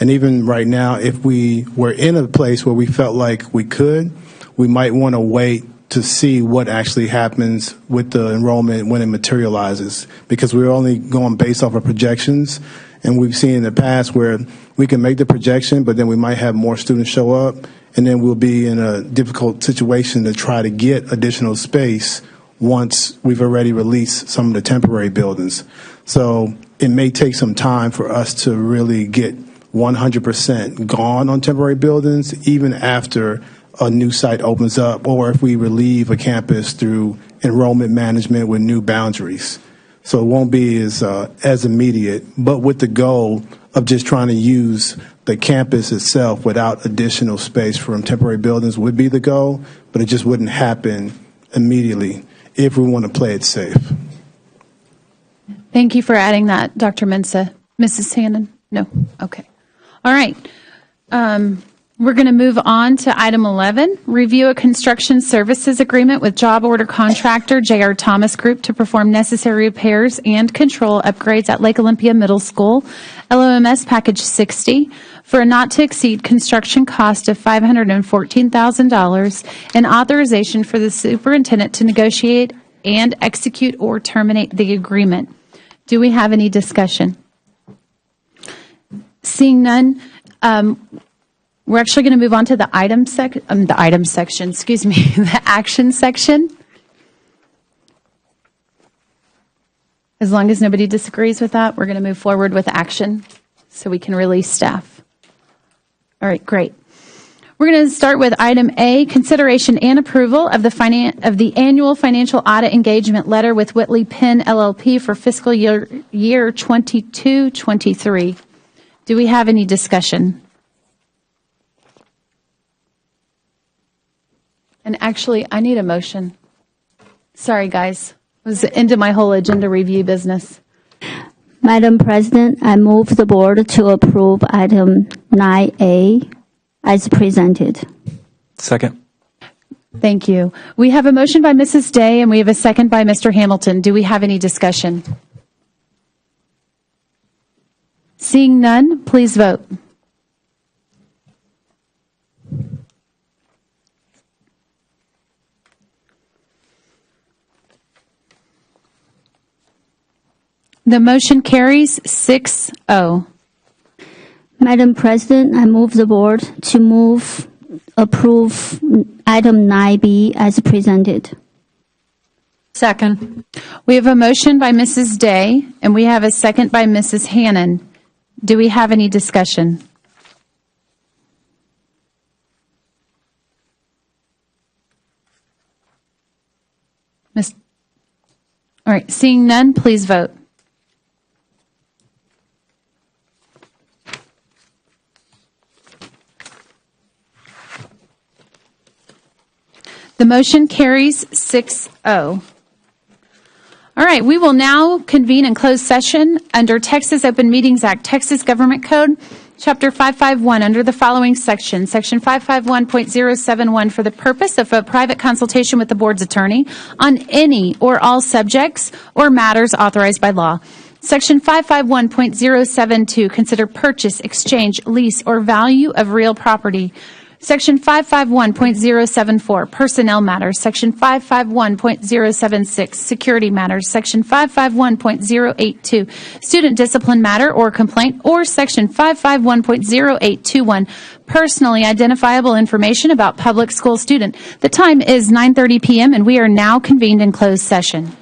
And even right now, if we were in a place where we felt like we could, we might want to wait to see what actually happens with the enrollment when it materializes, because we're only going based off of projections. And we've seen in the past where we can make the projection, but then we might have more students show up, and then we'll be in a difficult situation to try to get additional space once we've already released some of the temporary buildings. So it may take some time for us to really get 100% gone on temporary buildings, even after a new site opens up, or if we relieve a campus through enrollment management with new boundaries. So it won't be as immediate, but with the goal of just trying to use the campus itself without additional space from temporary buildings would be the goal, but it just wouldn't happen immediately if we want to play it safe. Thank you for adding that, Dr. Mensah. Mrs. Hannon? No? Okay. All right. We're going to move on to item 11, review a construction services agreement with job order contractor J.R. Thomas Group to perform necessary repairs and control upgrades at Lake Olympia Middle School, LOMS Package 60, for a not-to-exceed construction cost of $514,000 and authorization for the superintendent to negotiate and execute or terminate the agreement. Do we have any discussion? Seeing none, we're actually going to move on to the item section, the action section. As long as nobody disagrees with that, we're going to move forward with action so we can release staff. All right, great. We're going to start with item A, consideration and approval of the annual financial audit engagement letter with Whitley Penn LLP for fiscal year 22-23. Do we have any discussion? And actually, I need a motion. Sorry, guys. I was into my whole agenda review business. Madam President, I move the board to approve item 9A as presented. Second. Thank you. We have a motion by Mrs. Day and we have a second by Mr. Hamilton. Do we have any discussion? Seeing none, please vote. The motion carries 6-0. Madam President, I move the board to approve item 9B as presented. Second. We have a motion by Mrs. Day and we have a second by Mrs. Hannon. Do we have any discussion? All right, seeing none, please vote. The motion carries 6-0. All right, we will now convene in closed session under Texas Open Meetings Act, Texas Government Code, Chapter 551, under the following section, Section 551.071, for the purpose of a private consultation with the board's attorney on any or all subjects or matters authorized by law. Section 551.072, consider purchase, exchange, lease, or value of real property. Section 551.074, personnel matters. Section 551.076, security matters. Section 551.082, student discipline matter or complaint, or Section 551.0821, personally identifiable information about public school student. The time is 9:30 p.m. and we are now convened in closed session.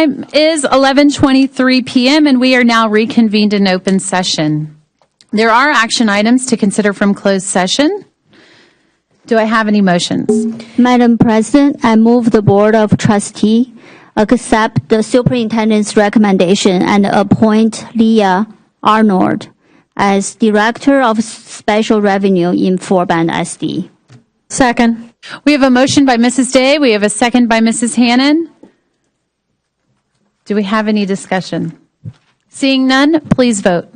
time is 11:23 p.m., and we are now reconvened in open session. There are action items to consider from closed session. Do I have any motions? Madam President, I move the Board of Trustees accept the Superintendent's recommendation and appoint Leah Arnold as Director of Special Revenue in 4-Band SD. Second. We have a motion by Mrs. Day. We have a second by Mrs. Hannon. Do we have any discussion? Seeing none, please vote.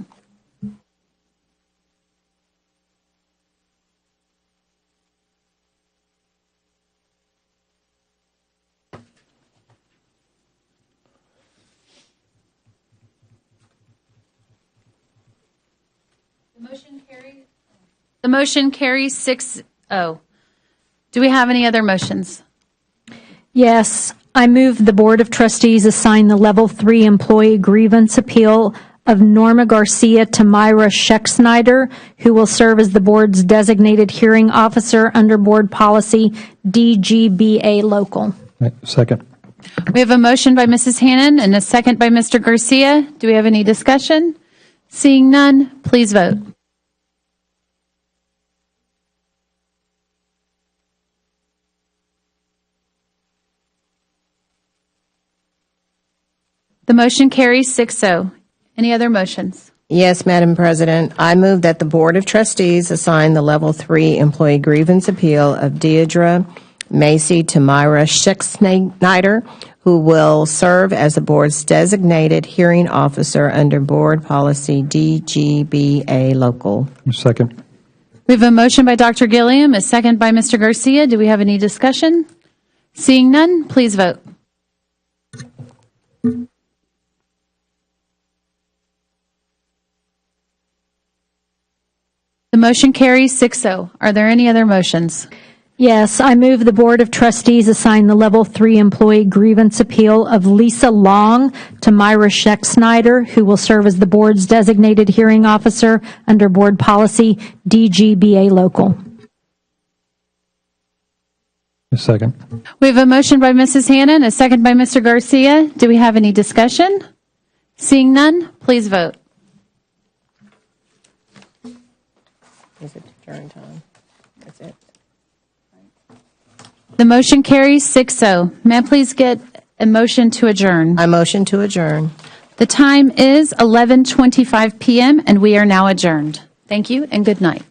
The motion carries 6-0. Do we have any other motions? Yes, I move the Board of Trustees assign the Level 3 Employee Grievance Appeal of Norma Garcia to Myra Scheck-Snyder, who will serve as the Board's designated hearing officer under Board Policy DGBA Local. Second. We have a motion by Mrs. Hannon and a second by Mr. Garcia. Do we have any discussion? Seeing none, please vote. The motion carries 6-0. Any other motions? Yes, Madam President. I move that the Board of Trustees assign the Level 3 Employee Grievance Appeal of Deidre Macy to Myra Scheck-Snyder, who will serve as the Board's designated hearing officer under Board Policy DGBA Local. Second. We have a motion by Dr. Gilliam, a second by Mr. Garcia. Do we have any discussion? Seeing none, please vote. The motion carries 6-0. Are there any other motions? Yes, I move the Board of Trustees assign the Level 3 Employee Grievance Appeal of Lisa Long to Myra Scheck-Snyder, who will serve as the Board's designated hearing officer under Board Policy DGBA Local. Second. We have a motion by Mrs. Hannon, a second by Mr. Garcia. Do we have any discussion? Seeing none, please vote. Is it adjourn time? That's it. The motion carries 6-0. May I please get a motion to adjourn? I motion to adjourn. The time is 11:25 p.m., and we are now adjourned. Thank you and good night.